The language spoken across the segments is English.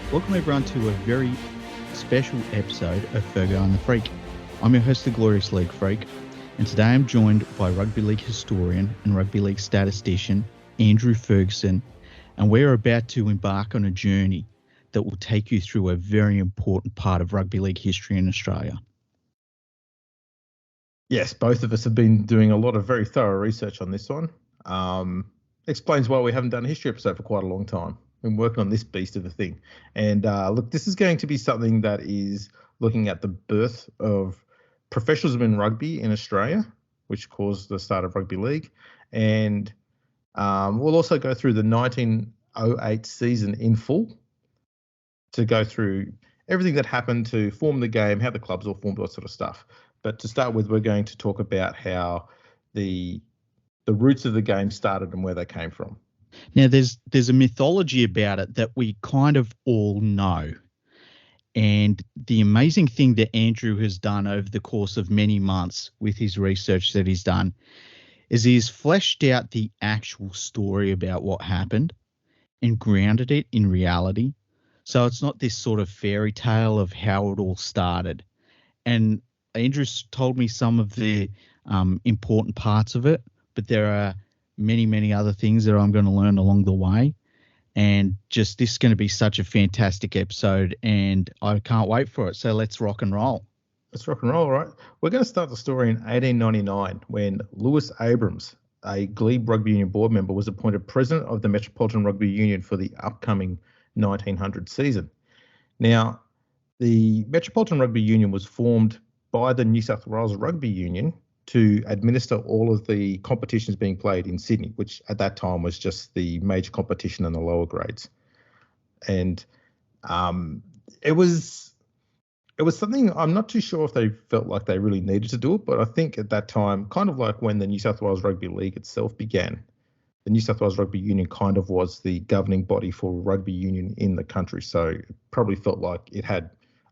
Welcome everyone to a very special episode of Fergo and the Freak. I'm your host, the Glorious League Freak, and today I'm joined by Rugby League historian and Rugby League statistician, Andrew Ferguson, and we're about to embark on a journey that will take you through a very important part of Rugby League history in Australia. Yes, both of us have been doing a lot of very thorough research on this one. Explains why we haven't done a history episode for quite a long time. Been working on this beast of a thing. And look, this is going to be something that is looking at the birth of professionalism in rugby in Australia, which caused the start of Rugby League. And we'll also go through the 1908 season in full to go through everything that happened to form the game, how the clubs all formed, all that sort of stuff. But to start with, we're going to talk about how the roots of the game started and where they came from. Now, there's a mythology about it that we kind of all know. And the amazing thing that Andrew has done over the course of many months with his research that he's done is he's fleshed out the actual story about what happened and grounded it in reality. So it's not this sort of fairy tale of how it all started. And Andrew's told me some of the important parts of it, but there are many, many other things that I'm going to learn along the way. And just this is going to be such a fantastic episode, and I can't wait for it. So let's rock and roll. Let's rock and roll, right? We're going to start the story in 1899 when Lewis Abrams, a Glebe Rugby Union board member, was appointed president of the Metropolitan Rugby Union for the upcoming 1900 season. Now, the Metropolitan Rugby Union was formed by the New South Wales Rugby Union to administer all of the competitions being played in Sydney, which at that time was just the major competition in the lower grades. And it was something, I'm not too sure if they felt like they really needed to do it, but I think at that time, kind of like when the New South Wales Rugby League itself began, the New South Wales Rugby Union kind of was the governing body for rugby union in the country. So it probably felt like it had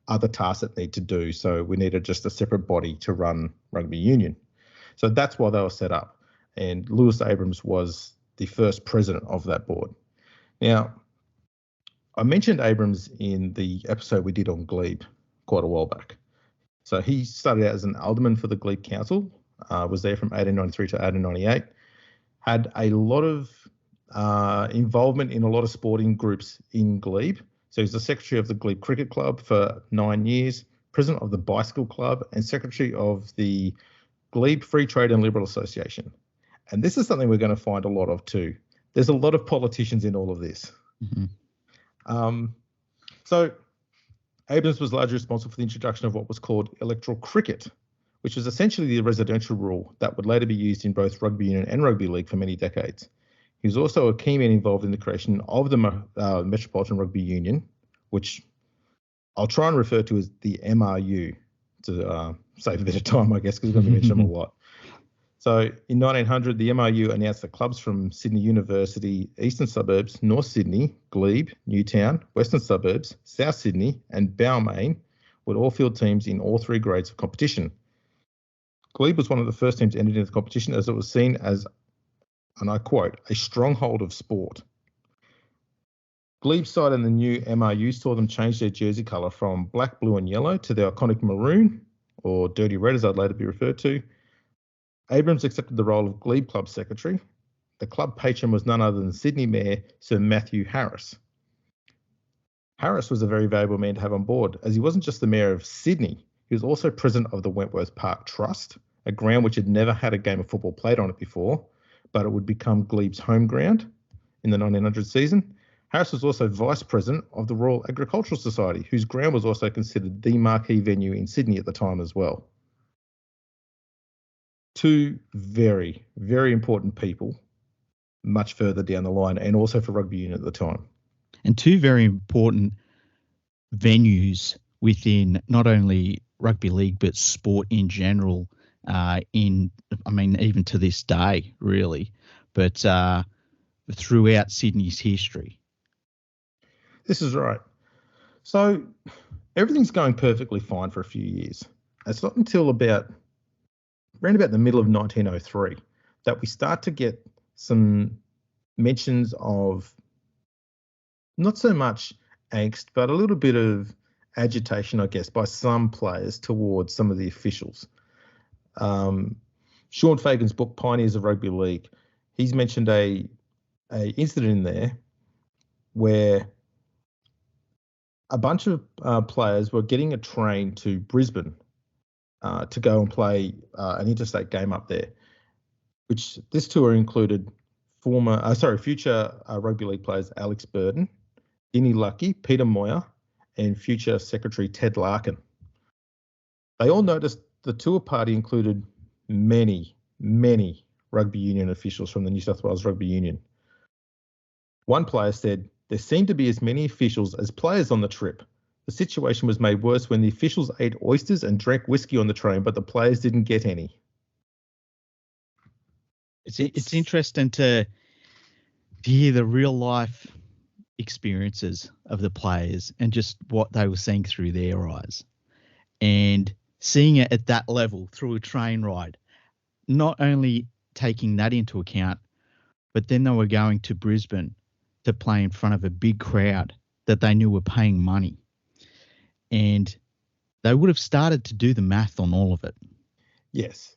other tasks it needed to do. So we needed just a separate body to run rugby union. So that's why they were set up. And Lewis Abrams was the first president of that board. Now, I mentioned Abrams in the episode we did on Glebe quite a while back. So he started out as an alderman for the Glebe Council, was there from 1893 to 1898, had a lot of involvement in a lot of sporting groups in Glebe. So he's the secretary of the Glebe Cricket Club for 9 years, president of the Bicycle Club, and secretary of the Glebe Free Trade and Liberal Association. And this is something we're going to find a lot of too. There's a lot of politicians in all of this. Mm-hmm. So Abrams was largely responsible for the introduction of what was called electoral cricket, which was essentially the residential rule that would later be used in both Rugby Union and Rugby League for many decades. He was also a key man involved in the creation of the Metropolitan Rugby Union, which I'll try and refer to as the MRU to save a bit of time, I guess, because we're going to mention them a lot. So in 1900, the MRU announced that clubs from Sydney University, Eastern Suburbs, North Sydney, Glebe, Newtown, Western Suburbs, South Sydney, and Balmain would all field teams in all three grades of competition. Glebe was one of the first teams entered into the competition as it was seen as, and I quote, a stronghold of sport. Glebe's side and the new MRU saw them change their jersey colour from black, blue and yellow to the iconic maroon, or dirty red as I'd later be referred to. Abrams accepted the role of Glebe Club secretary. The club patron was none other than Sydney Mayor Sir Matthew Harris. Harris was a very valuable man to have on board, as he wasn't just the mayor of Sydney, he was also president of the Wentworth Park Trust, a ground which had never had a game of football played on it before, but it would become Glebe's home ground in the 1900 season. Harris was also vice president of the Royal Agricultural Society, whose ground was also considered the marquee venue in Sydney at the time as well. Two very, very important people much further down the line, and also for rugby union at the time. And two very important venues within not only rugby league, but sport in general, even to this day, really, but throughout Sydney's history. This is right. So everything's going perfectly fine for a few years. It's not until around about the middle of 1903 that we start to get some mentions of not so much angst, but a little bit of agitation, I guess, by some players towards some of the officials. Sean Fagan's book, Pioneers of Rugby League, he's mentioned a incident in there where a bunch of players were getting a train to Brisbane to go and play an interstate game up there, which this tour included future rugby league players Alex Burden, Dinny Lucky, Peter Moyer, and future Secretary Ted Larkin. They all noticed the tour party included many, many rugby union officials from the New South Wales Rugby Union. One player said, "There seemed to be as many officials as players on the trip. The situation was made worse when the officials ate oysters and drank whiskey on the train, but the players didn't get any." It's interesting to hear the real life experiences of the players and just what they were seeing through their eyes, and seeing it at that level through a train ride. Not only taking that into account, but then they were going to Brisbane to play in front of a big crowd that they knew were paying money. And they would have started to do the math on all of it. Yes.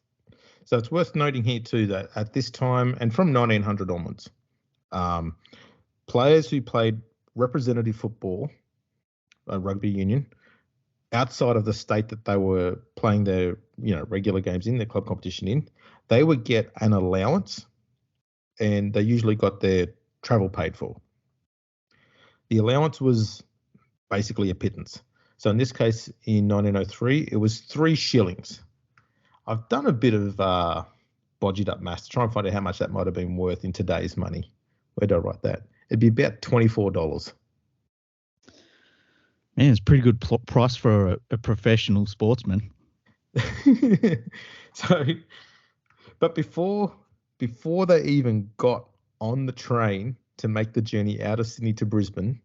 So it's worth noting here too that at this time and from 1900 onwards, players who played representative football, rugby union, outside of the state that they were playing their regular games in, their club competition in, they would get an allowance, and they usually got their travel paid for. The allowance was basically a pittance. So in this case, in 1903, it was 3 shillings. I've done a bit of bodged up maths to try and find out how much that might have been worth in today's money. Where did I write that? It'd be about $24. Man, it's a pretty good price for a professional sportsman. But before they even got on the train to make the journey out of Sydney to Brisbane,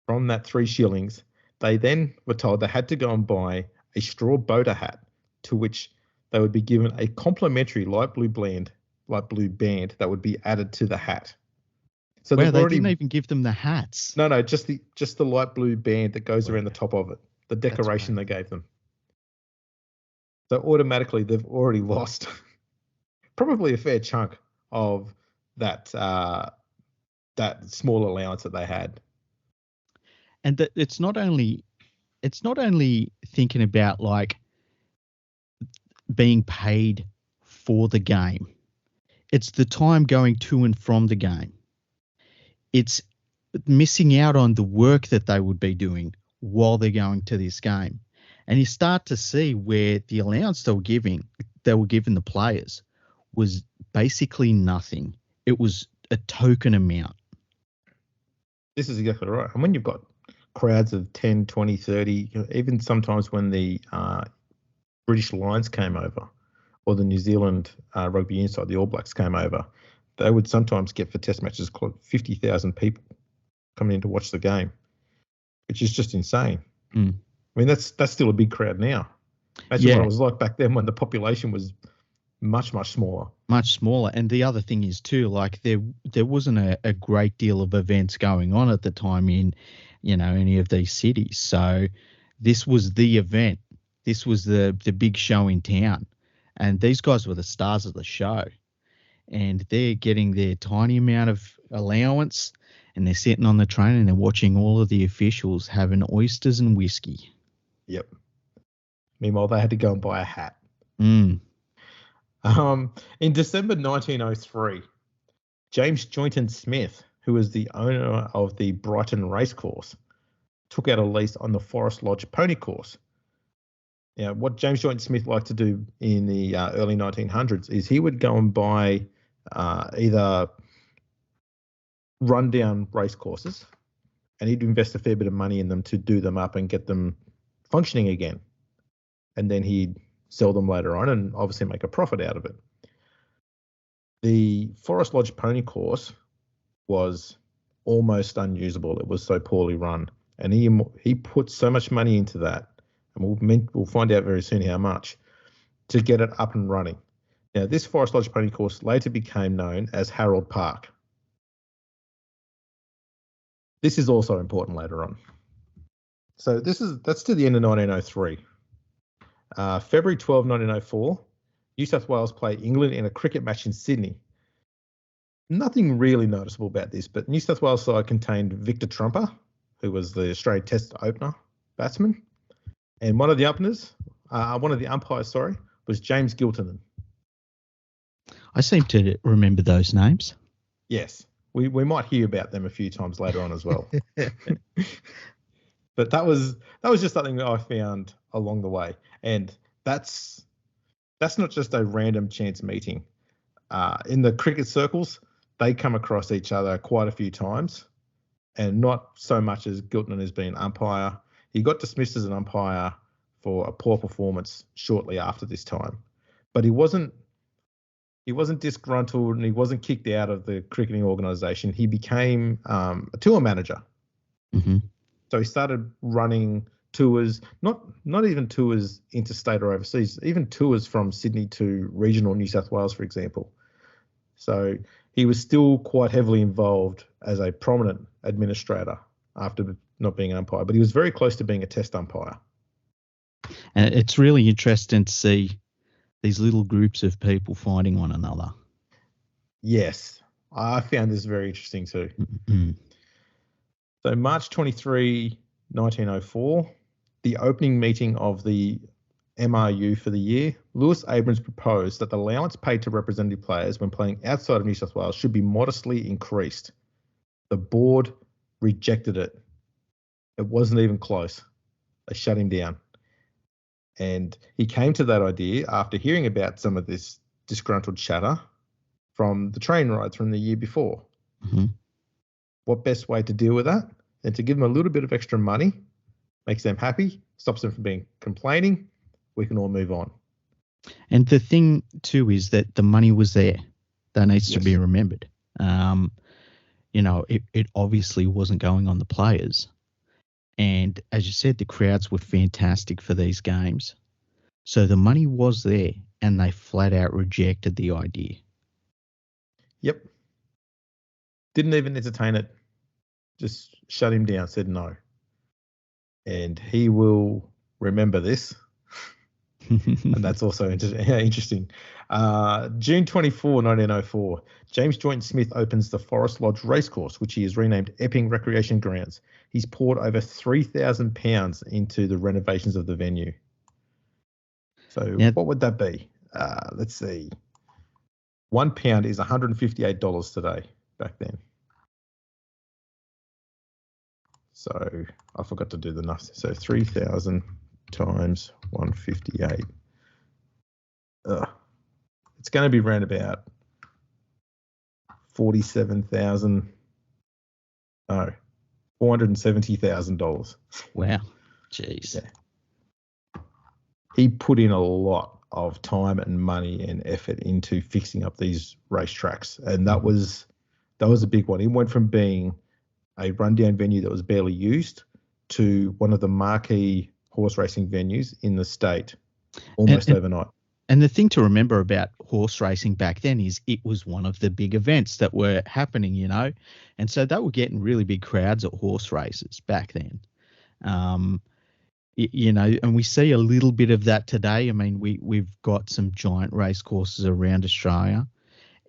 from that 3 shillings, they then were told they had to go and buy a straw boater hat, to which they would be given a complimentary light blue band that would be added to the hat. So they didn't even give them the hats. No, just the light blue band that goes around the top of it, the decoration they gave them. So automatically they've already lost probably a fair chunk of that small allowance that they had. And that it's not only thinking about like being paid for the game. It's the time going to and from the game. It's missing out on the work that they would be doing while they're going to this game. And you start to see where the allowance they were giving the players was basically nothing. It was a token amount. This is exactly right. And when you've got crowds of 10, 20, 30, even sometimes when the British Lions came over or the New Zealand Rugby Union side, the All Blacks came over, they would sometimes get for test matches 50,000 people coming in to watch the game, which is just insane. Mm. I mean, that's still a big crowd now. Imagine what it was like back then when the population was much, much smaller. Much smaller. And the other thing is too, like there wasn't a great deal of events going on at the time in, any of these cities. So this was the event. This was the big show in town. And these guys were the stars of the show. And they're getting their tiny amount of allowance, and they're sitting on the train and they're watching all of the officials having oysters and whiskey. Yep. Meanwhile, they had to go and buy a hat. Mm. In December 1903, James Joynton Smith, who was the owner of the Brighton Racecourse, took out a lease on the Forest Lodge Pony Course. Now, what James Joynton Smith liked to do in the early 1900s is he would go and buy either rundown race courses, and he'd invest a fair bit of money in them to do them up and get them functioning again. And then he'd sell them later on and obviously make a profit out of it. The Forest Lodge Pony Course was almost unusable. It was so poorly run. And he put so much money into that, and we'll find out very soon how much, to get it up and running. Now, this Forest Lodge Pony Course later became known as Harold Park. This is also important later on. So that's to the end of 1903. February 12, 1904, New South Wales play England in a cricket match in Sydney. Nothing really noticeable about this, but New South Wales side contained Victor Trumper, who was the Australian Test opener batsman, and one of the umpires, was James Giltinan. I seem to remember those names. Yes, we might hear about them a few times later on as well. But that was just something that I found along the way, and that's not just a random chance meeting. In the cricket circles, they come across each other quite a few times, and not so much as Giltinan has been umpire. He got dismissed as an umpire for a poor performance shortly after this time, but he wasn't disgruntled and he wasn't kicked out of the cricketing organisation. He became a tour manager. Mm-hmm. So he started running tours, not even tours interstate or overseas, even tours from Sydney to regional New South Wales, for example. So he was still quite heavily involved as a prominent administrator after not being an umpire, but he was very close to being a test umpire. And it's really interesting to see these little groups of people fighting one another. Yes, I found this very interesting too. Mm-hmm. So March 23, 1904, the opening meeting of the MRU for the year, Lewis Abrams proposed that the allowance paid to representative players when playing outside of New South Wales should be modestly increased. The board rejected it. It wasn't even close. They shut him down. And he came to that idea after hearing about some of this disgruntled chatter from the train rides from the year before. Mm-hmm. What best way to deal with that than to give them a little bit of extra money, makes them happy, stops them from complaining, we can all move on. And the thing too is that the money was there. That needs to be remembered. It obviously wasn't going on the players. And as you said, the crowds were fantastic for these games. So the money was there and they flat out rejected the idea. Yep. Didn't even entertain it. Just shut him down, said no. And he will remember this. And that's also interesting. June 24, 1904, James Joyton Smith opens the Forest Lodge Racecourse, which he has renamed Epping Recreation Grounds. He's poured over £3,000 into the renovations of the venue. So what would that be? Let's see. £1 is $158 today, back then. So I forgot to do the math. So 3,000 times 158. It's going to be around about $470,000. Wow. Jeez. Yeah. He put in a lot of time and money and effort into fixing up these racetracks, and that was a big one. He went from being a rundown venue that was barely used to one of the marquee horse racing venues in the state almost overnight. And the thing to remember about horse racing back then is it was one of the big events that were happening, and so they were getting really big crowds at horse races back then. And we see a little bit of that today. I mean, we've got some giant race courses around Australia,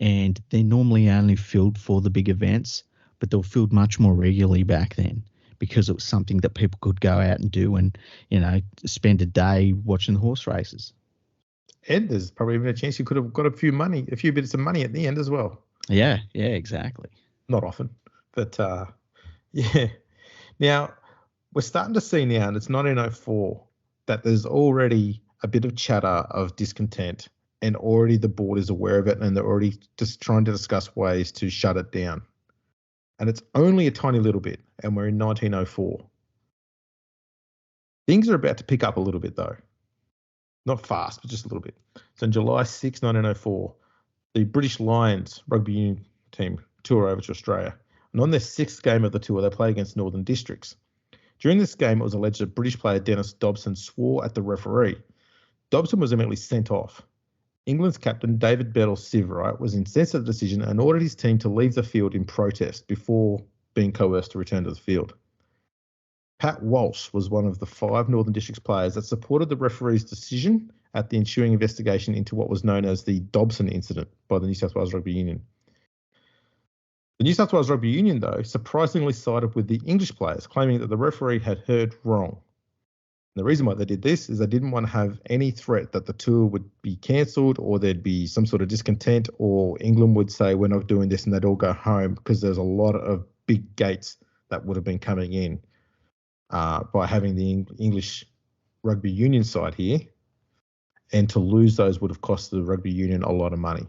and they're normally only filled for the big events, but they were filled much more regularly back then because it was something that people could go out and do and, spend a day watching the horse races. And there's probably even a chance you could have got a few bits of money at the end as well. Yeah, exactly. Not often, but yeah. Now, we're starting to see now, and it's 1904, that there's already a bit of chatter of discontent, and already the board is aware of it, and they're already just trying to discuss ways to shut it down. And it's only a tiny little bit, and we're in 1904. Things are about to pick up a little bit, though. Not fast, but just a little bit. So on July 6, 1904, the British Lions Rugby Union team tour over to Australia. And on their sixth game of the tour, they play against Northern Districts. During this game, it was alleged that British player Dennis Dobson swore at the referee. Dobson was immediately sent off. England's captain David Bedell Sivrite was incensed at the decision and ordered his team to leave the field in protest before being coerced to return to the field. Pat Walsh was one of the 5 Northern Districts players that supported the referee's decision at the ensuing investigation into what was known as the Dobson incident by the New South Wales Rugby Union. The New South Wales Rugby Union, though, surprisingly sided with the English players, claiming that the referee had heard wrong. And the reason why they did this is they didn't want to have any threat that the tour would be cancelled or there'd be some sort of discontent or England would say, we're not doing this, and they'd all go home, because there's a lot of big gates that would have been coming in by having the English Rugby Union side here. And to lose those would have cost the Rugby Union a lot of money.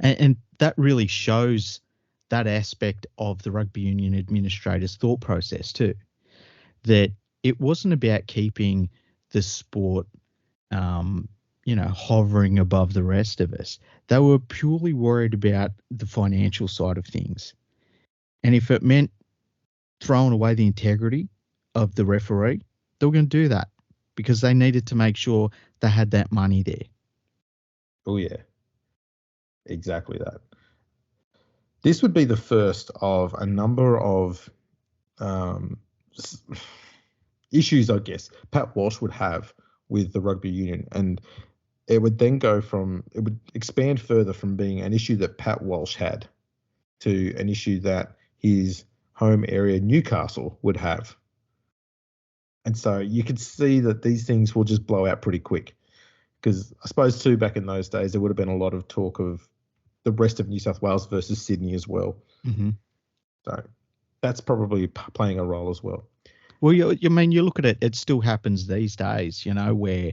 And that really shows that aspect of the Rugby Union administrator's thought process too, that it wasn't about keeping the sport, hovering above the rest of us. They were purely worried about the financial side of things. And if it meant throwing away the integrity of the referee, they were going to do that because they needed to make sure they had that money there. Oh, yeah. Exactly that. This would be the first of a number of issues, I guess, Pat Walsh would have with the Rugby Union. And it would then it would expand further from being an issue that Pat Walsh had to an issue that his home area, Newcastle, would have. And so you could see that these things will just blow out pretty quick. Because I suppose, too, back in those days, there would have been a lot of talk of the rest of New South Wales versus Sydney as well. Mm-hmm. So that's probably playing a role as well. Well, you look at it, it still happens these days, where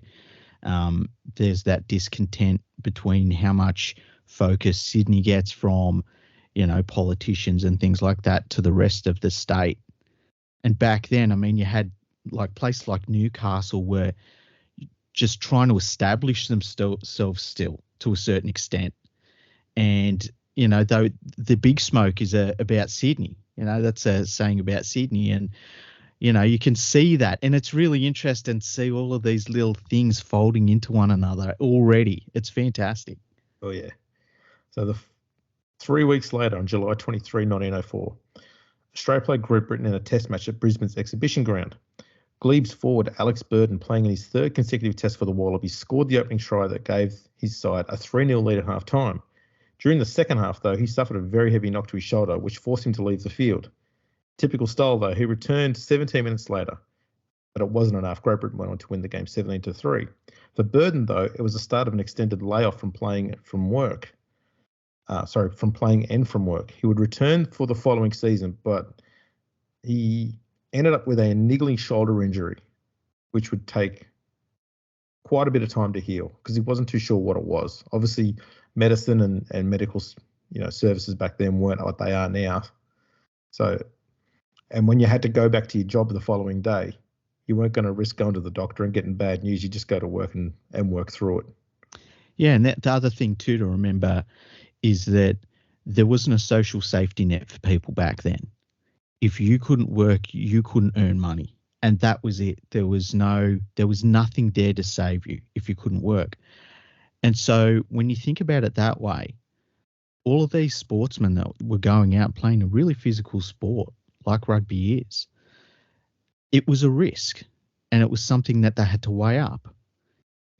there's that discontent between how much focus Sydney gets from, politicians and things like that to the rest of the state. And back then, you had like places like Newcastle were just trying to establish themselves still to a certain extent. And, though the big smoke is about Sydney, that's a saying about Sydney. And, you can see that. And it's really interesting to see all of these little things folding into one another already. It's fantastic. Oh, yeah. So 3 weeks later, on July 23, 1904, Australia played Great Britain in a test match at Brisbane's exhibition ground. Gleb's forward, Alex Burden, playing in his 3rd consecutive test for the Wallabies, scored the opening try that gave his side a 3-0 lead at half-time. During the second half, though, he suffered a very heavy knock to his shoulder, which forced him to leave the field. Typical style, though, he returned 17 minutes later, but it wasn't enough. Great Britain went on to win the game 17-3. For Burden, though, it was the start of an extended layoff from playing and from work. He would return for the following season, but he ended up with a niggling shoulder injury, which would take quite a bit of time to heal because he wasn't too sure what it was. Obviously, medicine and medical services back then weren't what they are now. So, and when you had to go back to your job the following day, you weren't going to risk going to the doctor and getting bad news. You just go to work and work through it. Yeah, and the other thing too to remember is that there wasn't a social safety net for people back then. If you couldn't work, you couldn't earn money. And that was it. There was nothing there to save you if you couldn't work. And so when you think about it that way, all of these sportsmen that were going out playing a really physical sport like rugby is, it was a risk and it was something that they had to weigh up.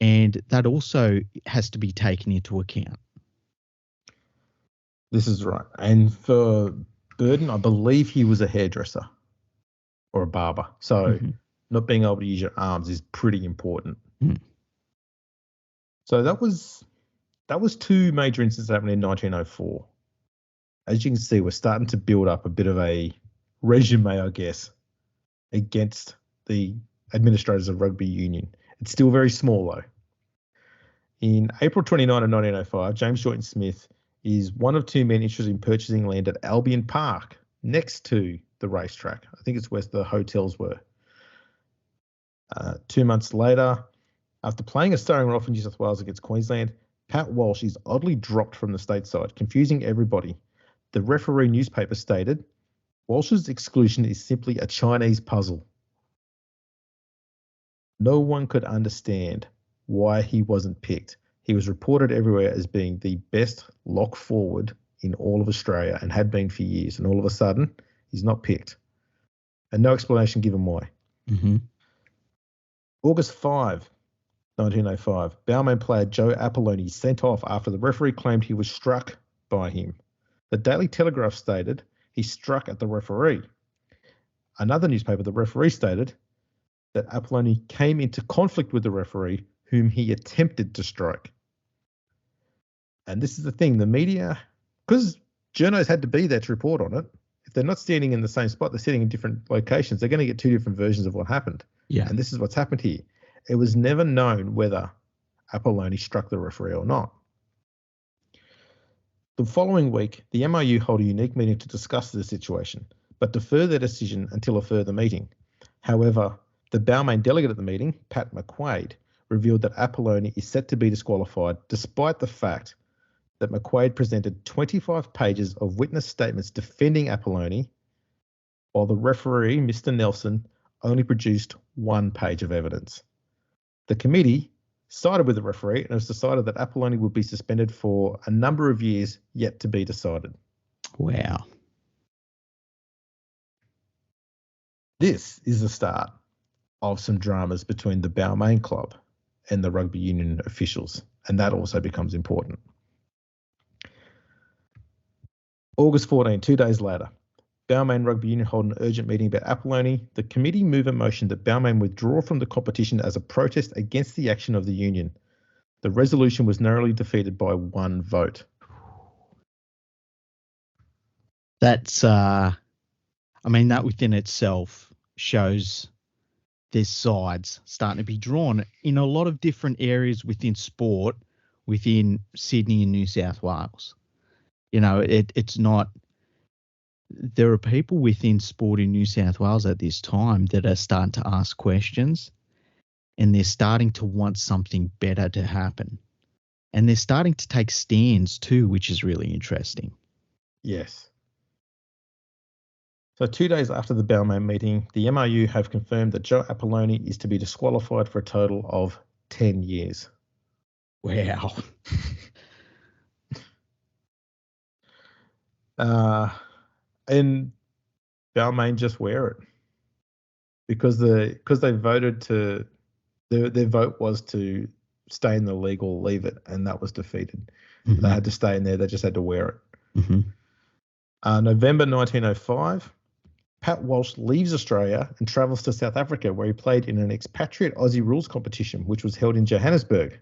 And that also has to be taken into account. This is right. And for Burden, I believe he was a hairdresser or a barber. So not being able to use your arms is pretty important. Mm. So that was 2 major incidents happening in 1904. As you can see, we're starting to build up a bit of a resume, I guess, against the administrators of Rugby Union. It's still very small, though. In April 29 of 1905, James Joyton Smith is one of 2 men interested in purchasing land at Albion Park next to the racetrack. I think it's where the hotels were. 2 months later, after playing a starring role for New South Wales against Queensland, Pat Walsh is oddly dropped from the stateside, confusing everybody. The referee newspaper stated, Walsh's exclusion is simply a Chinese puzzle. No one could understand why he wasn't picked. He was reported everywhere as being the best lock forward in all of Australia and had been for years. And all of a sudden, He's not picked. And no explanation given why. Mm-hmm. August 5, 1905, Balmain player Joe Apolloni sent off after the referee claimed he was struck by him. The Daily Telegraph stated he struck at the referee. Another newspaper, the referee, stated that Apolloni came into conflict with the referee, whom he attempted to strike. And this is the thing, the media, because journos had to be there to report on it, if they're not standing in the same spot, they're sitting in different locations, they're going to get two different versions of what happened. Yeah. And this is what's happened here. It was never known whether Apolloni struck the referee or not. The following week, the MRU held a unique meeting to discuss the situation, but defer their decision until a further meeting. However, the Balmain delegate at the meeting, Pat McQuaid, revealed that Apolloni is set to be disqualified despite the fact that McQuaid presented 25 pages of witness statements defending Apolloni, while the referee, Mr. Nelson, only produced 1 page of evidence. The committee sided with the referee and it was decided that Apolloni would be suspended for a number of years yet to be decided. Wow. This is the start of some dramas between the Balmain club and the Rugby Union officials, and that also becomes important. August 14, 2 days later, Balmain Rugby Union hold an urgent meeting about Apolloni. The committee move a motion that Balmain withdraw from the competition as a protest against the action of the union. The resolution was narrowly defeated by 1 vote. That's, that within itself shows there's sides starting to be drawn in a lot of different areas within sport, within Sydney and New South Wales. It's not, there are people within sport in New South Wales at this time that are starting to ask questions and they're starting to want something better to happen. And they're starting to take stands too, which is really interesting. Yes. So 2 days after the Balmain meeting, the MRU have confirmed that Joe Apolloni is to be disqualified for a total of 10 years. Wow. And Balmain just wear it because they voted to their vote was to stay in the league or leave it, and that was defeated. Mm-hmm. They had to stay in there. They just had to wear it. Mm-hmm. November 1905, Pat Walsh leaves Australia and travels to South Africa, where he played in an expatriate Aussie rules competition, which was held in Johannesburg.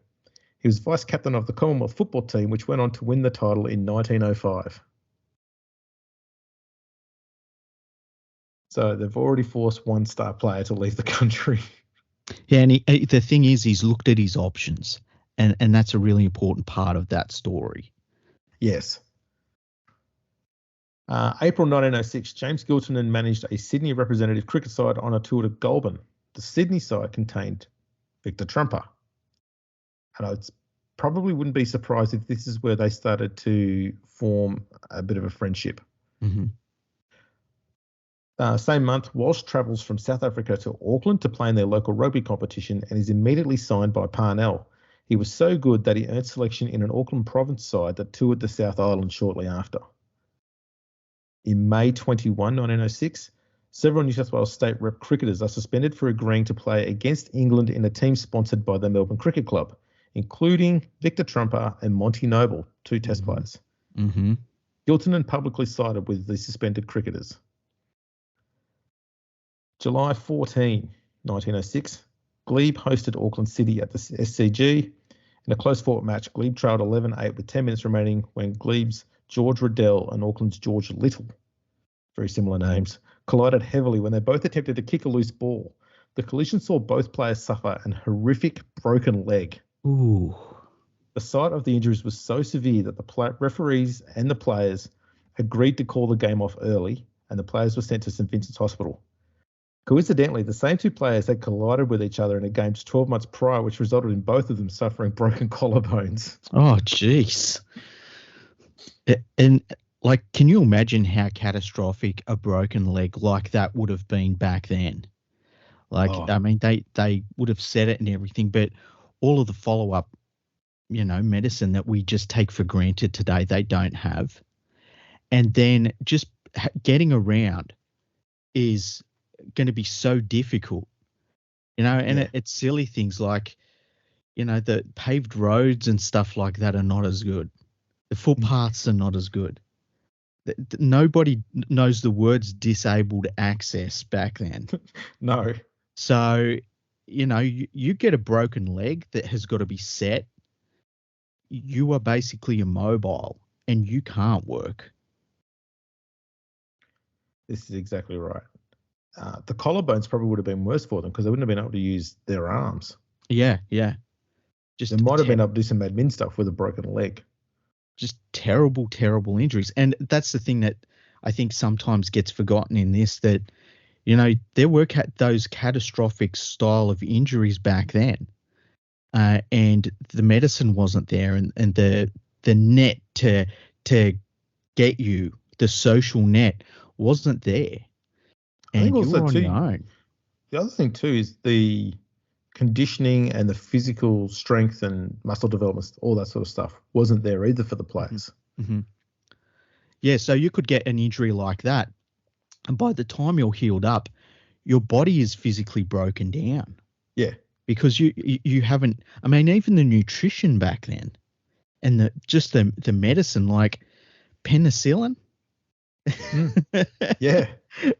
He was vice captain of the Commonwealth football team, which went on to win the title in 1905. So they've already forced 1 star player to leave the country. Yeah, and the thing is, he's looked at his options, and that's a really important part of that story. Yes. April 1906, James Giltinan managed a Sydney representative cricket side on a tour to Goulburn. The Sydney side contained Victor Trumper. And I probably wouldn't be surprised if this is where they started to form a bit of a friendship. Mm-hmm. Same month, Walsh travels from South Africa to Auckland to play in their local rugby competition and is immediately signed by Parnell. He was so good that he earned selection in an Auckland province side that toured the South Island shortly after. In May 21, 1906, several New South Wales state rep cricketers are suspended for agreeing to play against England in a team sponsored by the Melbourne Cricket Club, including Victor Trumper and Monty Noble, 2 test players. Mm-hmm. Giltinan publicly sided with the suspended cricketers. July 14, 1906, Glebe hosted Auckland City at the SCG. In a close-fought match, Glebe trailed 11-8 with 10 minutes remaining when Glebe's George Riddell and Auckland's George Little, very similar names, collided heavily when they both attempted to kick a loose ball. The collision saw both players suffer an horrific broken leg. Ooh. The sight of the injuries was so severe that the referees and the players agreed to call the game off early, and the players were sent to St Vincent's Hospital. Coincidentally, the same 2 players had collided with each other in a game just 12 months prior, which resulted in both of them suffering broken collarbones. Oh, jeez. And, can you imagine how catastrophic a broken leg like that would have been back then? They would have said it and everything, but all of the follow-up, medicine that we just take for granted today, they don't have. And then just getting around is going to be so difficult, and Yeah. it's silly things like, the paved roads and stuff like that are not as good. The footpaths are not as good. Nobody knows the words disabled access back then. No. So, you get a broken leg that has got to be set. You are basically immobile and you can't work. This is exactly right. The collarbones probably would have been worse for them because they wouldn't have been able to use their arms. Yeah. They might have been able to do some admin stuff with a broken leg. Just terrible, terrible injuries. And that's the thing that I think sometimes gets forgotten in this, that, there were those catastrophic style of injuries back then. And the medicine wasn't there, and the net to get you, the social net wasn't there. I think And you also were on too, your own. the other thing too is the conditioning and the physical strength and muscle development, all that sort of stuff wasn't there either for the players. Mm-hmm. Yeah, so you could get an injury like that, and by the time you're healed up, your body is physically broken down. Yeah. Because you haven't, I mean, even the nutrition back then and the medicine, like penicillin. Yeah.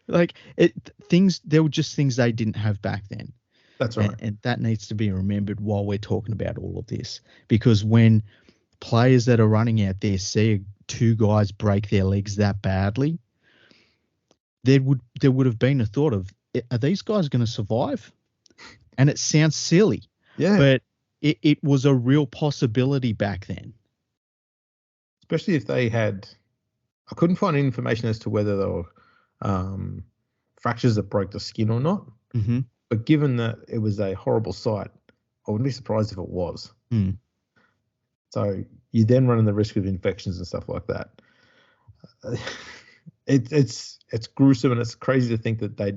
Like there were just things they didn't have back then. That's right. And that needs to be remembered while we're talking about all of this, because when players that are running out there see two guys break their legs that badly, there would have been a thought of, are these guys going to survive? And it sounds silly, but it was a real possibility back then. Especially if they had, I couldn't find any information as to whether there were fractures that broke the skin or not. Mm-hmm. But given that it was a horrible sight, I wouldn't be surprised if it was. Mm. So you then run the risk of infections and stuff like that. It's gruesome, and it's crazy to think that they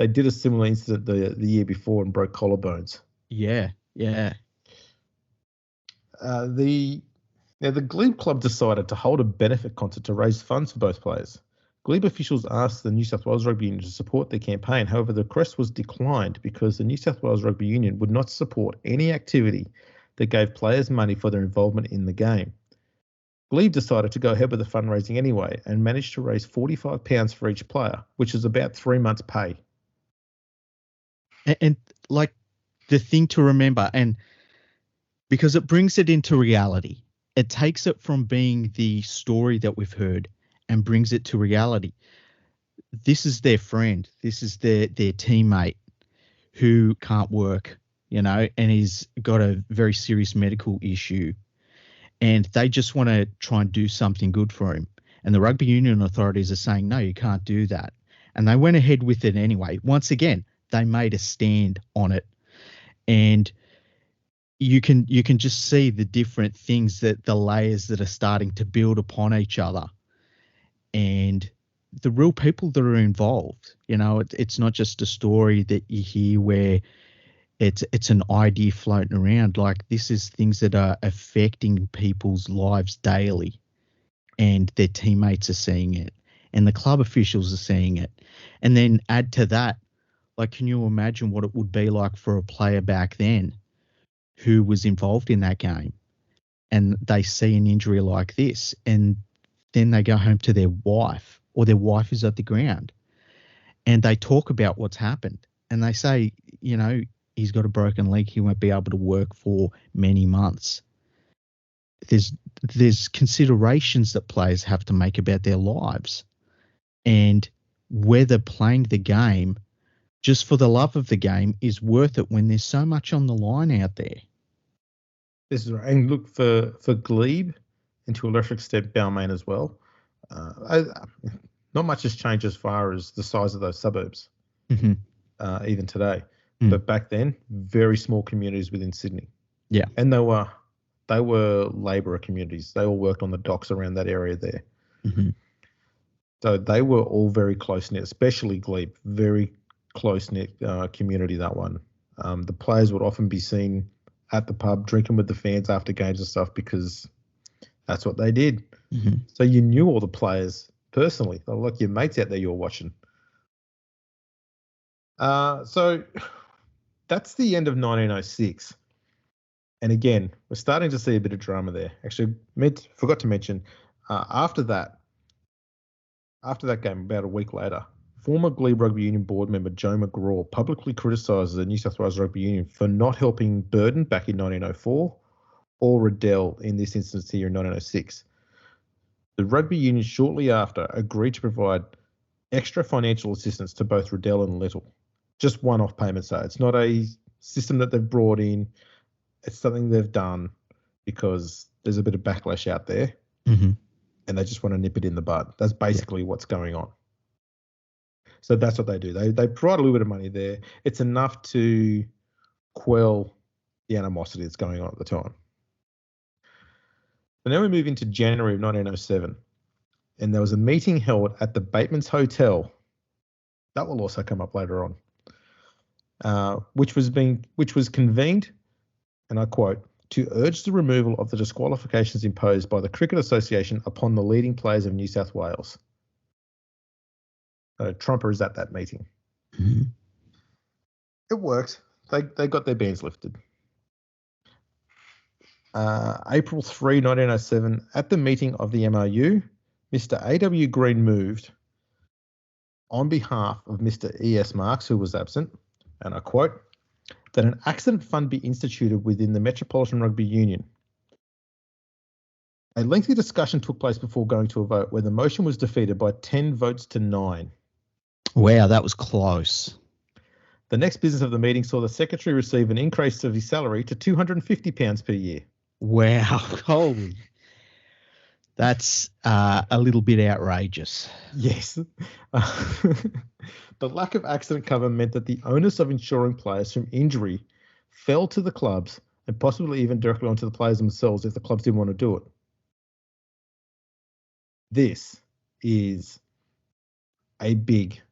did a similar incident the year before and broke collarbones. Yeah. The Glebe Club decided to hold a benefit concert to raise funds for both players. Glebe officials asked the New South Wales Rugby Union to support their campaign. However, the request was declined because the New South Wales Rugby Union would not support any activity that gave players money for their involvement in the game. Glebe decided to go ahead with the fundraising anyway and managed to raise £45 for each player, which is about 3 months' pay. And like the thing to remember, and because it brings it into reality, it takes it from being the story that we've heard and brings it to reality. This is their friend. This is their teammate who can't work, and he's got a very serious medical issue. And they just want to try and do something good for him. And the Rugby Union authorities are saying, no, you can't do that. And they went ahead with it anyway. Once again, they made a stand on it. And you can just see the different things, that the layers that are starting to build upon each other. And the real people that are involved, it's not just a story that you hear where it's an idea floating around. Like, this is things that are affecting people's lives daily, and their teammates are seeing it, and the club officials are seeing it. And then add to that, like, can you imagine what it would be like for a player back then who was involved in that game, and they see an injury like this, and then they go home to their wife, or their wife is at the ground, and they talk about what's happened, and they say, he's got a broken leg, he won't be able to work for many months. There's considerations that players have to make about their lives, and whether playing the game just for the love of the game is worth it when there's so much on the line out there. This is right. And look, for Glebe, and to a lesser extent Balmain as well, not much has changed as far as the size of those suburbs, even today. But back then, very small communities within Sydney. Yeah. And they were labourer communities. They all worked on the docks around that area there. Mm-hmm. So they were all very close-knit, especially Glebe, very close-knit community, that one. The players would often be seen at the pub drinking with the fans after games and stuff, because that's what they did. Mm-hmm. So you knew all the players personally. They were like your mates out there you were watching. So that's the end of 1906. And again, we're starting to see a bit of drama there. Actually, forgot to mention, after that game, about a week later, former Glebe Rugby Union board member Joe McGraw publicly criticised the New South Wales Rugby Union for not helping Burden back in 1904 or Riddell in this instance here in 1906. The Rugby Union shortly after agreed to provide extra financial assistance to both Riddell and Little. Just one-off payments, so it's not a system that they've brought in. It's something they've done because there's a bit of backlash out there, Mm-hmm. and they just want to nip it in the bud. That's basically what's going on. So that's what they do. They provide a little bit of money there. It's enough to quell the animosity that's going on at the time. So now we move into January of 1907, and there was a meeting held at the Bateman's Hotel. That will also come up later on, which was convened, and I quote, to urge the removal of the disqualifications imposed by the Cricket Association upon the leading players of New South Wales. Trumper is at that meeting. Mm-hmm. It worked. They got their bans lifted. April 3, 1907, at the meeting of the MRU, Mr. A.W. Green moved on behalf of Mr. E.S. Marks, who was absent, and I quote, that an accident fund be instituted within the Metropolitan Rugby Union. A lengthy discussion took place before going to a vote where the motion was defeated by 10 votes to 9. Wow, that was close. The next business of the meeting saw the secretary receive an increase of his salary to £250 per year. Wow, holy. That's a little bit outrageous. Yes. The lack of accident cover meant that the onus of insuring players from injury fell to the clubs and possibly even directly onto the players themselves if the clubs didn't want to do it. This is a big,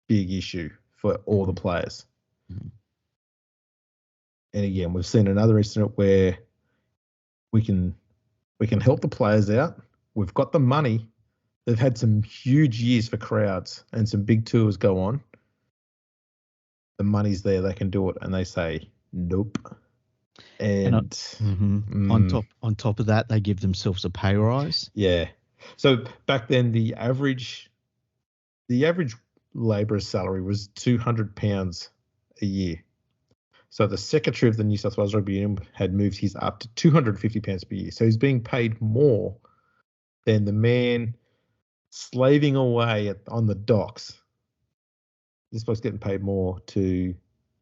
big issue for all the players. Mm-hmm. And again, we've seen another incident where we can help the players out. We've got the money. They've had some huge years for crowds and some big tours go on. The money's there. They can do it. And they say, nope. And on top of that, they give themselves a pay rise. Yeah. So back then, the average labourer's salary was £200 a year. So the secretary of the New South Wales Rugby Union had moved his up to £250 per year. So he's being paid more than the man slaving away on the docks. This bloke's getting paid more to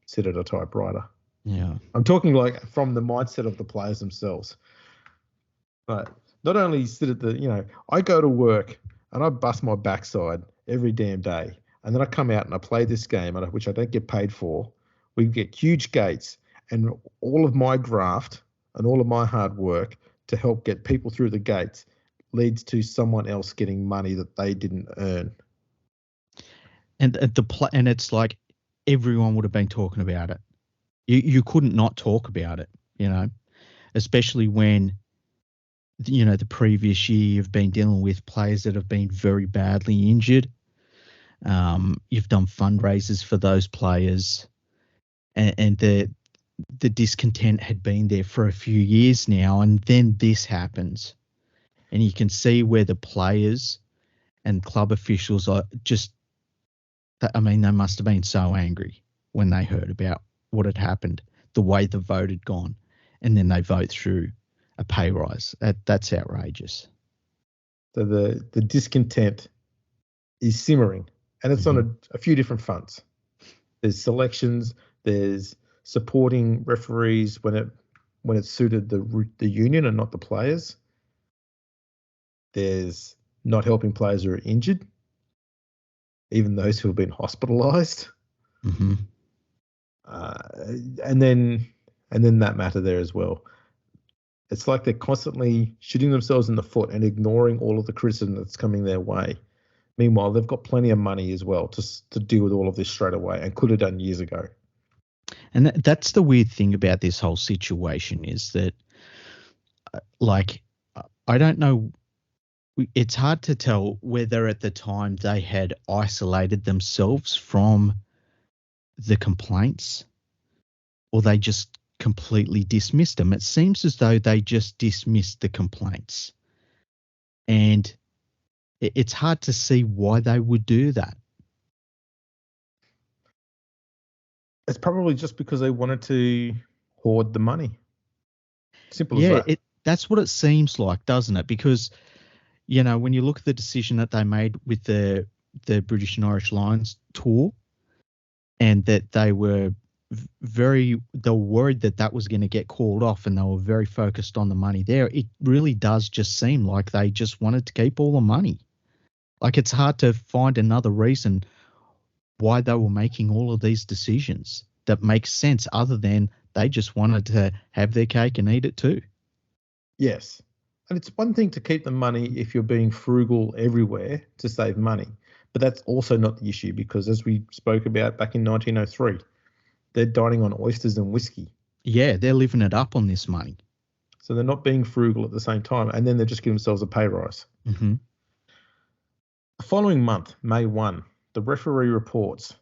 sit at a typewriter. Yeah. I'm talking like from the mindset of the players themselves. But not only sit at I go to work and I bust my backside every damn day. And then I come out and I play this game, which I don't get paid for. We get huge gates, and all of my graft and all of my hard work to help get people through the gates leads to someone else getting money that they didn't earn. And and it's like everyone would have been talking about it. You couldn't not talk about it, especially when, the previous year you've been dealing with players that have been very badly injured. You've done fundraisers for those players. And the discontent had been there for a few years now, and then this happens. And you can see where the players and club officials are just, they must have been so angry when they heard about what had happened, the way the vote had gone, and then they vote through a pay rise. That's outrageous. So the discontent is simmering, and it's on a few different fronts. There's selections. There's supporting referees when it suited the union and not the players. There's not helping players who are injured, even those who have been hospitalised. Mm-hmm. And then that matter there as well. It's like they're constantly shooting themselves in the foot and ignoring all of the criticism that's coming their way. Meanwhile, they've got plenty of money as well to deal with all of this straight away and could have done years ago. And that's the weird thing about this whole situation is that, I don't know. It's hard to tell whether at the time they had isolated themselves from the complaints, or they just completely dismissed them. It seems as though they just dismissed the complaints. And it's hard to see why they would do that. It's probably just because they wanted to hoard the money. Simple as Yeah, that. that's what it seems like, doesn't it? Because, you know, when you look at the decision that they made with the British and Irish Lions tour, and that they were worried that that was going to get called off, and they were very focused on the money there. It really does just seem like they just wanted to keep all the money. Like, it's hard to find another reason why they were making all of these decisions that makes sense other than they just wanted to have their cake and eat it too. Yes. And it's one thing to keep the money if you're being frugal everywhere to save money. But that's also not the issue, because as we spoke about back in 1903, they're dining on oysters and whiskey. Yeah, they're living it up on this money. So they're not being frugal at the same time. And then they're just giving themselves a pay rise. Mm-hmm. The following month, May 1, the referee reports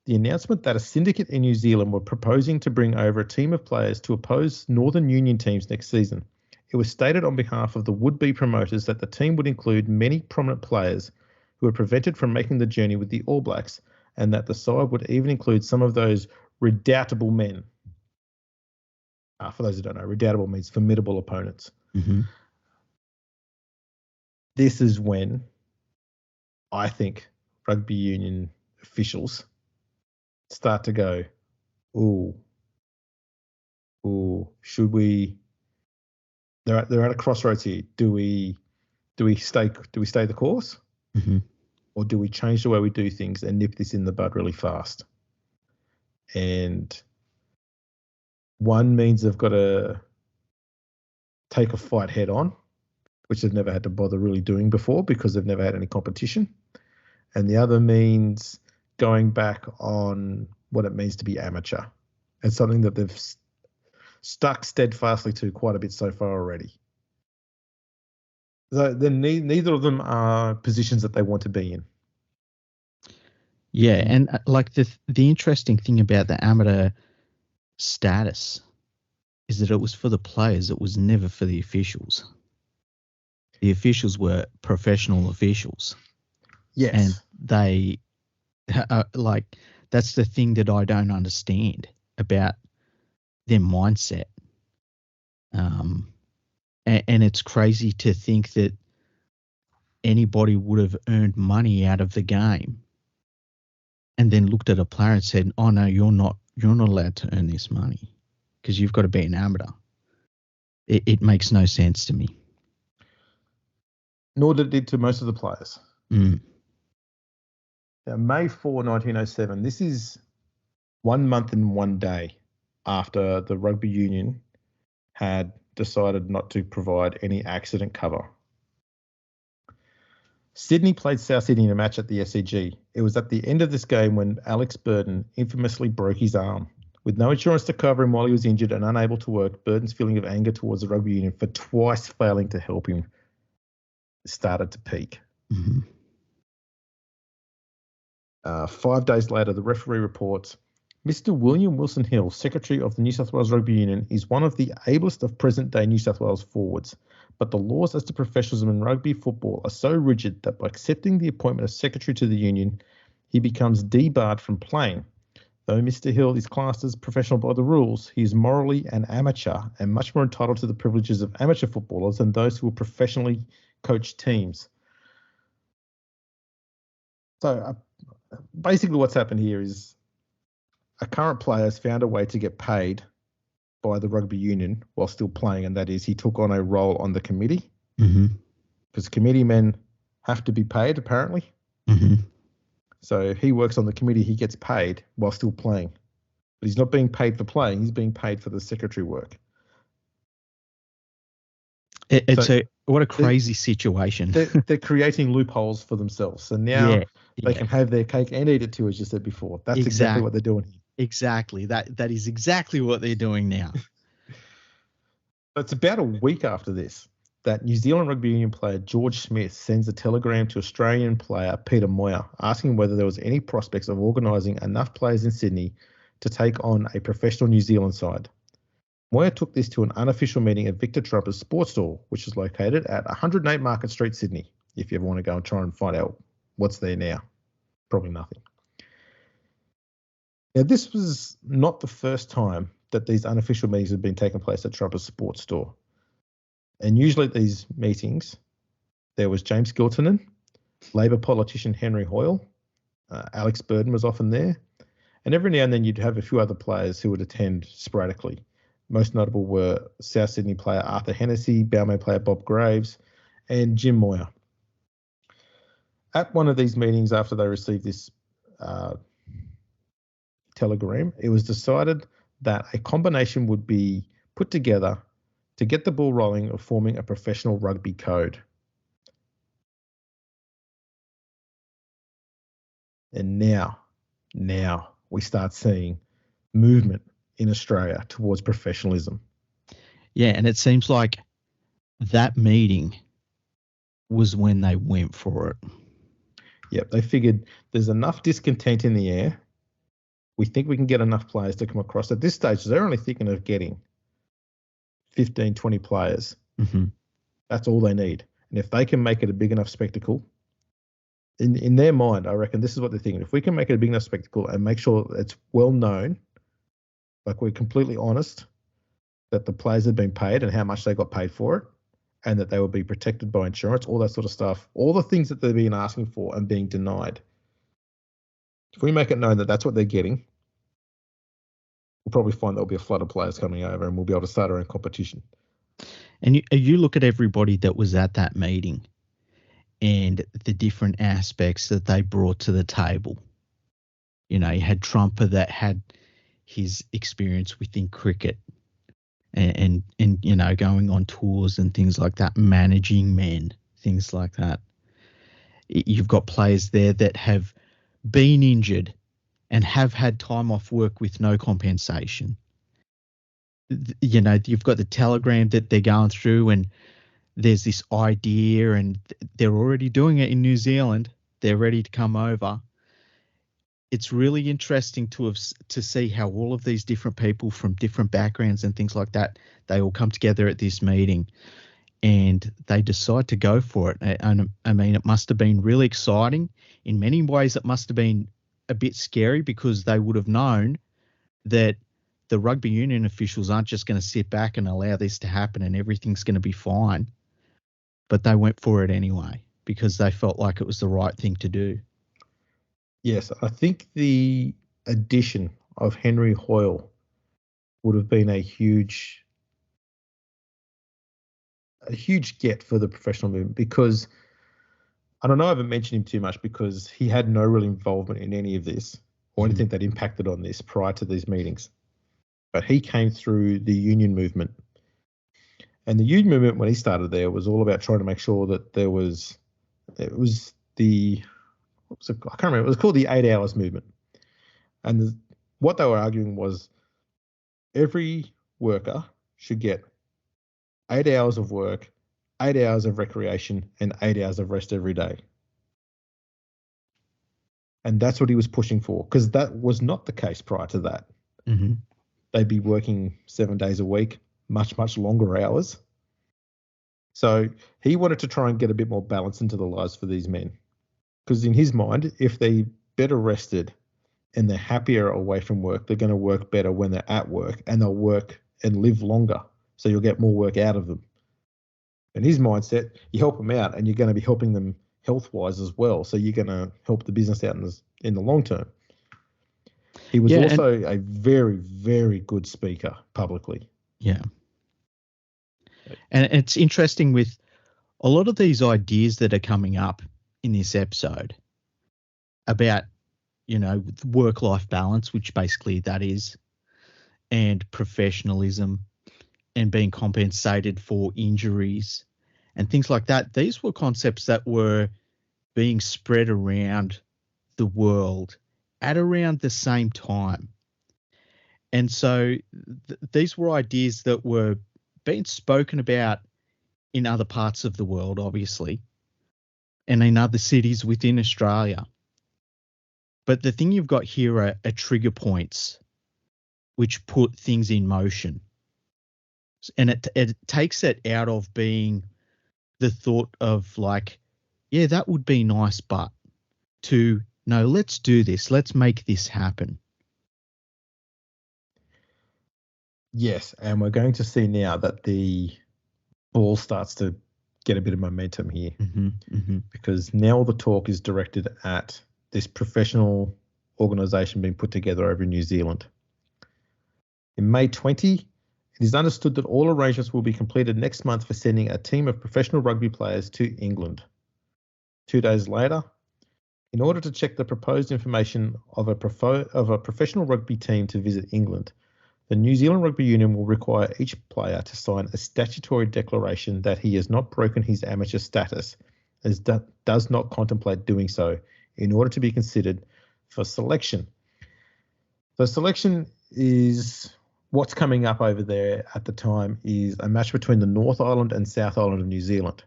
the announcement that a syndicate in New Zealand were proposing to bring over a team of players to oppose Northern Union teams next season. It was stated on behalf of the would-be promoters that the team would include many prominent players who were prevented from making the journey with the All Blacks, and that the side would even include some of those redoubtable men. For those who don't know, redoubtable means formidable opponents. Mm-hmm. This is when I think rugby union officials start to go, ooh, should we? They're at a crossroads here. Do we stay the course, mm-hmm. or do we change the way we do things and nip this in the bud really fast? And one means they've got to take a fight head on, which they've never had to bother really doing before because they've never had any competition. And the other means going back on what it means to be amateur. It's something that they've stuck steadfastly to quite a bit so far already. So neither of them are positions that they want to be in. Yeah, and like the interesting thing about the amateur status is that it was for the players. It was never for the officials. The officials were professional officials. Yes. And they, like, that's the thing that I don't understand about their mindset. And it's crazy to think that anybody would have earned money out of the game and then looked at a player and said, oh, no, you're not allowed to earn this money because you've got to be an amateur. It makes no sense to me. Nor did it did to most of the players. Mm. Now, May 4, 1907, this is 1 month and 1 day after the Rugby Union had decided not to provide any accident cover. Sydney played South Sydney in a match at the SCG. It was at the end of this game when Alex Burton infamously broke his arm. With no insurance to cover him while he was injured and unable to work, Burton's feeling of anger towards the Rugby Union for twice failing to help him started to peak. Mm-hmm. 5 days later, the referee reports, Mr. William Wilson Hill, Secretary of the New South Wales Rugby Union, is one of the ablest of present-day New South Wales forwards, but the laws as to professionalism in rugby football are so rigid that by accepting the appointment of Secretary to the Union, he becomes debarred from playing. Though Mr. Hill is classed as professional by the rules, he is morally an amateur and much more entitled to the privileges of amateur footballers than those who will professionally coach teams. So basically what's happened here is a current player has found a way to get paid by the Rugby Union while still playing, and that is he took on a role on the committee, because committee men have to be paid apparently. Mm-hmm. So he works on the committee, he gets paid while still playing. But he's not being paid for playing, he's being paid for the secretary work. What a crazy situation. They're creating loopholes for themselves. So now they can have their cake and eat it too, as you said before. That's exactly what they're doing here. Exactly. That is exactly what they're doing now. It's about a week after this that New Zealand Rugby Union player George Smith sends a telegram to Australian player Peter Moyer asking whether there was any prospects of organising enough players in Sydney to take on a professional New Zealand side. Moyer took this to an unofficial meeting at Victor Trumper's sports stall, which is located at 108 Market Street, Sydney, if you ever want to go and try and find out what's there now. Probably nothing. Now, this was not the first time that these unofficial meetings have been taking place at Trumper's sports store. And usually at these meetings, there was James Giltinan, Labor politician Henry Hoyle, Alex Burden was often there, and every now and then you'd have a few other players who would attend sporadically. Most notable were South Sydney player Arthur Hennessy, Balmain player Bob Graves, and Jim Moyer. At one of these meetings, after they received this telegram, it was decided that a combination would be put together to get the ball rolling of forming a professional rugby code. And now we start seeing movement in Australia towards professionalism. Yeah, and it seems like that meeting was when they went for it. Yep, they figured there's enough discontent in the air. We think we can get enough players to come across. At this stage, they're only thinking of getting 15, 20 players. Mm-hmm. That's all they need. And if they can make it a big enough spectacle, in their mind, I reckon this is what they're thinking. If we can make it a big enough spectacle and make sure it's well known, like we're completely honest that the players have been paid and how much they got paid for it, and that they will be protected by insurance, all that sort of stuff, all the things that they've been asking for and being denied. If we make it known that that's what they're getting, we'll probably find there'll be a flood of players coming over and we'll be able to start our own competition. And you look at everybody that was at that meeting and the different aspects that they brought to the table. You know, you had Trumper that had his experience within cricket and you know, going on tours and things like that, managing men, things like that. You've got players there that have been injured and have had time off work with no compensation. You know, you've got the telegram that they're going through and there's this idea and they're already doing it in New Zealand. They're ready to come over. It's really interesting to see how all of these different people from different backgrounds and things like that, they all come together at this meeting and they decide to go for it. And I mean, it must have been really exciting. In many ways, it must have been a bit scary because they would have known that the rugby union officials aren't just going to sit back and allow this to happen and everything's going to be fine. But they went for it anyway because they felt like it was the right thing to do. Yes, I think the addition of Henry Hoyle would have been a huge get for the professional movement because I don't know, I haven't mentioned him too much because he had no real involvement in any of this or anything that impacted on this prior to these meetings. But he came through the union movement. And the union movement, when he started there, was all about trying to make sure that I can't remember, it was called the 8 hours movement. And what they were arguing was every worker should get 8 hours of work, 8 hours of recreation, and 8 hours of rest every day. And that's what he was pushing for, because that was not the case prior to that. Mm-hmm. They'd be working 7 days a week, much, much longer hours. So he wanted to try and get a bit more balance into the lives for these men. Because in his mind, if they better rested and they're happier away from work, they're going to work better when they're at work and they'll work and live longer. So you'll get more work out of them. In his mindset, you help them out and you're going to be helping them health-wise as well. So you're going to help the business out in the long term. He was also a very, very good speaker publicly. Yeah. And it's interesting with a lot of these ideas that are coming up in this episode about, you know, work-life balance, which basically that is, and professionalism and being compensated for injuries and things like that. These were concepts that were being spread around the world at around the same time. And so these were ideas that were being spoken about in other parts of the world, obviously, and in other cities within Australia. But the thing you've got here are trigger points which put things in motion. And it takes it out of being the thought of like, yeah, that would be nice, but to, no, let's do this. Let's make this happen. Yes, and we're going to see now that the ball starts to get a bit of momentum here, because now all the talk is directed at this professional organisation being put together over in New Zealand. In May 20, it is understood that all arrangements will be completed next month for sending a team of professional rugby players to England. 2 days later, in order to check the proposed information of a professional rugby team to visit England, the New Zealand Rugby Union will require each player to sign a statutory declaration that he has not broken his amateur status, as does not contemplate doing so, in order to be considered for selection. The selection is what's coming up over there at the time is a match between the North Island and South Island of New Zealand.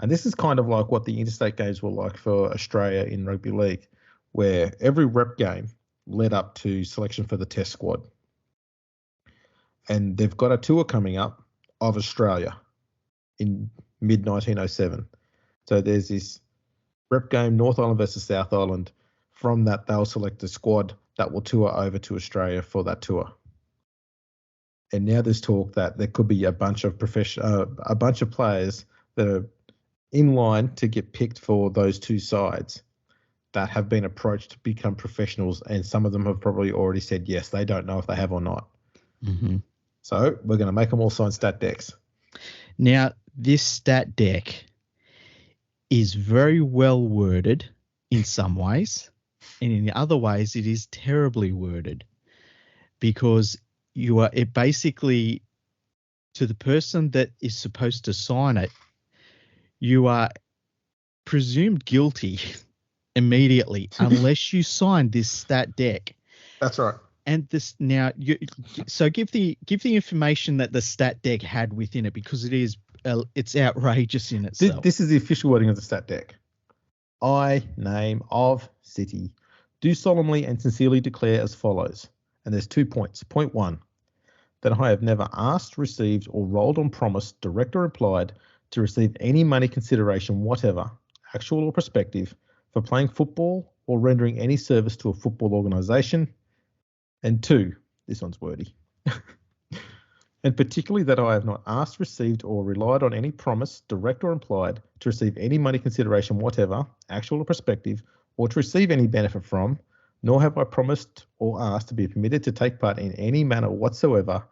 And this is kind of like what the interstate games were like for Australia in Rugby League, where every rep game led up to selection for the test squad. And they've got a tour coming up of Australia in mid-1907. So there's this rep game, North Island versus South Island. From that, they'll select a squad that will tour over to Australia for that tour. And now there's talk that there could be a bunch of players that are in line to get picked for those two sides that have been approached to become professionals, and some of them have probably already said yes. They don't know if they have or not. So we're going to make them all sign stat decks. Now, this stat deck is very well worded in some ways, and in other ways it is terribly worded, because it basically, to the person that is supposed to sign it, you are presumed guilty immediately unless you sign this stat deck. That's right. And this now, so give the information that the stat deck had within it, because it's outrageous in itself. This is the official wording of the stat deck. I, name of city, do solemnly and sincerely declare as follows. And there's 2 points. Point 1, that I have never asked, received, or rolled on promise, direct or implied, to receive any money consideration whatever, actual or prospective, for playing football or rendering any service to a football organisation. And 2, this one's wordy, and particularly that I have not asked, received, or relied on any promise, direct or implied, to receive any money consideration whatever, actual or prospective, or to receive any benefit from, nor have I promised or asked to be permitted to take part in any manner whatsoever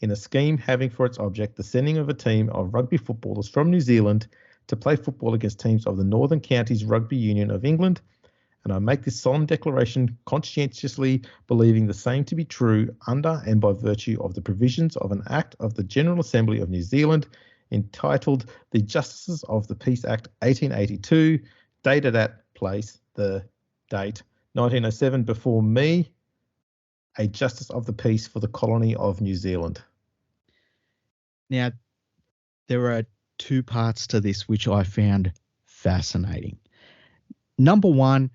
in a scheme having for its object the sending of a team of rugby footballers from New Zealand to play football against teams of the Northern Counties Rugby Union of England. And I make this solemn declaration conscientiously believing the same to be true under and by virtue of the provisions of an Act of the General Assembly of New Zealand entitled the Justices of the Peace Act 1882, dated at place, the date, 1907, before me, a Justice of the Peace for the colony of New Zealand. Now, there are 2 parts to this which I found fascinating. Number 1,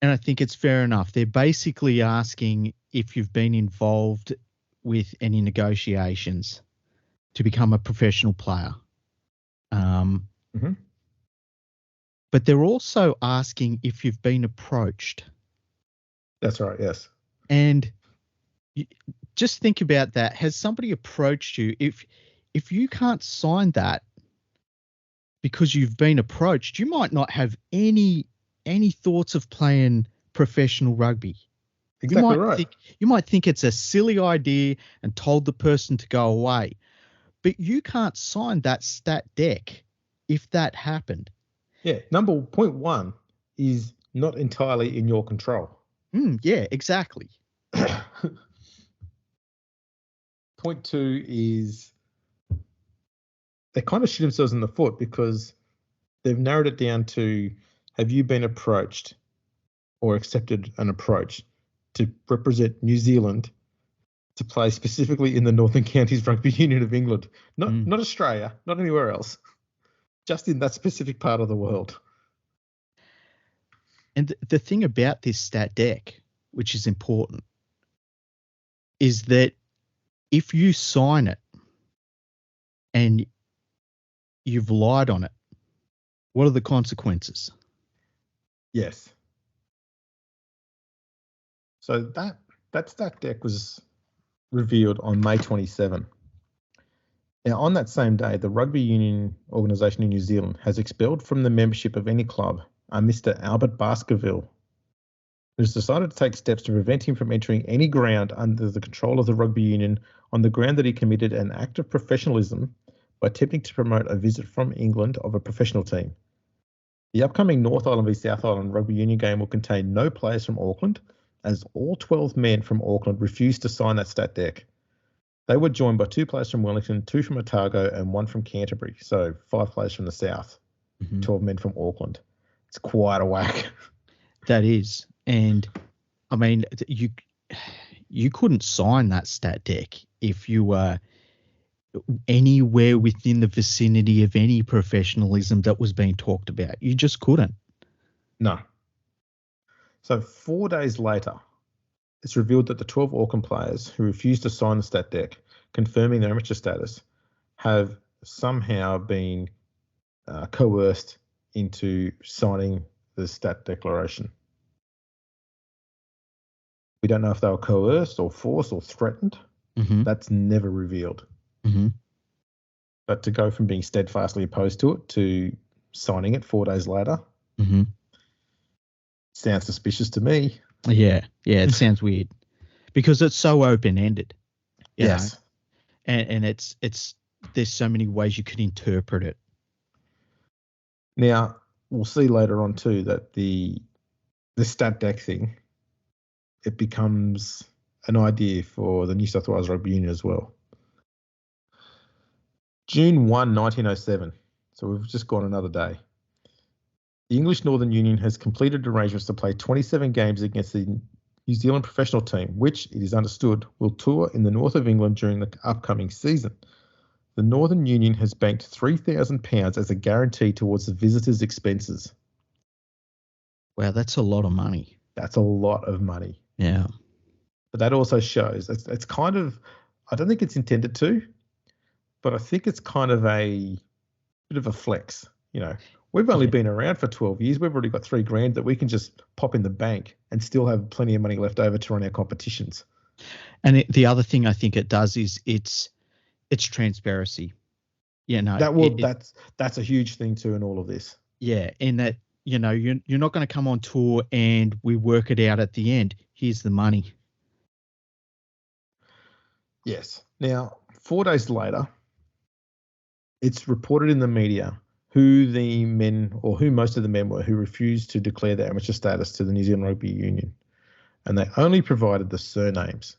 and I think it's fair enough, they're basically asking if you've been involved with any negotiations to become a professional player. But they're also asking if you've been approached. That's right, yes. And just think about that. Has somebody approached you? If you can't sign that because you've been approached, you might not have any thoughts of playing professional rugby. Exactly right. You might think it's a silly idea and told the person to go away. But you can't sign that stat deck if that happened. Yeah, point 1 is not entirely in your control. Yeah, exactly. Point 2 is they kind of shoot themselves in the foot, because they've narrowed it down to, have you been approached or accepted an approach to represent New Zealand to play specifically in the Northern Counties Rugby Union of England. Not Australia, not anywhere else, just in that specific part of the world. And the thing about this stat deck, which is important, is that if you sign it and you've lied on it, what are the consequences? Yes. So that stat deck was revealed on May 27. Now, on that same day, the Rugby Union organisation in New Zealand has expelled from the membership of any club a Mr. Albert Baskerville, who has decided to take steps to prevent him from entering any ground under the control of the Rugby Union on the ground that he committed an act of professionalism by attempting to promote a visit from England of a professional team. The upcoming North Island v South Island Rugby Union game will contain no players from Auckland, as all 12 men from Auckland refused to sign that stat deck. They were joined by 2 players from Wellington, 2 from Otago, and 1 from Canterbury. So 5 players from the south, 12 men from Auckland. It's quite a whack. That is. And, I mean, you couldn't sign that stat deck if you were anywhere within the vicinity of any professionalism that was being talked about. You just couldn't. No. So 4 days later, it's revealed that the 12 Auckland players who refused to sign the stat deck, confirming their amateur status, have somehow been coerced into signing the stat declaration. We don't know if they were coerced or forced or threatened. That's never revealed. But to go from being steadfastly opposed to it to signing it 4 days later sounds suspicious to me. Yeah, it sounds weird because it's so open-ended. Yes. Know? And it's there's so many ways you could interpret it. Now, we'll see later on too that the stat deck thing, it becomes an idea for the New South Wales Rugby Union as well. June 1, 1907. So we've just gone another day. The English Northern Union has completed arrangements to play 27 games against the New Zealand professional team, which, it is understood, will tour in the north of England during the upcoming season. The Northern Union has banked £3,000 as a guarantee towards the visitors' expenses. Wow, that's a lot of money. That's a lot of money. Yeah. But that also shows, it's kind of, I don't think it's intended to, but I think it's kind of a bit of a flex. You know, we've only been around for 12 years. We've already got $3,000 that we can just pop in the bank and still have plenty of money left over to run our competitions. And the other thing I think it does is it's transparency. You know, that's a huge thing too in all of this. Yeah, in that, you know, you're not going to come on tour and we work it out at the end. Here's the money. Yes. Now, 4 days later, it's reported in the media who the men, or who most of the men were, who refused to declare their amateur status to the New Zealand Rugby Union. And they only provided the surnames.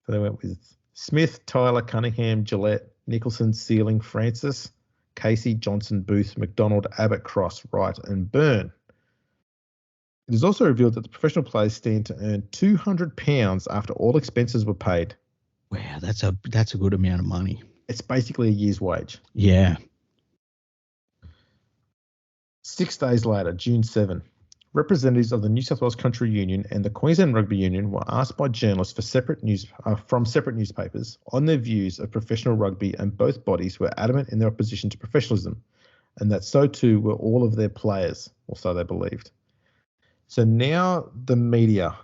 So they went with Smith, Tyler, Cunningham, Gillette, Nicholson, Sealing, Francis, Casey, Johnson, Booth, McDonald, Abbott, Cross, Wright, and Byrne. It is also revealed that the professional players stand to earn £200 after all expenses were paid. Wow, that's a good amount of money. It's basically a year's wage. Yeah. 6 days later, June 7, representatives of the New South Wales Country Union and the Queensland Rugby Union were asked by journalists from separate newspapers on their views of professional rugby, and both bodies were adamant in their opposition to professionalism, and that so too were all of their players, or so they believed. So now the media,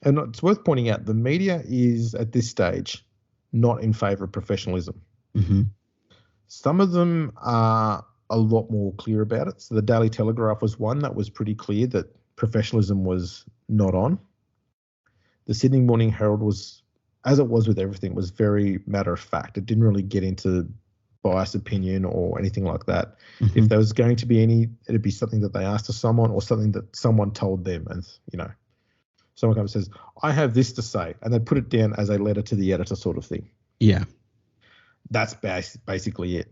and it's worth pointing out, the media is at this stage not in favour of professionalism. Some of them are a lot more clear about it. So the Daily Telegraph was one that was pretty clear that professionalism was not on. The Sydney Morning Herald was, as it was with everything, was very matter of fact. It didn't really get into biased opinion or anything like that. If there was going to be any, it'd be something that they asked of someone or something that someone told them. And, you know, someone comes and says, I have this to say, and they put it down as a letter to the editor sort of thing. Yeah. That's basically it.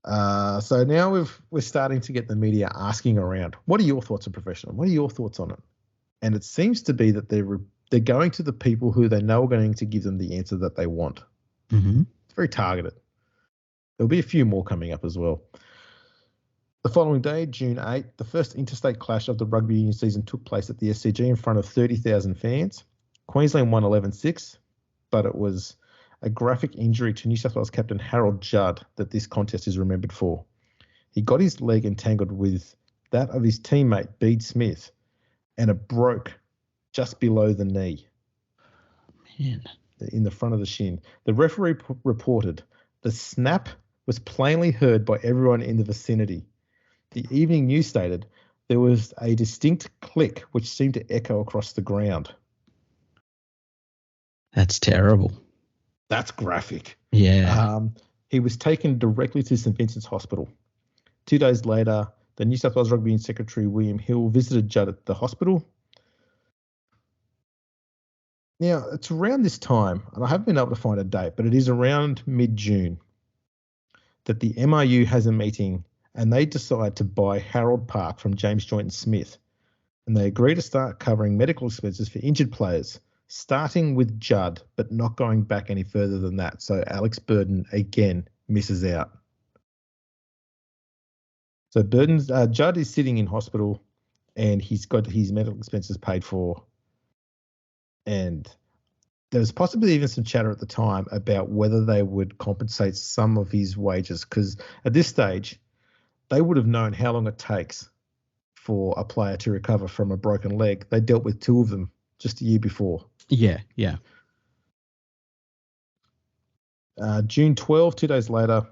So now we're starting to get the media asking around, what are your thoughts on professional? What are your thoughts on it? And it seems to be that They're going to the people who they know are going to give them the answer that they want. Mm-hmm. It's very targeted. There'll be a few more coming up as well. The following day, June 8, the first interstate clash of the rugby union season took place at the SCG in front of 30,000 fans. Queensland won 11-6, but it was a graphic injury to New South Wales captain Harold Judd that this contest is remembered for. He got his leg entangled with that of his teammate Bede Smith, and it broke just below the knee. Man. In the front of the shin. The referee reported the snap was plainly heard by everyone in the vicinity. The Evening News stated there was a distinct click which seemed to echo across the ground. That's terrible. That's graphic. Yeah. He was taken directly to St Vincent's Hospital. 2 days later, the New South Wales Rugby Union Secretary William Hill visited Judd at the hospital. Now, it's around this time, and I haven't been able to find a date, but it is around mid-June that the MRU has a meeting and they decide to buy Harold Park from James Joynton Smith. And they agree to start covering medical expenses for injured players, starting with Judd, but not going back any further than that. So Alex Burden, again, misses out. So Judd is sitting in hospital and he's got his medical expenses paid for. And there was possibly even some chatter at the time about whether they would compensate some of his wages, because at this stage, they would have known how long it takes for a player to recover from a broken leg. They dealt with 2 of them just a year before. Yeah. June 12, 2 days later,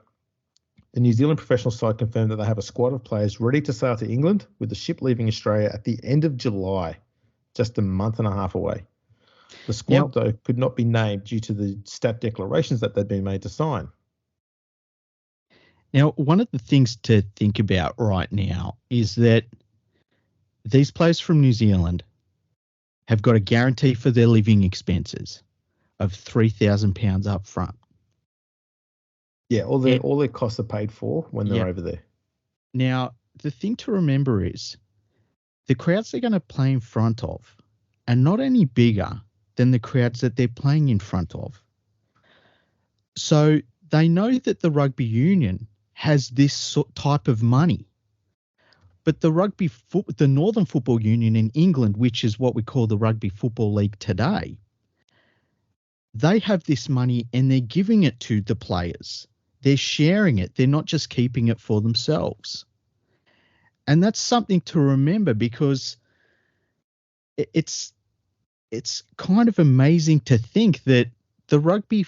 the New Zealand professional side confirmed that they have a squad of players ready to sail to England, with the ship leaving Australia at the end of July, just a month and a half away. The squad, though, could not be named due to the stat declarations that they'd been made to sign. Now, one of the things to think about right now is that these players from New Zealand have got a guarantee for their living expenses of £3,000 up front. Yeah, all their costs are paid for when they're over there. Now, the thing to remember is the crowds they're going to play in front of are not any bigger than the crowds that they're playing in front of. So they know that the Rugby Union has this type of money. But the Northern Football Union in England, which is what we call the Rugby Football League today, they have this money and they're giving it to the players. They're sharing it. They're not just keeping it for themselves. And that's something to remember, because it's kind of amazing to think that the rugby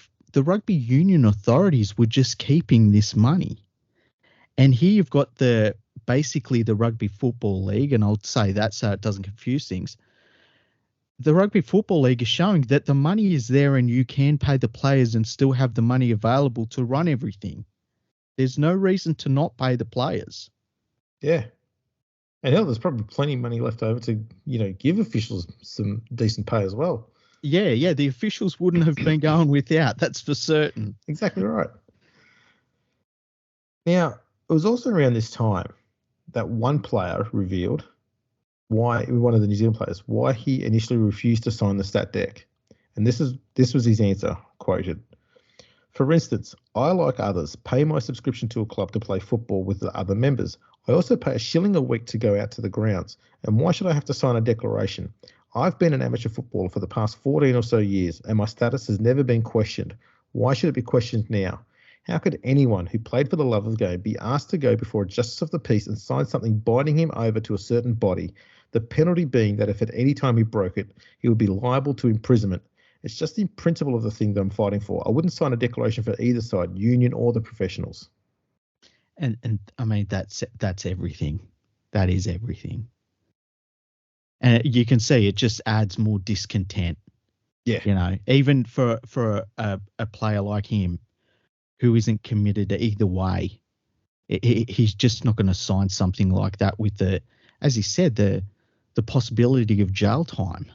union authorities were just keeping this money. And here you've got basically the Rugby Football League, and I'll say that so it doesn't confuse things. The Rugby Football League is showing that the money is there and you can pay the players and still have the money available to run everything. There's no reason to not pay the players. Yeah. And hell, there's probably plenty of money left over to, give officials some decent pay as well. Yeah. The officials wouldn't have been going without. That's for certain. Exactly right. Now, it was also around this time that one player revealed one of the New Zealand players, why he initially refused to sign the stat deck. And this was his answer, quoted. For instance, I, like others, pay my subscription to a club to play football with the other members. I also pay $1 a week to go out to the grounds. And why should I have to sign a declaration? I've been an amateur footballer for the past 14 or so years, and my status has never been questioned. Why should it be questioned now? How could anyone who played for the love of the game be asked to go before a justice of the peace and sign something binding him over to a certain body, the penalty being that if at any time he broke it, he would be liable to imprisonment? It's just the principle of the thing that I'm fighting for. I wouldn't sign a declaration for either side, union or the professionals. And I mean, that's everything. That is everything. And you can see it just adds more discontent. Yeah. Even for a player like him who isn't committed to either way, he's just not going to sign something like that with as he said, the possibility of jail time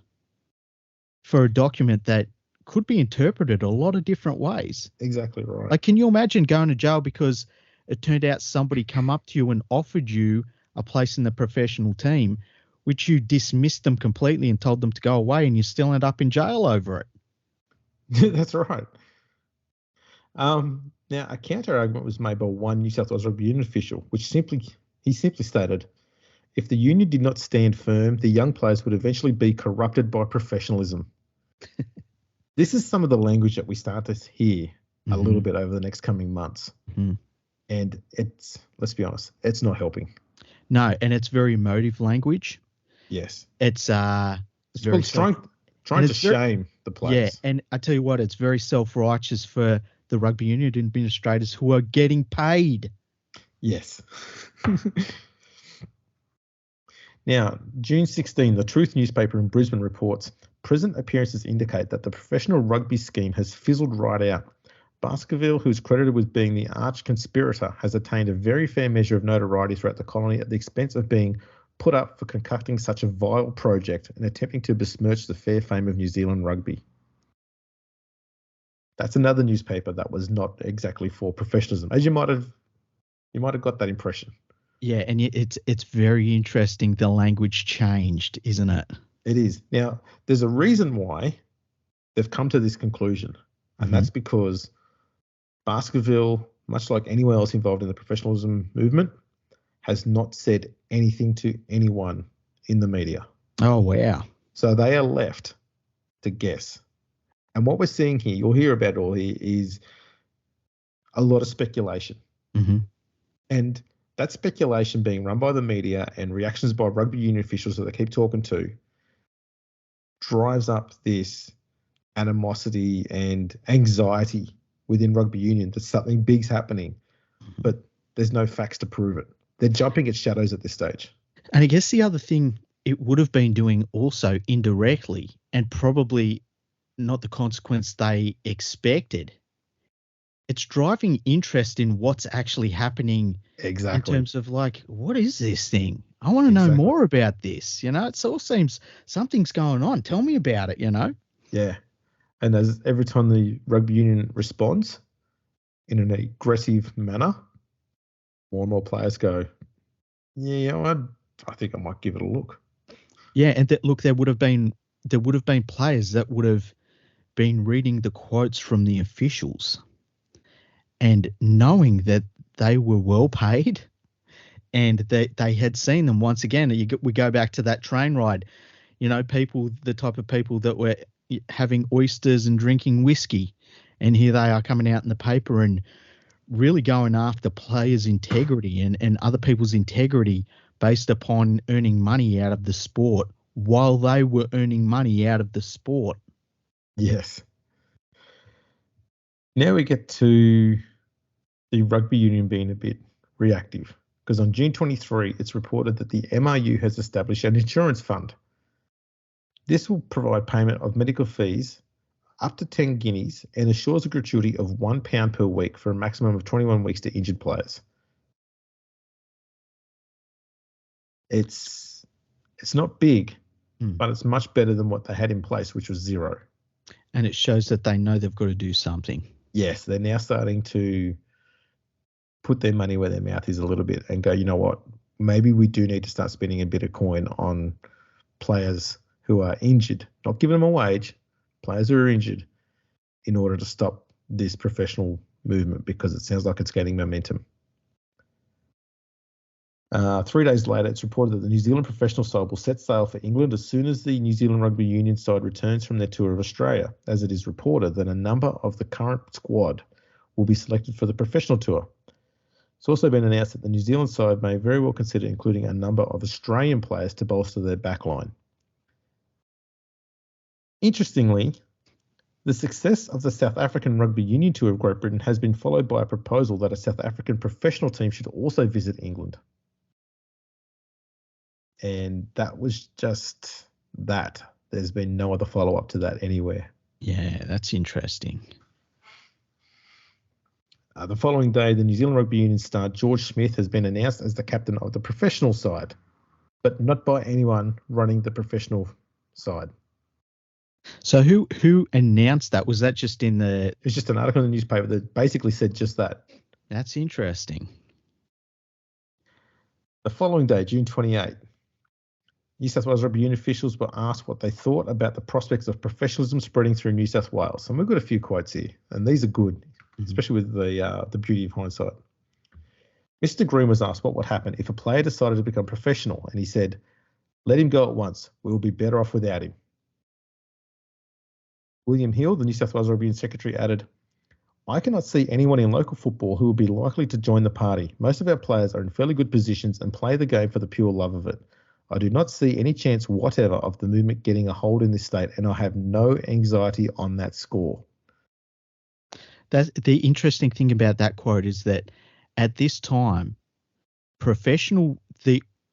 for a document that could be interpreted a lot of different ways. Exactly right. Like, can you imagine going to jail because it turned out somebody come up to you and offered you a place in the professional team which you dismissed them completely and told them to go away, and you still end up in jail over it. That's right. Now, a counter argument was made by one New South Wales Rugby Union official, which simply stated, if the union did not stand firm, the young players would eventually be corrupted by professionalism. This is some of the language that we start to hear a little bit over the next coming months. Mm-hmm. And let's be honest, it's not helping. No, and it's very emotive language. Yes. It's very trying to shame the players. Yeah, and I tell you what, it's very self-righteous for the Rugby Union administrators who are getting paid. Yes. Now, June 16, the Truth newspaper in Brisbane reports, present appearances indicate that the professional rugby scheme has fizzled right out. Baskerville, who is credited with being the arch conspirator, has attained a very fair measure of notoriety throughout the colony at the expense of being put up for concocting such a vile project and attempting to besmirch the fair fame of New Zealand rugby. That's another newspaper that was not exactly for professionalism, as you might have got that impression. Yeah, and it's very interesting. The language changed, isn't it? It is. Now, there's a reason why they've come to this conclusion, and that's because Baskerville, much like anyone else involved in the professionalism movement, has not said anything to anyone in the media. Oh, wow. So they are left to guess. And what we're seeing here, you'll hear about it all here, is a lot of speculation. Mm-hmm. And that speculation being run by the media and reactions by rugby union officials that they keep talking to drives up this animosity and anxiety within rugby union that something big's happening, but there's no facts to prove it. They're jumping at shadows at this stage. And I guess the other thing it would have been doing also indirectly, and probably not the consequence they expected, it's driving interest in what's actually happening. Exactly. In terms of like, what is this thing? I want to know more about this. It all seems something's going on. Tell me about it, Yeah. And as every time the rugby union responds in an aggressive manner, more and more players go, yeah, I think I might give it a look. Yeah, and there would have been players that would have been reading the quotes from the officials and knowing that they were well paid and they had seen them once again. We go back to that train ride, people, the type of people that were having oysters and drinking whiskey, and here they are coming out in the paper and really going after players' integrity and other people's integrity based upon earning money out of the sport while they were earning money out of the sport. Yes. Now we get to the rugby union being a bit reactive, because on June 23, it's reported that the MRU has established an insurance fund. This will provide payment of medical fees up to 10 guineas and assures a gratuity of £1 per week for a maximum of 21 weeks to injured players. It's not big, but it's much better than what they had in place, which was zero. And it shows that they know they've got to do something. Yes, they're now starting to put their money where their mouth is a little bit and go, you know what, maybe we do need to start spending a bit of coin on players who are injured, not giving them a wage, players who are injured, in order to stop this professional movement, because it sounds like it's gaining momentum. 3 days later, it's reported that the New Zealand professional side will set sail for England as soon as the New Zealand Rugby Union side returns from their tour of Australia, as it is reported that a number of the current squad will be selected for the professional tour. It's also been announced that the New Zealand side may very well consider including a number of Australian players to bolster their backline. Interestingly, the success of the South African Rugby Union tour of Great Britain has been followed by a proposal that a South African professional team should also visit England. And that was just that. There's been no other follow-up to that anywhere. Yeah, that's interesting. The following day, the New Zealand Rugby Union star George Smith has been announced as the captain of the professional side, but not by anyone running the professional side. So who announced that? Was that just in the... It's just an article in the newspaper that basically said just that. That's interesting. The following day, June 28, New South Wales Rugby Union officials were asked what they thought about the prospects of professionalism spreading through New South Wales. And we've got a few quotes here, and these are good, especially with the beauty of hindsight. Mr. Green was asked what would happen if a player decided to become professional, and he said, "Let him go at once. We will be better off without him." William Hill, the New South Wales Rugby Union secretary, added, "I cannot see anyone in local football who would be likely to join the party. Most of our players are in fairly good positions and play the game for the pure love of it. I do not see any chance whatever of the movement getting a hold in this state, and I have no anxiety on that score." That's the interesting thing about that quote is that at this time,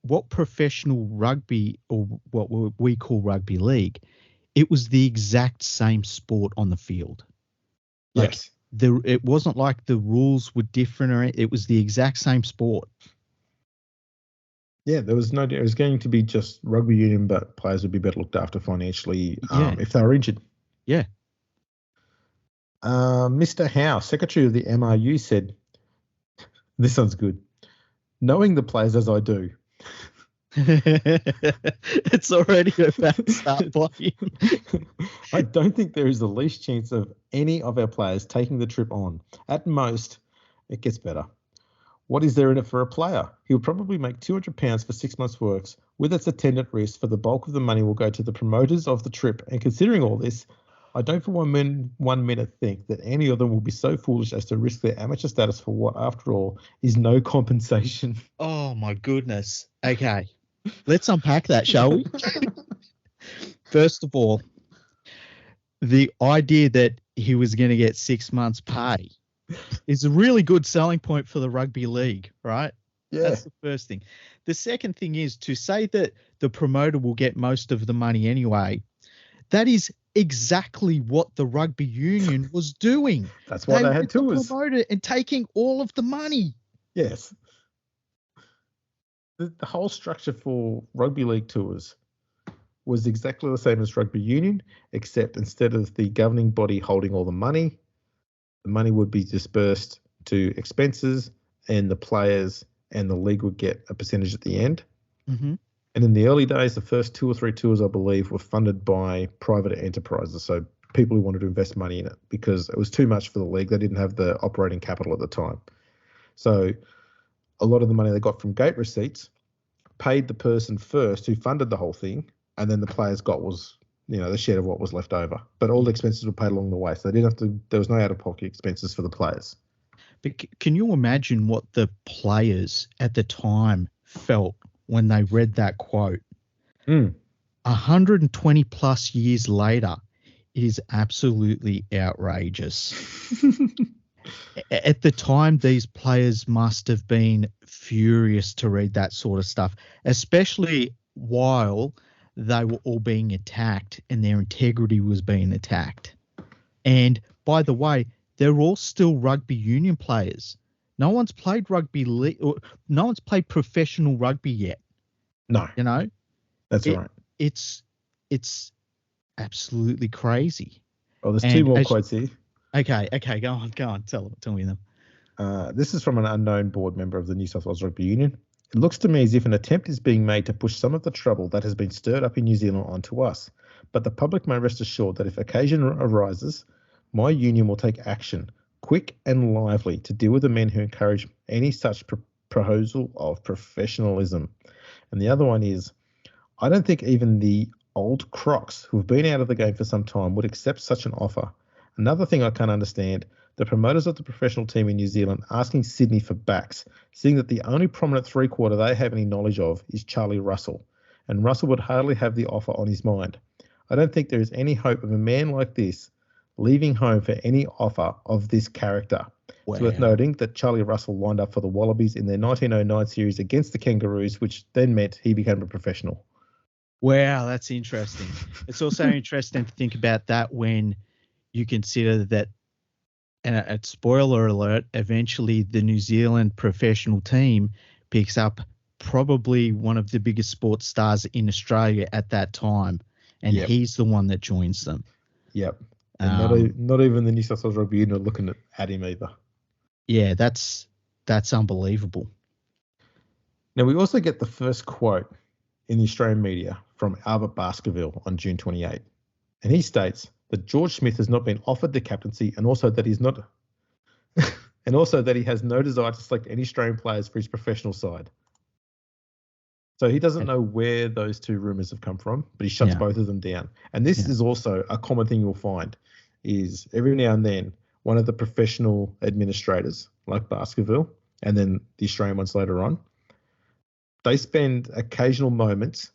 what professional rugby, or what we call rugby league, it was the exact same sport on the field. Yes. It wasn't like the rules were different, or it was the exact same sport. Yeah, it was going to be just rugby union, but players would be better looked after financially if they were injured. Yeah. Mr. Howe, secretary of the MRU, said, this one's good. "Knowing the players as I do." It's already about to start playing. "I don't think there is the least chance of any of our players taking the trip on. At most, it gets better. What is there in it for a player? He'll probably make £200 for 6 months' works, with its attendant risk, for the bulk of the money will go to the promoters of the trip. And considering all this, I don't for one minute think that any of them will be so foolish as to risk their amateur status for what, after all, is no compensation." Oh, my goodness. Okay. Let's unpack that, shall we? First of all, the idea that he was going to get 6 months' pay is a really good selling point for the rugby league, right? Yeah. That's the first thing. The second thing is to say that the promoter will get most of the money anyway. That is exactly what the rugby union was doing. That's why they had tours. The promoter and taking all of the money. Yes. The whole structure for rugby league tours was exactly the same as rugby union, except instead of the governing body holding all the money would be dispersed to expenses, and the players and the league would get a percentage at the end. Mm-hmm. And in the early days, the first 2 or 3 tours, I believe, were funded by private enterprises, so people who wanted to invest money in it, because it was too much for the league. They didn't have the operating capital at the time. So a lot of the money they got from gate receipts paid the person first who funded the whole thing, and then the players got was, the share of what was left over. But all the expenses were paid along the way, so they didn't have to. There was no out-of-pocket expenses for the players. But can you imagine what the players at the time felt when they read that quote? 120 plus years later, it is absolutely outrageous. At the time, these players must have been furious to read that sort of stuff, especially while they were all being attacked and their integrity was being attacked. And by the way, they're all still rugby union players. No one's played rugby league, or no one's played professional rugby yet. No, that's right. It's absolutely crazy. Oh, there's 2 more quotes here. Okay, go on. Tell me them. This is from an unknown board member of the New South Wales Rugby Union. "It looks to me as if an attempt is being made to push some of the trouble that has been stirred up in New Zealand onto us. But the public may rest assured that if occasion arises, my union will take action, quick and lively, to deal with the men who encourage any such proposal of professionalism." And the other one is, "I don't think even the old crocs who have been out of the game for some time would accept such an offer. Another thing I can't understand, the promoters of the professional team in New Zealand asking Sydney for backs, seeing that the only prominent 3-quarter they have any knowledge of is Charlie Russell, and Russell would hardly have the offer on his mind. I don't think there is any hope of a man like this leaving home for any offer of this character." Wow. It's worth noting that Charlie Russell lined up for the Wallabies in their 1909 series against the Kangaroos, which then meant he became a professional. Wow, that's interesting. It's also interesting to think about that when you consider that, and a spoiler alert, eventually the New Zealand professional team picks up probably one of the biggest sports stars in Australia at that time, and he's the one that joins them. Yep. And not even the New South Wales Rugby Union are looking at him either. Yeah, that's unbelievable. Now, we also get the first quote in the Australian media from Albert Baskerville on June 28. And he states that George Smith has not been offered the captaincy and also that he's not and also that he has no desire to select any Australian players for his professional side. So he doesn't know where those two rumours have come from, but he shuts both of them down. And this is also a common thing you'll find is every now and then one of the professional administrators like Baskerville and then the Australian ones later on, they spend occasional moments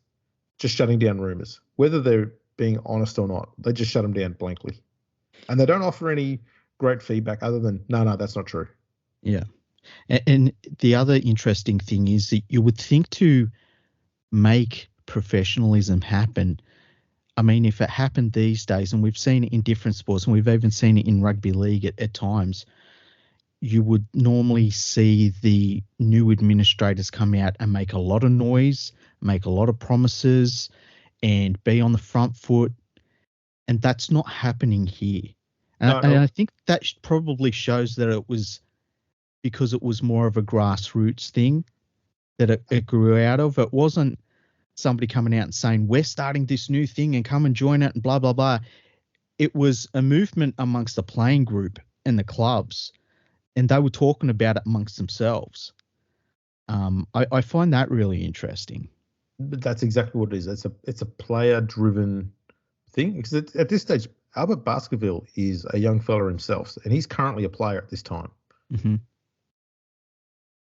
just shutting down rumours, whether they're being honest or not. They just shut them down blankly. And they don't offer any great feedback other than, no, that's not true. Yeah. And the other interesting thing is that you would think to make professionalism happen. I mean, if it happened these days, and we've seen it in different sports, and we've even seen it in rugby league at times, you would normally see the new administrators come out and make a lot of noise, make a lot of promises, and be on the front foot. And that's not happening here. And I think that probably shows that it was because it was more of a grassroots thing that it grew out of. It wasn't somebody coming out and saying, we're starting this new thing and come and join it and blah, blah, blah. It was a movement amongst the playing group and the clubs, and they were talking about it amongst themselves. I find that really interesting. But that's exactly what it is. It's a player-driven thing. Because at this stage, Albert Baskerville is a young fella himself, and he's currently a player at this time. Mm-hmm.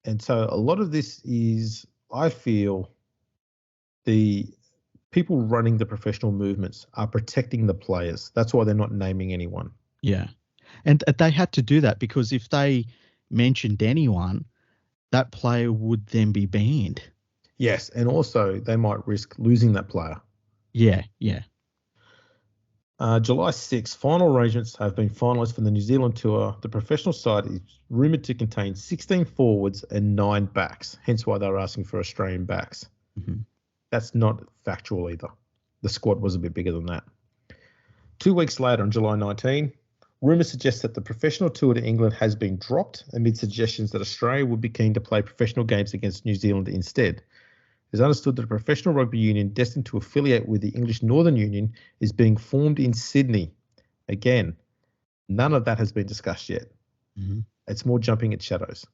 And so a lot of this is, I feel, the people running the professional movements are protecting the players. That's why they're not naming anyone. Yeah. And they had to do that because if they mentioned anyone, that player would then be banned. Yes, and also they might risk losing that player. Yeah. July 6th, final arrangements have been finalised for the New Zealand tour. The professional side is rumoured to contain 16 forwards and 9 backs, hence why they were asking for Australian backs. Mm-hmm. That's not factual either. The squad was a bit bigger than that. 2 weeks later, on July 19, rumours suggest that the professional tour to England has been dropped amid suggestions that Australia would be keen to play professional games against New Zealand instead. It is understood that a professional rugby union destined to affiliate with the English Northern Union is being formed in Sydney. Again, none of that has been discussed yet. Mm-hmm. It's more jumping at shadows.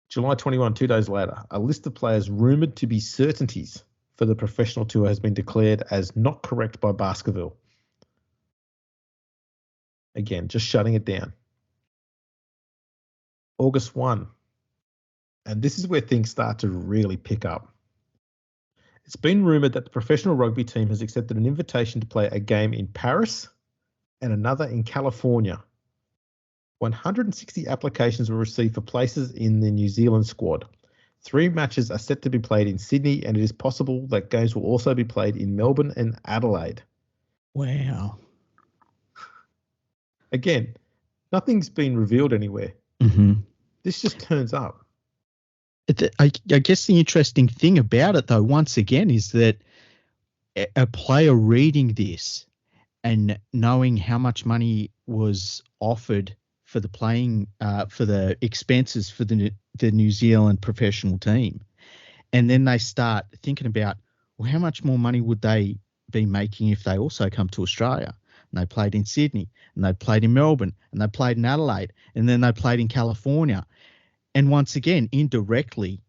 July 21, 2 days later, a list of players rumoured to be certainties for the professional tour has been declared as not correct by Baskerville. Again, just shutting it down. August 1. And this is where things start to really pick up. It's been rumoured that the professional rugby team has accepted an invitation to play a game in Paris and another in California. 160 applications were received for places in the New Zealand squad. 3 matches are set to be played in Sydney, and it is possible that games will also be played in Melbourne and Adelaide. Wow. Again, nothing's been revealed anywhere. Mm-hmm. This just turns up. I guess the interesting thing about it, though, once again, is that a player reading this and knowing how much money was offered for the playing, for the expenses for the New Zealand professional team, and then they start thinking about, well, how much more money would they be making if they also come to Australia? And they played in Sydney, and they played in Melbourne, and they played in Adelaide, and then they played in California. And once again, indirectly,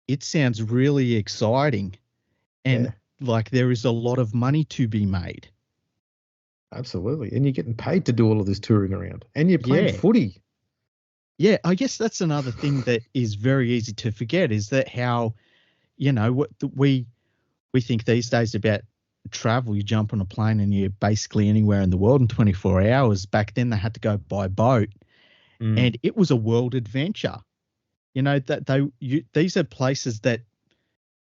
it sounds really exciting, and like there is a lot of money to be made. Absolutely. And you're getting paid to do all of this touring around, and you're playing footy. Yeah, I guess that's another thing that is very easy to forget is that how, what we think these days about travel. You jump on a plane and you're basically anywhere in the world in 24 hours. Back then they had to go by boat, and it was a world adventure. These are places that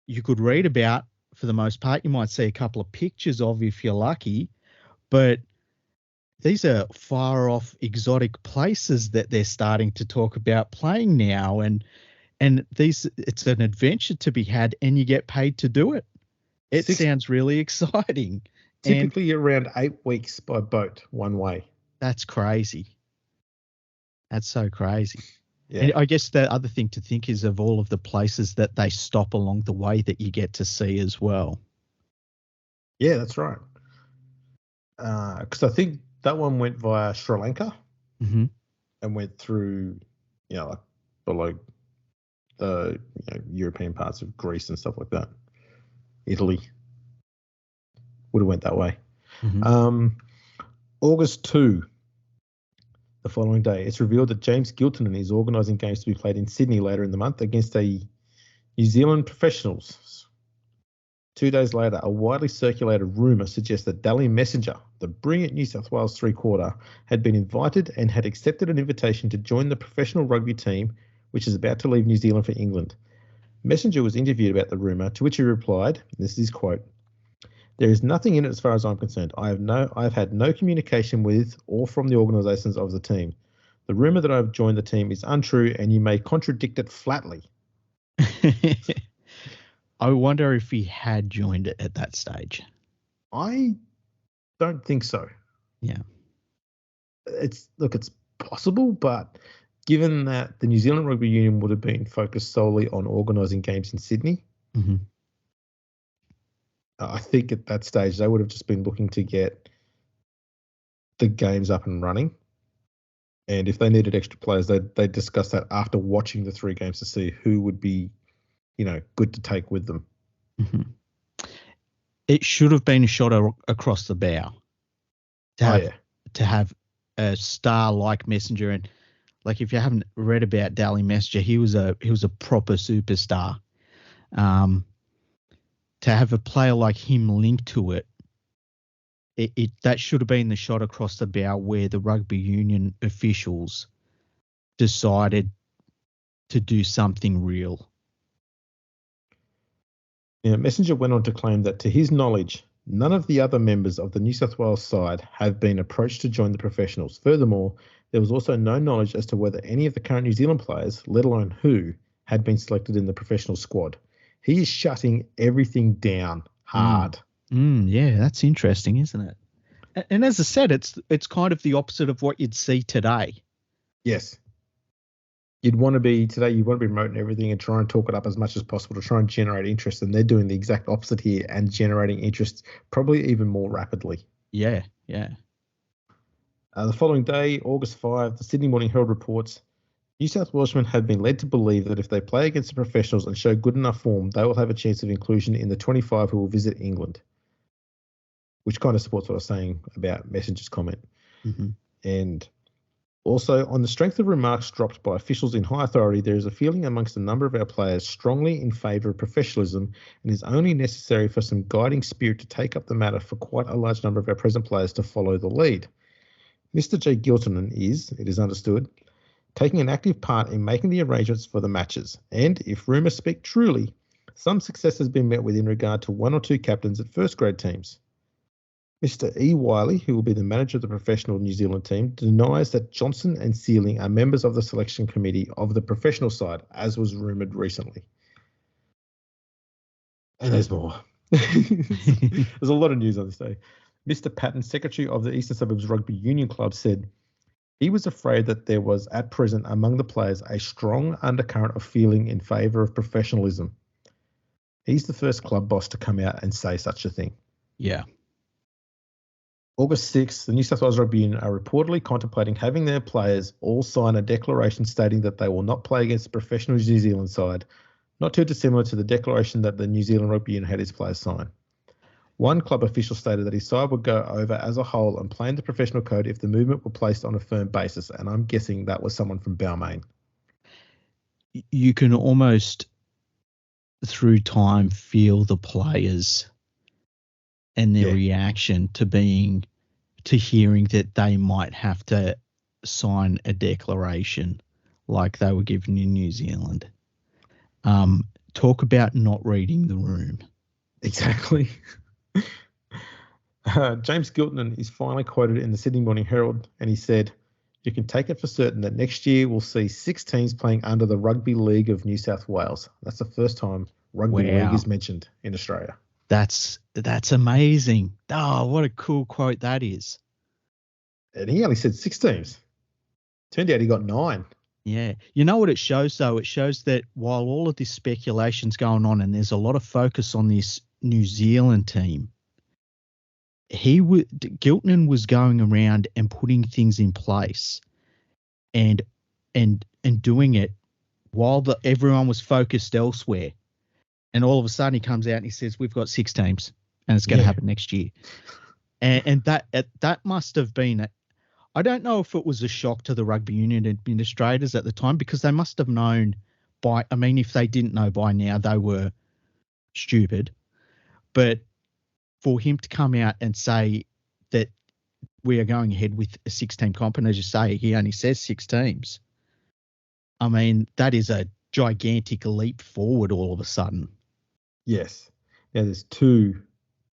you could read about for the most part. You might see a couple of pictures of if you're lucky, but these are far off exotic places that they're starting to talk about playing now. And it's an adventure to be had, and you get paid to do it. It sounds really exciting. Typically around 8 weeks by boat one way. That's crazy. That's so crazy. Yeah. And I guess the other thing to think is of all of the places that they stop along the way that you get to see as well. Yeah, that's right. Because I think that one went via Sri Lanka Mm-hmm. and went through, like below the European parts of Greece and stuff like that. Italy would have went that way. Mm-hmm. August 2, the following day, it's revealed that James Giltinan is organising games to be played in Sydney later in the month against a New Zealand professionals. 2 days later, a widely circulated rumour suggests that Dally Messenger, the brilliant New South Wales three-quarter, had been invited and had accepted an invitation to join the professional rugby team, which is about to leave New Zealand for England. Messenger was interviewed about the rumour, to which he replied, this is his quote, "There is nothing in it as far as I'm concerned. I've had no communication with or from the organisations of the team. The rumour that I've joined the team is untrue and you may contradict it flatly." I wonder if he had joined it at that stage. I don't think so. Yeah. It's possible, but given that the New Zealand Rugby Union would have been focused solely on organising games in Sydney, Mm-hmm. I think at that stage they would have just been looking to get the games up and running. And if they needed extra players, they'd discuss that after watching the 3 games to see who would be, good to take with them. Mm-hmm. It should have been a shot across the bow to have a star like Messenger, and like if you haven't read about Dally Messenger, he was a proper superstar. To have a player like him linked to it, that should have been the shot across the bow where the rugby union officials decided to do something real. Messenger went on to claim that, to his knowledge, none of the other members of the New South Wales side have been approached to join the professionals. Furthermore, there was also no knowledge as to whether any of the current New Zealand players, let alone who, had been selected in the professional squad. He is shutting everything down hard. Yeah, that's interesting, isn't it? And as I said, it's kind of the opposite of what you'd see today. Yes. You want to be promoting everything and try and talk it up as much as possible to try and generate interest. And they're doing the exact opposite here and generating interest probably even more rapidly. Yeah. The following day, August 5, the Sydney Morning Herald reports, New South Welshmen have been led to believe that if they play against the professionals and show good enough form, they will have a chance of inclusion in the 25 who will visit England, which kind of supports what I was saying about Messenger's comment. Mm-hmm. And also, on the strength of remarks dropped by officials in high authority, there is a feeling amongst a number of our players strongly in favour of professionalism, and is only necessary for some guiding spirit to take up the matter for quite a large number of our present players to follow the lead. Mr. J. Giltinan is, it is understood, taking an active part in making the arrangements for the matches, and, if rumours speak truly, some success has been met with in regard to 1 or 2 captains at first-grade teams. Mr. E. Wiley, who will be the manager of the professional New Zealand team, denies that Johnson and Sealing are members of the selection committee of the professional side, as was rumoured recently. And there's more. There's a lot of news on this day. Mr. Patton, secretary of the Eastern Suburbs Rugby Union Club, said he was afraid that there was at present among the players a strong undercurrent of feeling in favour of professionalism. He's the first club boss to come out and say such a thing. Yeah. August 6th, the New South Wales Rugby Union are reportedly contemplating having their players all sign a declaration stating that they will not play against the professional New Zealand side, not too dissimilar to the declaration that the New Zealand Rugby Union had its players sign. One club official stated that his side would go over as a whole and play in the professional code if the movement were placed on a firm basis, and I'm guessing that was someone from Balmain. You can almost, through time, feel the players and their reaction to hearing that they might have to sign a declaration like they were given in New Zealand. Talk about not reading the room. Exactly. James Giltinan is finally quoted in the Sydney Morning Herald, and he said, "You can take it for certain that next year we'll see 6 teams playing under the Rugby League of New South Wales." That's the first time Rugby League is mentioned in Australia. That's amazing. Oh, what a cool quote that is. And he only said 6 teams. Turned out he got 9. Yeah. You know what it shows, though? It shows that while all of this speculation's going on and there's a lot of focus on this New Zealand team, Giltinan was going around and putting things in place and doing it while everyone was focused elsewhere. And all of a sudden he comes out and he says, we've got 6 teams and it's going to happen next year. And that must have been I don't know if it was a shock to the Rugby Union administrators at the time, because they must have known if they didn't know by now, they were stupid. But for him to come out and say that we are going ahead with a 6-team comp, and as you say, he only says 6 teams. I mean, that is a gigantic leap forward all of a sudden. Yes. Now, there's 2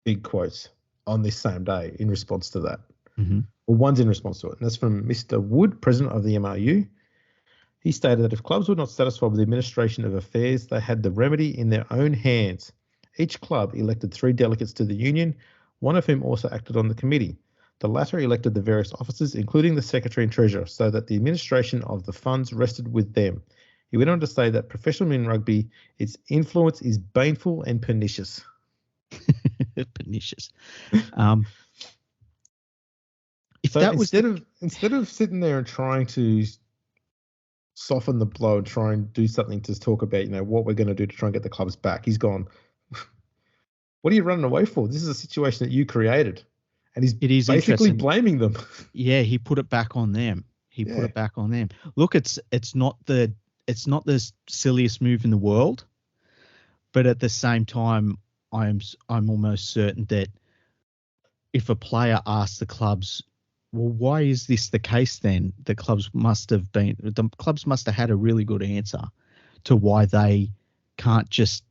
big quotes on this same day in response to that. Mm-hmm. Well, one's in response to it, and that's from Mr. Wood, president of the MRU. He stated that if clubs were not satisfied with the administration of affairs, they had the remedy in their own hands. Each club elected 3 delegates to the union, one of whom also acted on the committee. The latter elected the various officers, including the secretary and treasurer, so that the administration of the funds rested with them. He went on to say that professional in rugby, its influence is baneful and pernicious. Pernicious. Instead of sitting there and trying to soften the blow and try and do something to talk about, what we're going to do to try and get the clubs back, he's gone, what are you running away for? This is a situation that you created. And he's basically blaming them. Yeah, he put it back on them. Put it back on them. Look, it's not the silliest move in the world, but at the same time, I'm almost certain that if a player asks the clubs, well, why is this the case then? The clubs must have had a really good answer to why they can't just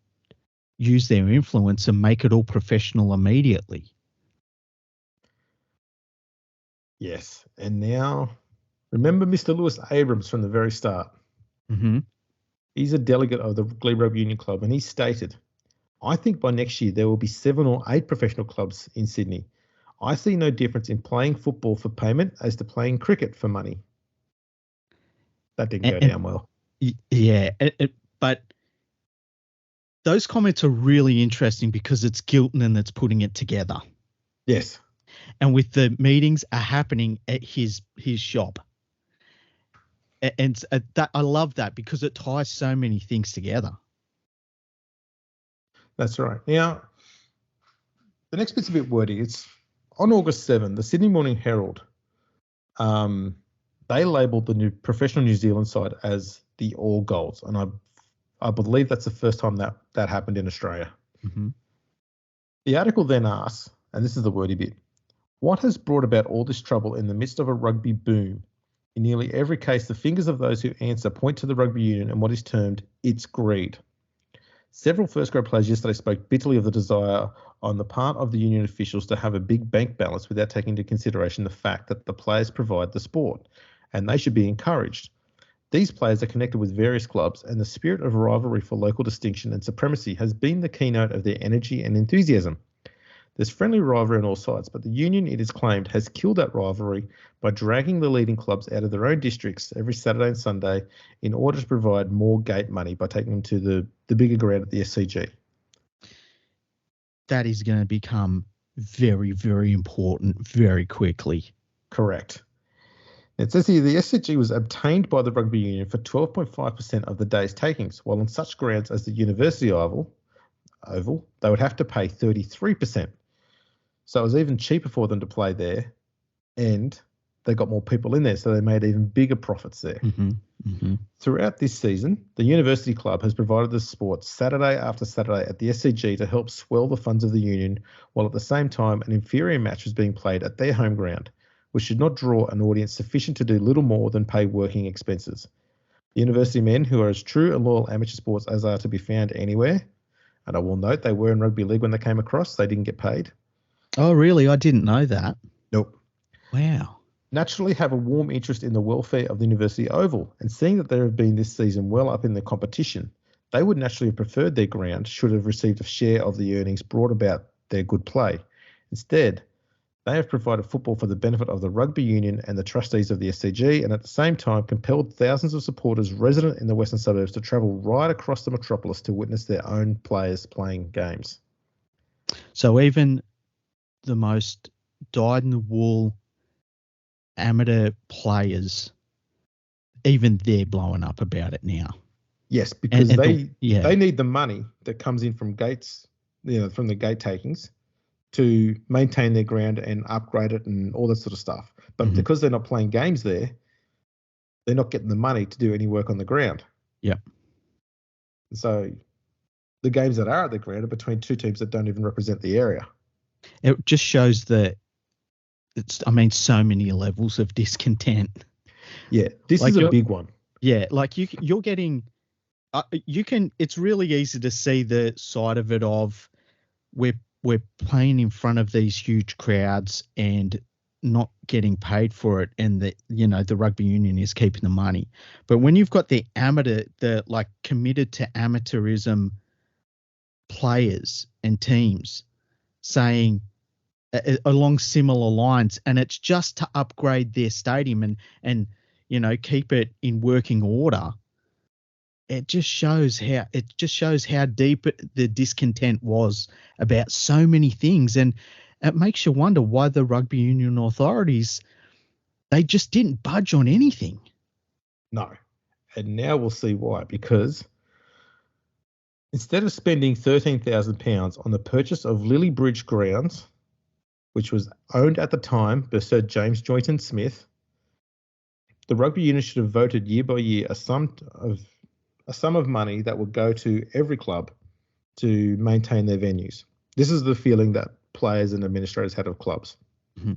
use their influence and make it all professional immediately. Yes. And now, remember Mr. Lewis Abrams from the very start. Mm-hmm. He's a delegate of the Glebe Rugby Union Club, and he stated, I think by next year there will be 7 or 8 professional clubs in Sydney. I see no difference in playing football for payment as to playing cricket for money. That didn't go down well. Yeah, but those comments are really interesting because it's Giltinan that's putting it together. Yes. And with the meetings are happening at his shop. And that I love that because it ties so many things together. That's right. Now, the next bit's a bit wordy. It's on August 7, the Sydney Morning Herald, they labelled the new professional New Zealand side as the All Golds. And I believe that's the first time that happened in Australia. Mm-hmm. The article then asks, and this is the wordy bit, what has brought about all this trouble in the midst of a rugby boom? In nearly every case, the fingers of those who answer point to the Rugby Union and what is termed its greed. Several first-grade players yesterday spoke bitterly of the desire on the part of the union officials to have a big bank balance without taking into consideration the fact that the players provide the sport, and they should be encouraged. These players are connected with various clubs, and the spirit of rivalry for local distinction and supremacy has been the keynote of their energy and enthusiasm. There's friendly rivalry on all sides, but the union, it is claimed, has killed that rivalry by dragging the leading clubs out of their own districts every Saturday and Sunday in order to provide more gate money by taking them to the bigger ground at the SCG. That is going to become very, very important very quickly. Correct. It says here the SCG was obtained by the Rugby Union for 12.5% of the day's takings, while on such grounds as the University Oval, they would have to pay 33%. So it was even cheaper for them to play there, and they got more people in there, so they made even bigger profits there. Mm-hmm. Mm-hmm. Throughout this season, the University Club has provided the sport Saturday after Saturday at the SCG to help swell the funds of the union, while at the same time an inferior match was being played at their home ground, which should not draw an audience sufficient to do little more than pay working expenses. The university men, who are as true and loyal amateur sports as are to be found anywhere, and I will note they were in Rugby League when they came across, they didn't get paid. Oh, really? I didn't know that. Nope. Wow. Naturally have a warm interest in the welfare of the University Oval, and seeing that they have been this season well up in the competition, they would naturally have preferred their ground should have received a share of the earnings brought about their good play. Instead, They have provided football for the benefit of the Rugby Union and the trustees of the SCG, and at the same time compelled thousands of supporters resident in the western suburbs to travel right across the metropolis to witness their own players playing games. So even the most dyed-in-the-wool amateur players, even they're blowing up about it now. Yes, because they yeah. need the money that comes in from gates, from the gate takings, to maintain their ground and upgrade it and all that sort of stuff. But because they're not playing games there, they're not getting the money to do any work on the ground. Yeah. So the games that are at the ground are between two teams that don't even represent the area. It just shows that so many levels of discontent. Yeah, this is a big one. Yeah, like you're getting, it's really easy to see the side of it of we're playing in front of these huge crowds and not getting paid for it, and the rugby union is keeping the money. But when you've got the committed to amateurism players and teams saying along similar lines, and it's just to upgrade their stadium and keep it in working order, it just shows how deep the discontent was about so many things. And it makes you wonder why the rugby union authorities, they just didn't budge on anything. No. And now we'll see why. Because instead of spending £13,000 on the purchase of Lily Bridge grounds, which was owned at the time by Sir James Joynton Smith, the rugby union should have voted year by year a sum of money that would go to every club to maintain their venues. This is the feeling that players and administrators had of clubs. Mm-hmm.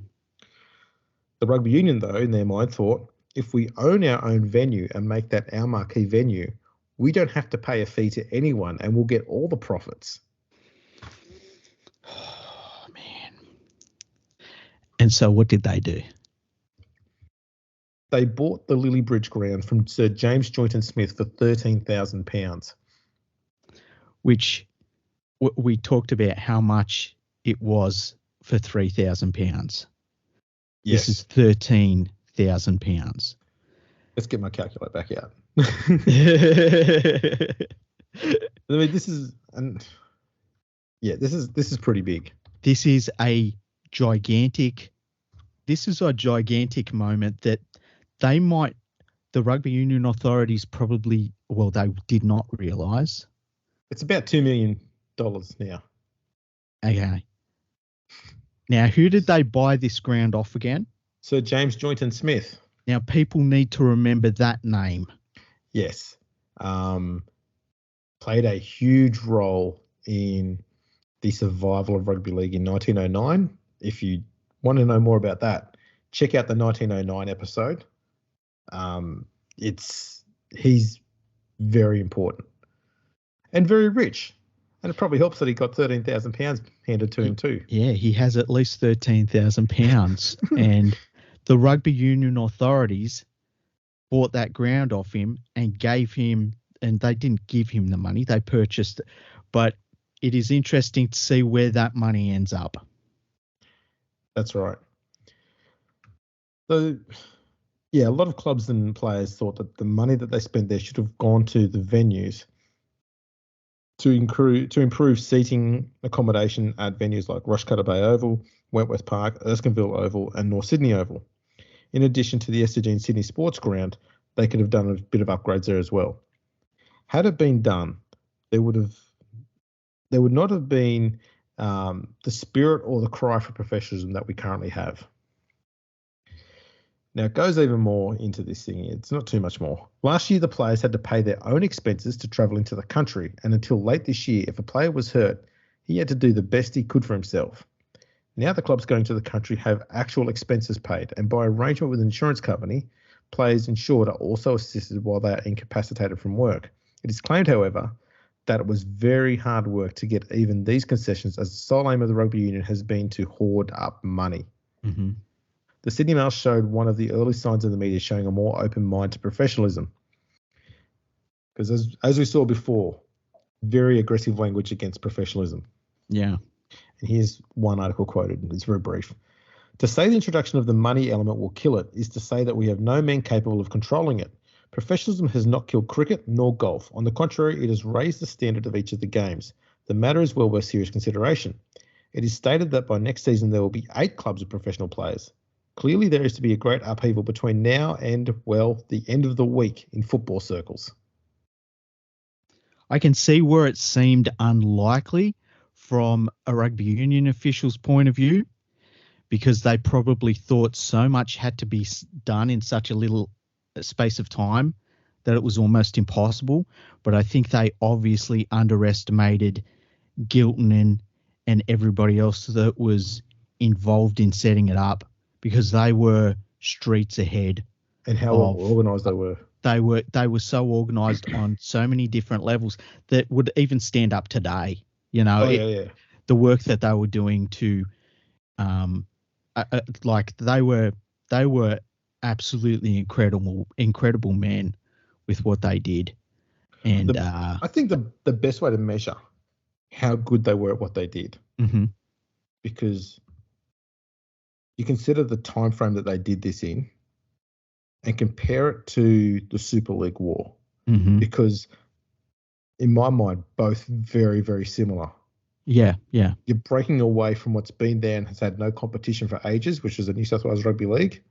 The rugby union, though, in their mind thought, if we own our own venue and make that our marquee venue, we don't have to pay a fee to anyone and we'll get all the profits. Oh, man. And so what did they do? They bought the Lily Bridge ground from Sir James Joynton Smith for £13,000. Which we talked about how much it was for £3,000. Yes. This is £13,000. Let's get my calculator back out. I mean, this is pretty big. This is a gigantic moment that the rugby union authorities probably, they did not realise. It's about $2 million now. Okay. Now, who did they buy this ground off again? Sir James Joynton Smith. Now, people need to remember that name. Yes. Played a huge role in the survival of rugby league in 1909. If you want to know more about that, check out the 1909 episode. He's very important and very rich. And it probably helps that he got £13,000 handed to him too. Yeah, he has at least £13,000. And the rugby union authorities bought that ground off him and gave him, and they didn't give him the money, they purchased it. But it is interesting to see where that money ends up. That's right. So, yeah, a lot of clubs and players thought that the money that they spent there should have gone to the venues to improve seating accommodation at venues like Rushcutter Bay Oval, Wentworth Park, Erskineville Oval, and North Sydney Oval. In addition to the SCG and Sydney Sports Ground, they could have done a bit of upgrades there as well. Had it been done, there would not have been the spirit or the cry for professionalism that we currently have. Now, it goes even more into this thing. It's not too much more. Last year, the players had to pay their own expenses to travel into the country, and until late this year, if a player was hurt, he had to do the best he could for himself. Now the clubs going to the country have actual expenses paid, and by arrangement with an insurance company, players insured are also assisted while they are incapacitated from work. It is claimed, however, that it was very hard work to get even these concessions, as the sole aim of the rugby union has been to hoard up money. Mm-hmm. The Sydney Mail showed one of the early signs of the media showing a more open mind to professionalism. Because as we saw before, very aggressive language against professionalism. Yeah. And here's one article quoted. It's very brief. To say the introduction of the money element will kill it is to say that we have no men capable of controlling it. Professionalism has not killed cricket nor golf. On the contrary, it has raised the standard of each of the games. The matter is well worth serious consideration. It is stated that by next season there will be 8 clubs of professional players. Clearly there is to be a great upheaval between now and, well, the end of the week in football circles. I can see where it seemed unlikely from a rugby union official's point of view, because they probably thought so much had to be done in such a little space of time that it was almost impossible. But I think they obviously underestimated Gilton and everybody else that was involved in setting it up, because they were streets ahead. And how organised they were. They were so organised on so many different levels that would even stand up today. You know, the work that they were doing to, like they were absolutely incredible men with what they did. And I think the best way to measure how good they were at what they did, because you consider the time frame that they did this in and compare it to the Super League War, because in my mind, both very, very similar. Yeah. You're breaking away from what's been there and has had no competition for ages, which is the New South Wales Rugby League,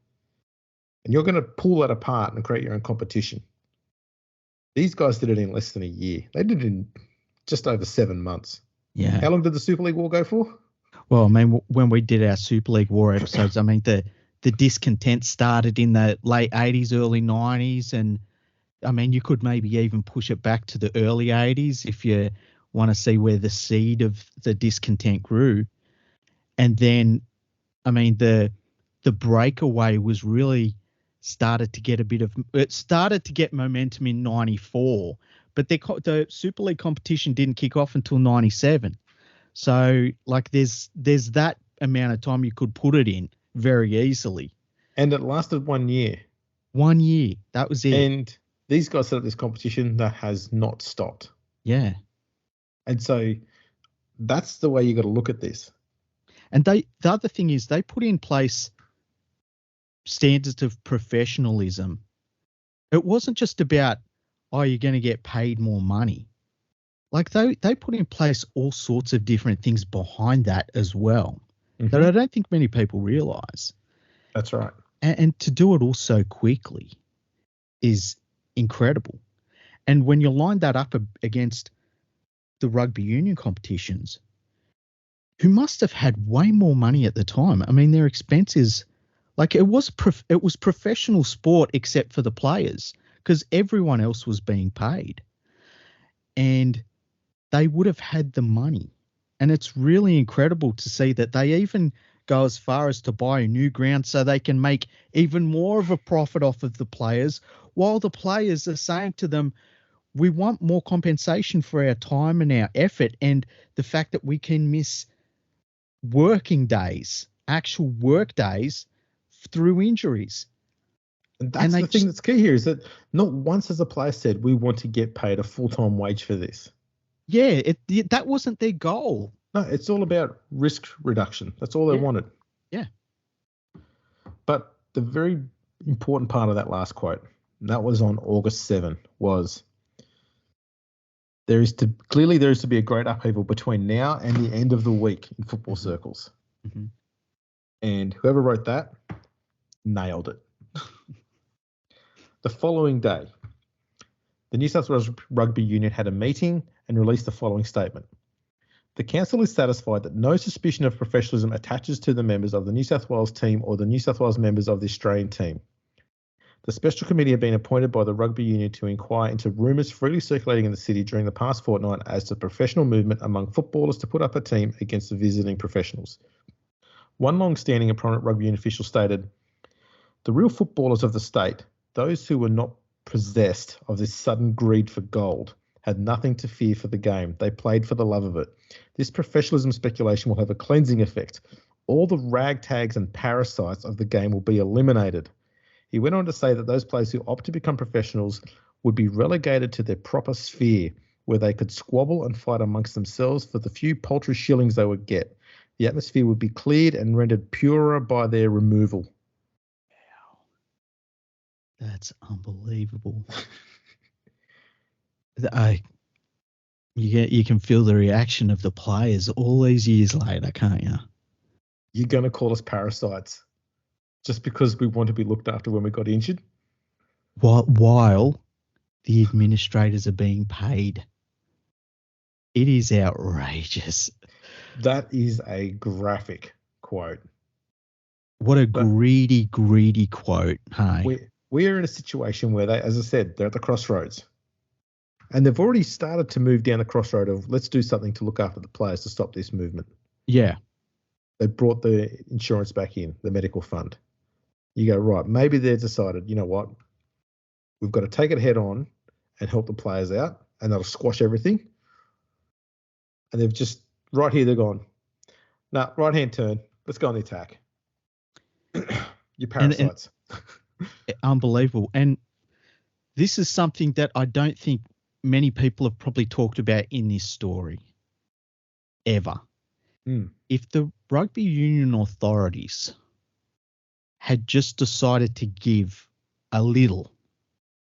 and you're going to pull that apart and create your own competition. These guys did it in less than a year. They did it in just over 7 months. Yeah. How long did the Super League War go for? Well, I mean, when we did our Super League War episodes, I mean, the discontent started in the late 80s, early 90s. And, I mean, you could maybe even push it back to the early 80s if you want to see where the seed of the discontent grew. And then, I mean, the breakaway was really started to get momentum in 94, but the Super League competition didn't kick off until 97. So, like, there's that amount of time you could put it in very easily. And it lasted 1 year. 1 year. That was it. And these guys set up this competition that has not stopped. Yeah. And so that's the way you got to look at this. And the other thing is they put in place standards of professionalism. It wasn't just about, you're going to get paid more money. Like they put in place all sorts of different things behind that as well that I don't think many people realize. That's right. And to do it all so quickly is incredible. And when you line that up against the rugby union competitions, who must have had way more money at the time. I mean, their expenses, like it was professional sport except for the players, because everyone else was being paid. And they would have had the money. And it's really incredible to see that they even go as far as to buy a new ground so they can make even more of a profit off of the players, while the players are saying to them, we want more compensation for our time and our effort, and the fact that we can miss working days, actual work days, through injuries. And that's the thing that's key here, is that not once has a player said, we want to get paid a full-time wage for this. Yeah, that wasn't their goal. No, it's all about risk reduction. That's all they wanted. Yeah. But the very important part of that last quote, and that was on August 7, was there is to be a great upheaval between now and the end of the week in football circles. And whoever wrote that nailed it. The following day, the New South Wales Rugby Union had a meeting and released the following statement. The council is satisfied that no suspicion of professionalism attaches to the members of the New South Wales team or the New South Wales members of the Australian team. The special committee have been appointed by the Rugby Union to inquire into rumours freely circulating in the city during the past fortnight as to professional movement among footballers to put up a team against the visiting professionals. One long-standing and prominent rugby union official stated, the real footballers of the state, those who were not possessed of this sudden greed for gold, had nothing to fear for the game. They played for the love of it. This professionalism speculation will have a cleansing effect. All the ragtags and parasites of the game will be eliminated. He went on to say that those players who opt to become professionals would be relegated to their proper sphere, where they could squabble and fight amongst themselves for the few paltry shillings they would get. The atmosphere would be cleared and rendered purer by their removal. That's unbelievable. I, you can feel the reaction of the players all these years later, can't you? You're going to call us parasites just because we want to be looked after when we got injured? While the administrators are being paid. It is outrageous. That is a graphic quote. What a greedy quote, hey? We are in a situation where they, as I said, they're at the crossroads. And they've already started to move down the crossroad of let's do something to look after the players to stop this movement. Yeah. They brought the insurance back in, the medical fund. You go, right, maybe they've decided, you know what, we've got to take it head on and help the players out, and that'll squash everything. And they've just, right here, they're gone, nah, right-hand turn, let's go on the attack. You parasites. Unbelievable. And this is something that I don't think many people have probably talked about in this story ever. If the Rugby Union authorities had just decided to give a little,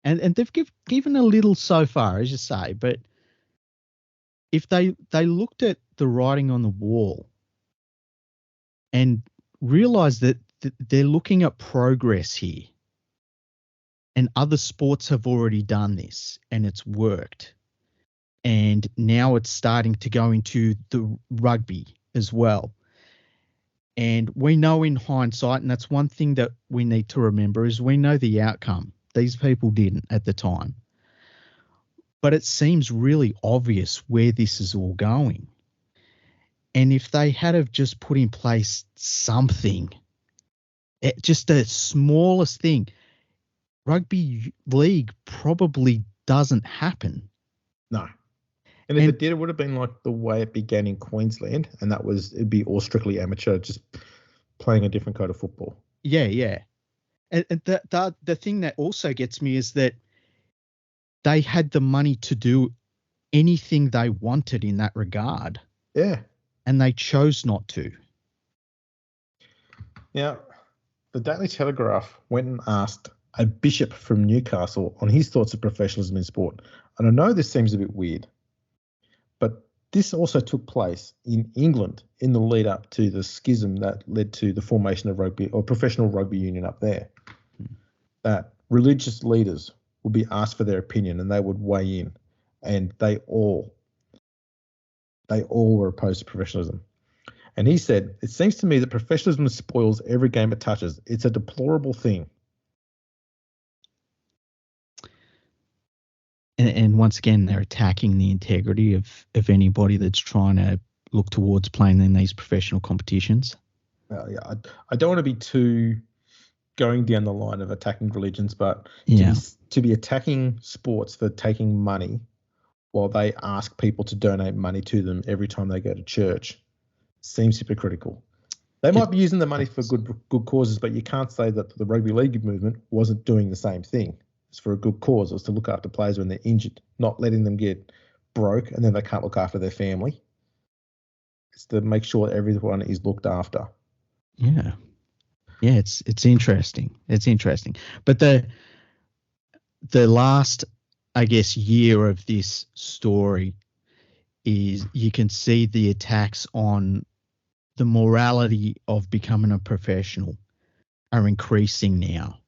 and they've given a little so far, as you say, but if they looked at the writing on the wall and realized that they're looking at progress here, and other sports have already done this and it's worked, and now it's starting to go into the rugby as well. And we know in hindsight, and that's one thing that we need to remember, is we know the outcome. These people didn't at the time. But it seems really obvious where this is all going. And if they had have just put in place something, just the smallest thing, rugby league probably doesn't happen. No. And if it did, it would have been like the way it began in Queensland, and that was, it'd be all strictly amateur, just playing a different kind of football. Yeah, yeah. And the thing that also gets me is that they had the money to do anything they wanted in that regard. Yeah. And they chose not to. Now, the Daily Telegraph went and asked a bishop from Newcastle on his thoughts of professionalism in sport. And I know this seems a bit weird, but this also took place in England in the lead up to the schism that led to the formation of rugby or professional rugby union up there. That religious leaders would be asked for their opinion and they would weigh in, and they all were opposed to professionalism. And he said, "It seems to me that professionalism spoils every game it touches. It's a deplorable thing." And once again, they're attacking the integrity of anybody that's trying to look towards playing in these professional competitions. Yeah, I don't want to be too going down the line of attacking religions, but to be attacking sports for taking money while they ask people to donate money to them every time they go to church seems hypocritical. They might be using the money for good causes, but you can't say that the rugby league movement wasn't doing the same thing. It's for a good cause. It was to look after players when they're injured, not letting them get broke and then they can't look after their family. It's to make sure everyone is looked after. Yeah. Yeah, it's interesting. It's interesting. But the last, I guess, year of this story is you can see the attacks on the morality of becoming a professional are increasing now.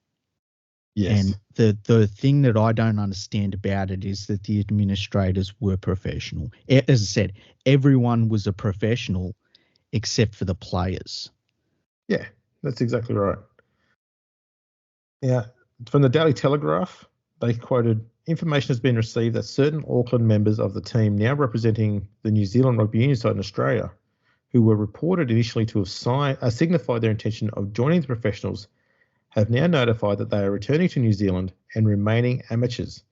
Yes. And the thing that I don't understand about it is that the administrators were professional. As I said, everyone was a professional except for the players. Yeah, that's exactly right. Yeah, from the Daily Telegraph, they quoted, "Information has been received that certain Auckland members of the team now representing the New Zealand Rugby Union side in Australia, who were reported initially to have signified their intention of joining the professionals, have now notified that they are returning to New Zealand and remaining amateurs."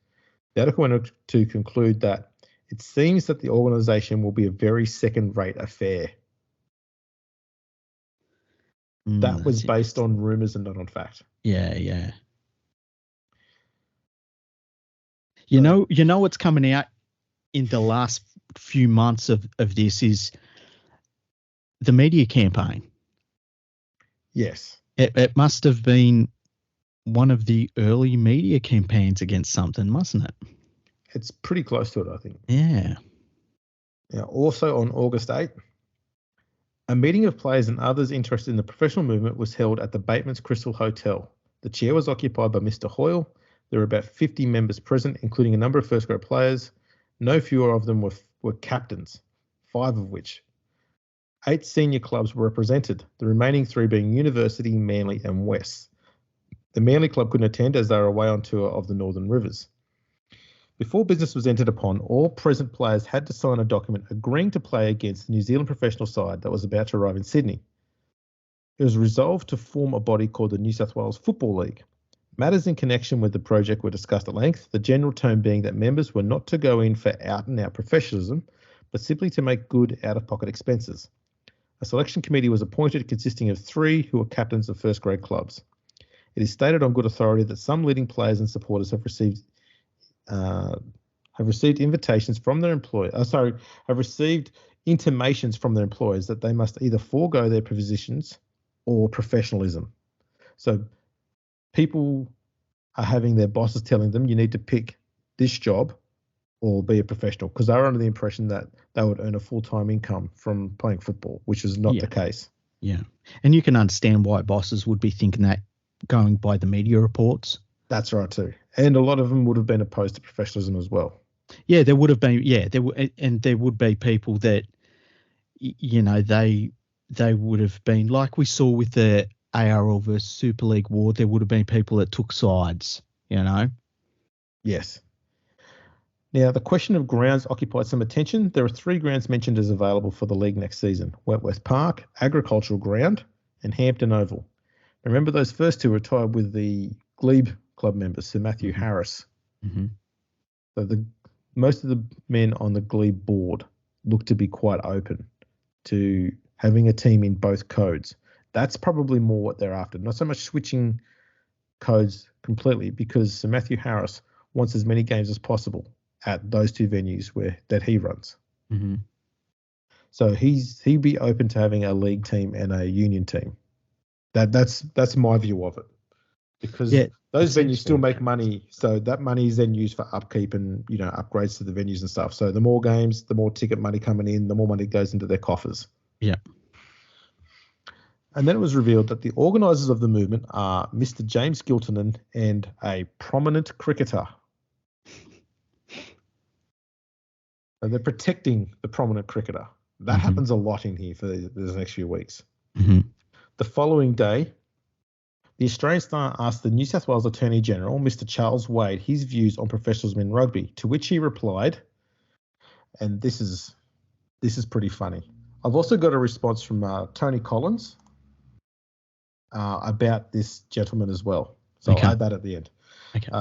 The article went on to conclude that it seems that the organisation will be a very second-rate affair. That was based on rumours and not on fact. Yeah, yeah. You know what's coming out in the last few months of this is the media campaign. Yes. It must have been one of the early media campaigns against something, mustn't it? It's pretty close to it, I think. Yeah. Now, also on August 8th, a meeting of players and others interested in the professional movement was held at the Bateman's Crystal Hotel. The chair was occupied by Mr. Hoyle. There were about 50 members present, including a number of first-grade players. No fewer of them were captains, 5 of which. 8 senior clubs were represented, the remaining 3 being University, Manly and West. The Manly club couldn't attend as they were away on tour of the Northern Rivers. Before business was entered upon, all present players had to sign a document agreeing to play against the New Zealand professional side that was about to arrive in Sydney. It was resolved to form a body called the New South Wales Football League. Matters in connection with the project were discussed at length, the general tone being that members were not to go in for out-and-out professionalism, but simply to make good out-of-pocket expenses. A selection committee was appointed consisting of 3 who were captains of first-grade clubs. It is stated on good authority that some leading players and supporters have received invitations from their have received intimations from their employers that they must either forego their positions or professionalism. So people are having their bosses telling them you need to pick this job or be a professional, because they were under the impression that they would earn a full-time income from playing football, which is not the case. Yeah. And you can understand why bosses would be thinking that, going by the media reports. That's right too. And a lot of them would have been opposed to professionalism as well. Yeah, there would have been. Yeah, there would be people that, they would have been, like we saw with the ARL versus Super League war. There would have been people that took sides. Yes. Now, the question of grounds occupied some attention. There are 3 grounds mentioned as available for the league next season: Wentworth Park, Agricultural Ground, and Hampton Oval. Remember, those first 2 were tied with the Glebe club members, Sir Matthew Harris. Mm-hmm. So most of the men on the Glebe board look to be quite open to having a team in both codes. That's probably more what they're after. Not so much switching codes completely, because Sir Matthew Harris wants as many games as possible at those 2 venues that he runs. Mm-hmm. So he'd be open to having a league team and a union team. That's my view of it, because those venues still make money, so that money is then used for upkeep and upgrades to the venues and stuff. So the more games, the more ticket money coming in, the more money goes into their coffers. Yeah. And then it was revealed that the organisers of the movement are Mr. James Giltinan and a prominent cricketer. So they're protecting the prominent cricketer. That happens a lot in here for the next few weeks. Mm-hmm. The following day, the Australian Star asked the New South Wales Attorney General, Mr. Charles Wade, his views on professionalism in rugby, to which he replied, and this is pretty funny. I've also got a response from Tony Collins about this gentleman as well. So I'll add that at the end. Okay.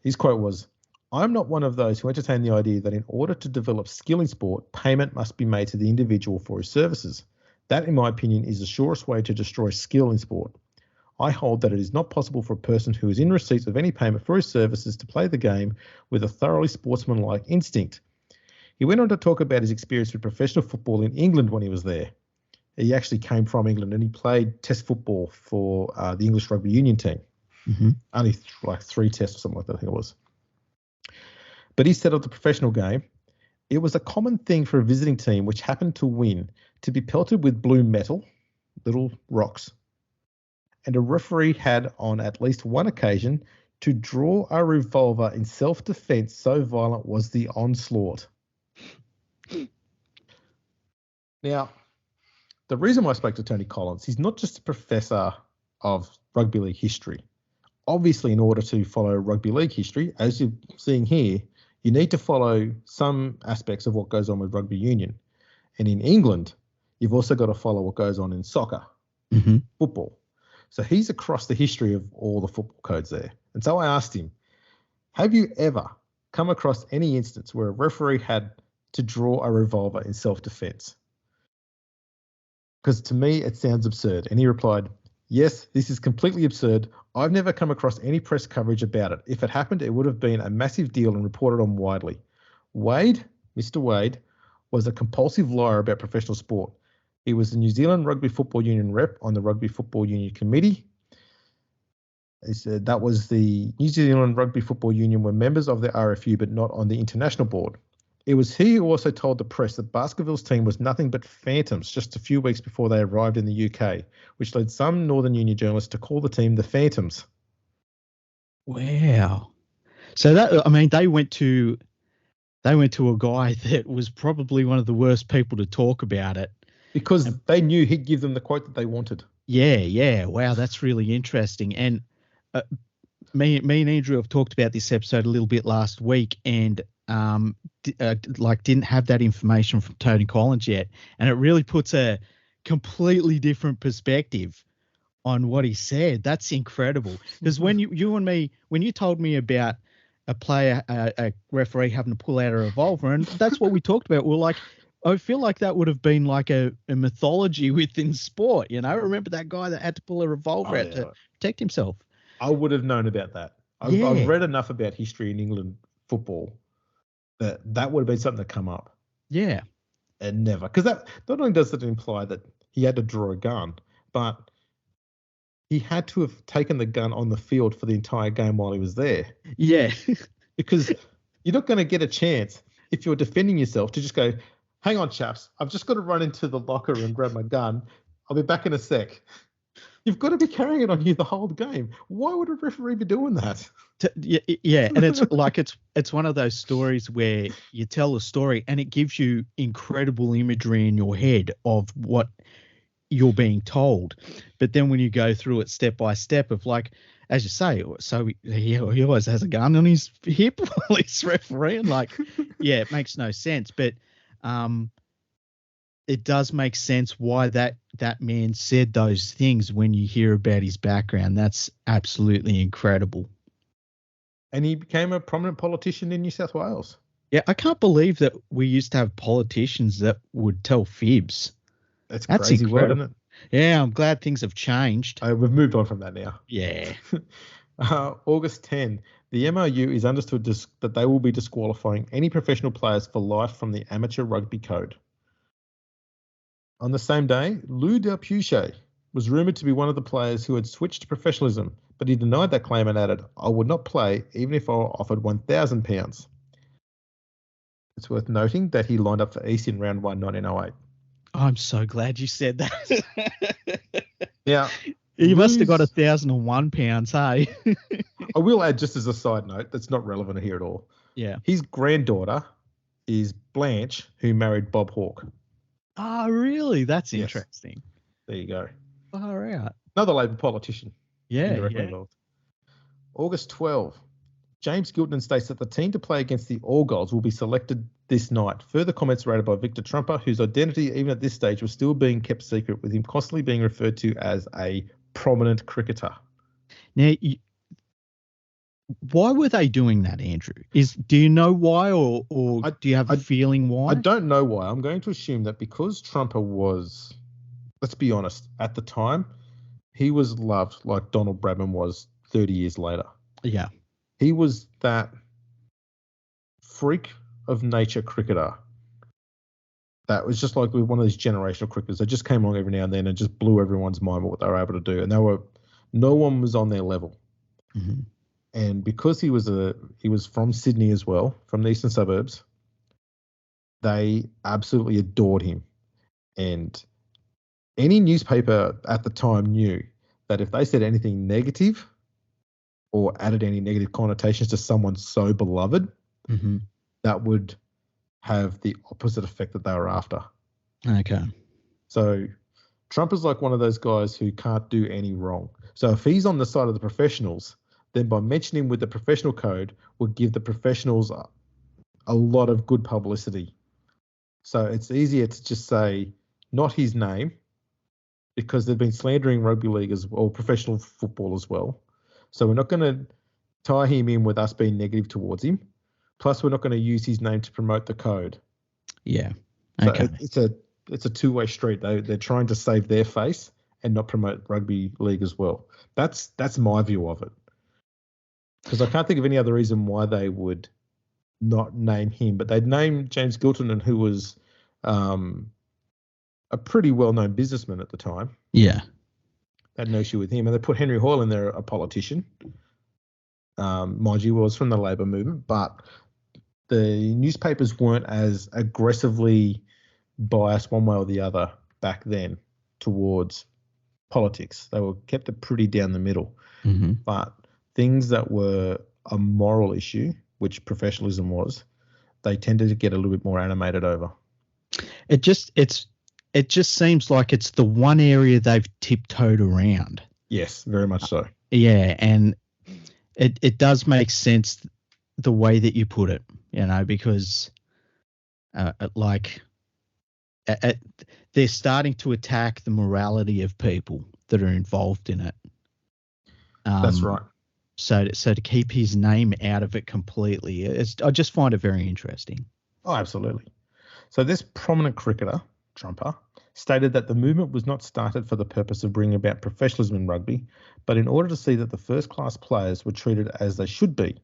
His quote was, "I'm not one of those who entertain the idea that in order to develop skill in sport, payment must be made to the individual for his services. That, in my opinion, is the surest way to destroy skill in sport. I hold that it is not possible for a person who is in receipt of any payment for his services to play the game with a thoroughly sportsmanlike instinct." He went on to talk about his experience with professional football in England when he was there. He actually came from England and he played test football for the English Rugby Union team. Mm-hmm. Only 3 tests or something like that, I think it was. But he said of the professional game, it was a common thing for a visiting team which happened to win to be pelted with blue metal, little rocks, and a referee had on at least one occasion to draw a revolver in self-defense, so violent was the onslaught. Now, the reason why I spoke to Tony Collins, he's not just a professor of rugby league history. Obviously, in order to follow rugby league history, as you're seeing here, you need to follow some aspects of what goes on with rugby union. And in England, you've also got to follow what goes on in soccer, football. So he's across the history of all the football codes there. And so I asked him, have you ever come across any instance where a referee had to draw a revolver in self-defense? Because to me, it sounds absurd. And he replied, yes, this is completely absurd. I've never come across any press coverage about it. If it happened, it would have been a massive deal and reported on widely. Wade, Mr. Wade, was a compulsive liar about professional sport. He was the New Zealand Rugby Football Union rep on the Rugby Football Union Committee. He said that was the New Zealand Rugby Football Union were members of the RFU, but not on the international board. It was he who also told the press that Baskerville's team was nothing but phantoms just a few weeks before they arrived in the UK, which led some Northern Union journalists to call the team the Phantoms. Wow. So they went to a guy that was probably one of the worst people to talk about it. Because they knew he'd give them the quote that they wanted. Yeah. Wow, that's really interesting. And me and Andrew have talked about this episode a little bit last week, and didn't have that information from Tony Collins yet, and it really puts a completely different perspective on what he said. That's incredible. Because when you told me about a referee having to pull out a revolver, and that's what we talked about. We're like, I feel like that would have been like a mythology within sport. Remember that guy that had to pull a revolver out to protect himself? I would have known about that. I've read enough about history in England football that would have been something that come up. Yeah. And never. Because that not only does it imply that he had to draw a gun, but he had to have taken the gun on the field for the entire game while he was there. Yeah. Because you're not going to get a chance if you're defending yourself to just go, hang on, chaps, I've just got to run into the locker and grab my gun. I'll be back in a sec. You've got to be carrying it on you the whole game. Why would a referee be doing that? Yeah, and it's like it's one of those stories where you tell a story and it gives you incredible imagery in your head of what you're being told, but then when you go through it step by step of, like, as you say, so he always has a gun on his hip while he's refereeing. Like, yeah, it makes no sense, but it does make sense why that man said those things when you hear about his background. That's absolutely incredible. And he became a prominent politician in New South Wales. Yeah, I can't believe that we used to have politicians that would tell fibs. That's crazy, incredible. isn't it? Yeah, I'm glad things have changed. We've moved on from that now. Yeah. August 10, the MOU is understood that they will be disqualifying any professional players for life from the Amateur Rugby Code. On the same day, Lou Delpuche was rumoured to be one of the players who had switched to professionalism, but he denied that claim and added, "I would not play even if I were offered £1,000. It's worth noting that he lined up for East in round 1, 1908. I'm so glad you said that. Yeah. You must have got £1,001, hey? I will add, just as a side note, that's not relevant here at all. Yeah. His granddaughter is Blanche, who married Bob Hawke. Oh, really? That's interesting. There you go. Far out. Another Labor politician. Yeah. August 12. James Gilton states that the team to play against the All Golds will be selected this night. Further comments rated by Victor Trumper, whose identity even at this stage was still being kept secret, with him constantly being referred to as a prominent cricketer. Now, why were they doing that, Andrew? Do you know why, or do you have a feeling why? I don't know why. I'm going to assume that because Trumper was, let's be honest, at the time, he was loved like Donald Bradman was 30 years later. Yeah. He was that freak of nature cricketer that was just like one of these generational cricketers that just came along every now and then and just blew everyone's mind with what they were able to do. And no one was on their level. Mm-hmm. And because he was from Sydney as well, from the eastern suburbs, they absolutely adored him. And any newspaper at the time knew that if they said anything negative or added any negative connotations to someone so beloved, mm-hmm. that would have the opposite effect that they were after. Okay. So Trump is like one of those guys who can't do any wrong. So if he's on the side of the professionals, then by mentioning him with the professional code would give the professionals a lot of good publicity. So it's easier to just say not his name, because they've been slandering rugby league or professional football as well. So we're not going to tie him in with us being negative towards him. Plus, we're not going to use his name to promote the code. Yeah. Okay. So it's a two-way street. They're trying to save their face and not promote rugby league as well. That's my view of it. Because I can't think of any other reason why they would not name him. But they'd name James Gilton, who was a pretty well-known businessman at the time. Yeah. Had no issue with him. And they put Henry Hoyle in there, a politician. Mind you, was from the Labor movement, but the newspapers weren't as aggressively biased one way or the other back then towards politics. They were kept it pretty down the middle. Mm-hmm. But things that were a moral issue, which professionalism was, they tended to get a little bit more animated over. It just seems like it's the one area they've tiptoed around. Yes, very much so. Yeah, and it does make sense the way that you put it, because they're starting to attack the morality of people that are involved in it. That's right. So to keep his name out of it completely, I just find it very interesting. Oh, absolutely. So this prominent cricketer, Trumper, stated that the movement was not started for the purpose of bringing about professionalism in rugby, but in order to see that the first-class players were treated as they should be.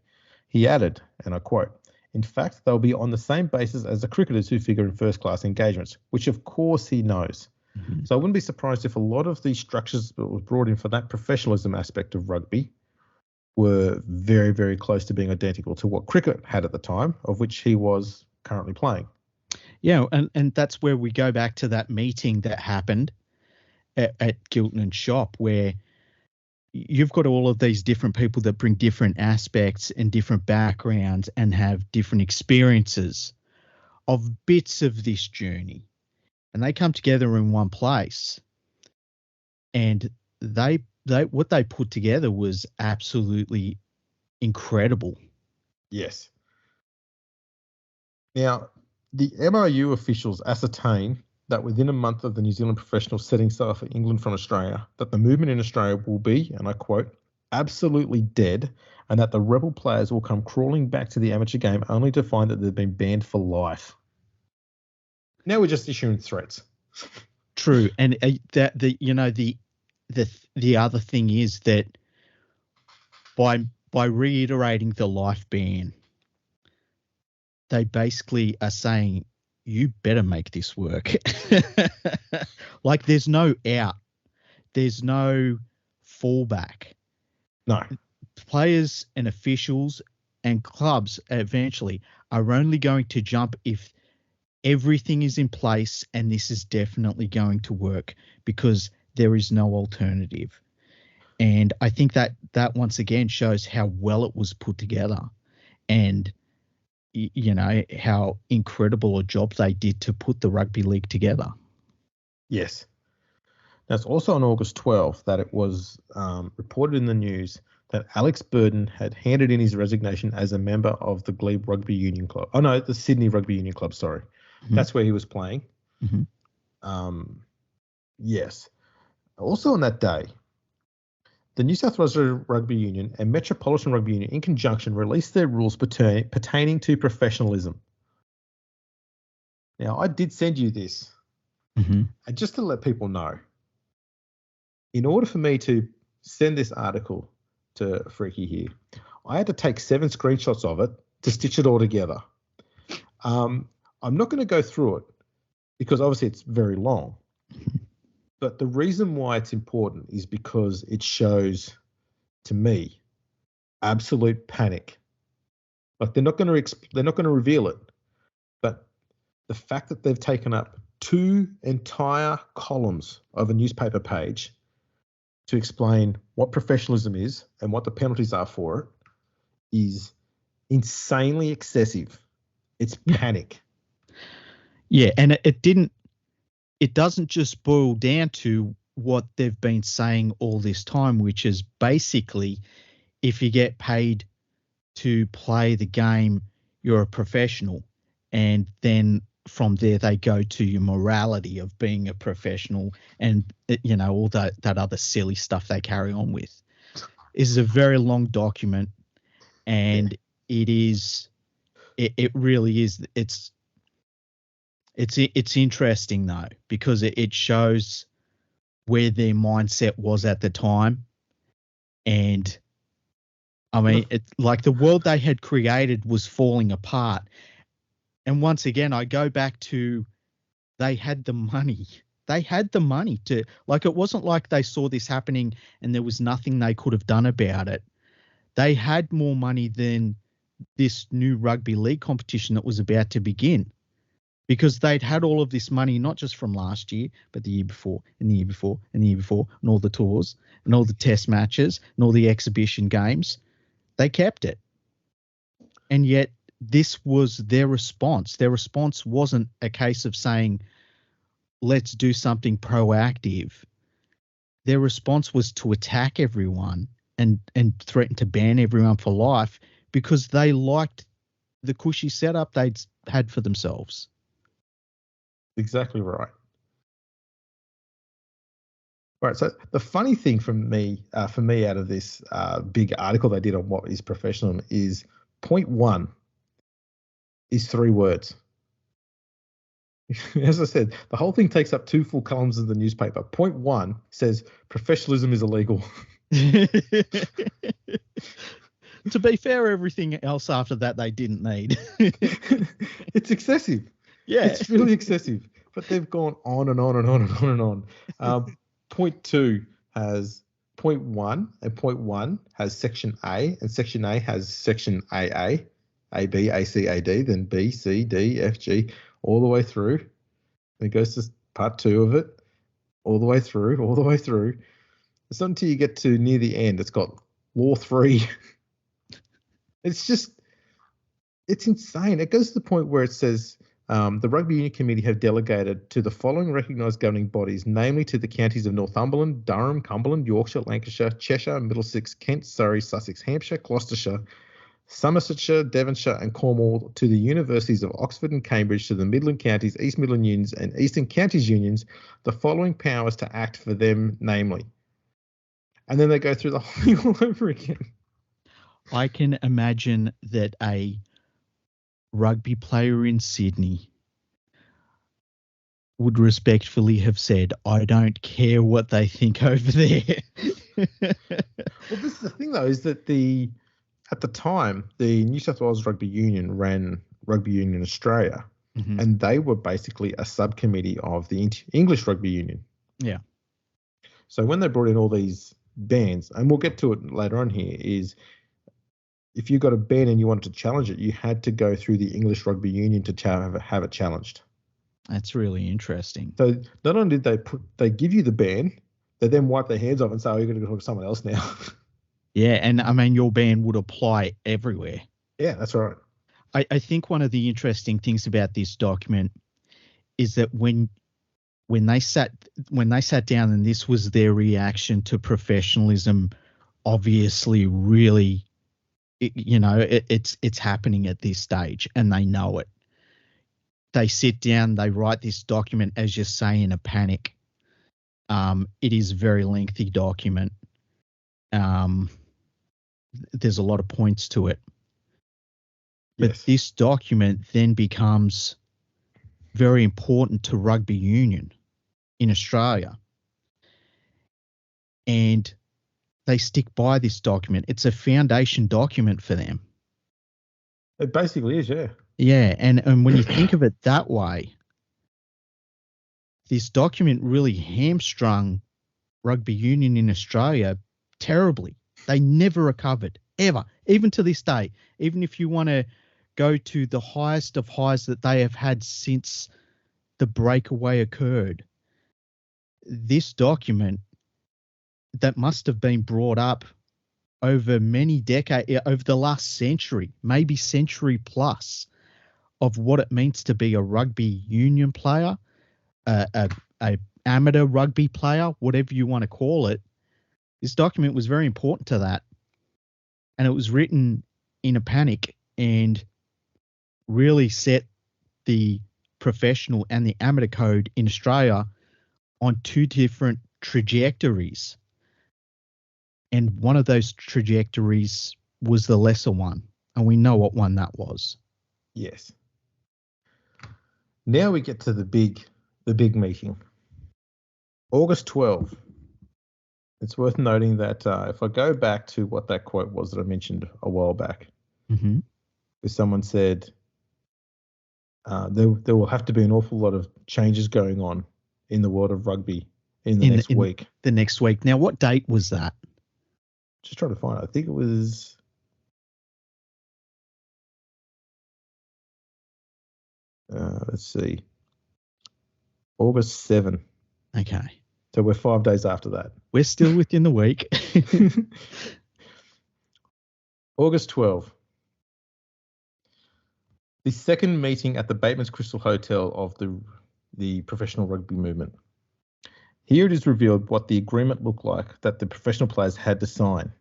He added, and I quote, "In fact, they'll be on the same basis as the cricketers who figure in first-class engagements," which of course he knows. Mm-hmm. So I wouldn't be surprised if a lot of these structures that were brought in for that professionalism aspect of rugby were very, very close to being identical to what cricket had at the time, of which he was currently playing. Yeah, and that's where we go back to that meeting that happened at Gilton and Shop, where you've got all of these different people that bring different aspects and different backgrounds and have different experiences of bits of this journey. And they come together in one place. And they what they put together was absolutely incredible. Yes. Now, the MOU officials ascertain that within a month of the New Zealand professionals setting sail for England from Australia, that the movement in Australia will be, and I quote, absolutely dead, and that the rebel players will come crawling back to the amateur game only to find that they've been banned for life. Now we're just issuing threats. True, and the other thing is that by reiterating the life ban, they basically are saying, you better make this work. Like there's no out. There's no fallback. No. Players and officials and clubs eventually are only going to jump if everything is in place and this is definitely going to work, because there is no alternative. And I think that once again shows how well it was put together and how incredible a job they did to put the rugby league together. Yes. Now, it's also on August 12th that it was reported in the news that Alex Burden had handed in his resignation as a member of the Glebe Rugby Union Club. Oh, no, the Sydney Rugby Union Club, sorry. Mm-hmm. That's where he was playing. Mm-hmm. Yes. Also on that day, the New South Wales Rugby Union and Metropolitan Rugby Union in conjunction released their rules pertaining to professionalism. Now, I did send you this. Mm-hmm. And just to let people know, in order for me to send this article to Freaky here, I had to take 7 screenshots of it to stitch it all together. I'm not going to go through it because obviously it's very long. But the reason why it's important is because it shows, to me, absolute panic. Like they're not going to reveal it, but the fact that they've taken up 2 entire columns of a newspaper page to explain what professionalism is and what the penalties are for it is insanely excessive. It's panic. Yeah, and it doesn't just boil down to what they've been saying all this time, which is basically if you get paid to play the game, you're a professional. And then from there, they go to your morality of being a professional and, all that other silly stuff they carry on with. This is a very long document, and it really is. It's interesting though, because it shows where their mindset was at the time. And I mean, it's like the world they had created was falling apart. And once again, I go back to they had the money They had the money to, like, it wasn't like they saw this happening and there was nothing they could have done about it. They had more money than this new rugby league competition that was about to begin, because they'd had all of this money, not just from last year, but the year before and the year before and the year before, and all the tours and all the test matches and all the exhibition games. They kept it. And yet this was their response. Their response wasn't a case of saying, let's do something proactive. Their response was to attack everyone and threaten to ban everyone for life, because they liked the cushy setup they'd had for themselves. Exactly right. Right. So the funny thing for me out of this big article they did on what is professionalism is point one is 3 words. As I said, the whole thing takes up 2 full columns of the newspaper. Point 1 says professionalism is illegal. To be fair, everything else after that they didn't need. It's excessive. Yeah. It's really excessive. But they've gone on and on and on and on and on. Point 2 has point 1, and point 1 has section A, and section A has section AA, AB, AC, AD, then B, C, D, F, G, all the way through. And it goes to part 2 of it, all the way through, all the way through. It's not until you get to near the end, it's got law 3. It's insane. It goes to the point where it says, the Rugby Union Committee have delegated to the following recognised governing bodies, namely to the counties of Northumberland, Durham, Cumberland, Yorkshire, Lancashire, Cheshire, Middlesex, Kent, Surrey, Sussex, Hampshire, Gloucestershire, Somersetshire, Devonshire and Cornwall, to the universities of Oxford and Cambridge, to the Midland Counties, East Midland Unions and Eastern Counties Unions, the following powers to act for them, namely. And then they go through the whole thing all over again. I can imagine that a rugby player in Sydney would respectfully have said, I don't care what they think over there. Well, this is the thing, though, is that at the time, the New South Wales Rugby Union ran Rugby Union Australia, and they were basically a subcommittee of the English Rugby Union. Yeah. So when they brought in all these bans, and we'll get to it later on here, is if you got a ban and you wanted to challenge it, you had to go through the English Rugby Union to have it challenged. That's really interesting. So not only did they give you the ban, they then wipe their hands off and say, oh, you're going to go to someone else now. Yeah, and I mean, your ban would apply everywhere. Yeah, that's right. I think one of the interesting things about this document is that when they sat down, and this was their reaction to professionalism, obviously really, it's happening at this stage and they know it. They sit down, they write this document, as you say, in a panic. It is a very lengthy document. There's a lot of points to it. But yes. This document then becomes very important to rugby union in Australia. And they stick by this document. It's a foundation document for them. It basically is, yeah. Yeah, and when you think of it that way, this document really hamstrung rugby union in Australia terribly. They never recovered, ever, even to this day. Even if you want to go to the highest of highs that they have had since the breakaway occurred, this document that must have been brought up over many decades, over the last century, maybe century plus, of what it means to be a rugby union player, a amateur rugby player, whatever you want to call it. This document was very important to that. And it was written in a panic and really set the professional and the amateur code in Australia on 2 different trajectories. And one of those trajectories was the lesser one. And we know what one that was. Yes. Now we get to the big meeting. August 12. It's worth noting that if I go back to what that quote was that I mentioned a while back, where someone said there will have to be an awful lot of changes going on in the world of rugby in the next week. The next week. Now, what date was that? Just trying to find it. I think it was. Let's see. August 7. Okay. So we're 5 days after that. We're still within the week. August 12. The second meeting at the Bateman's Crystal Hotel of the professional rugby movement. Here it is revealed what the agreement looked like that the professional players had to sign.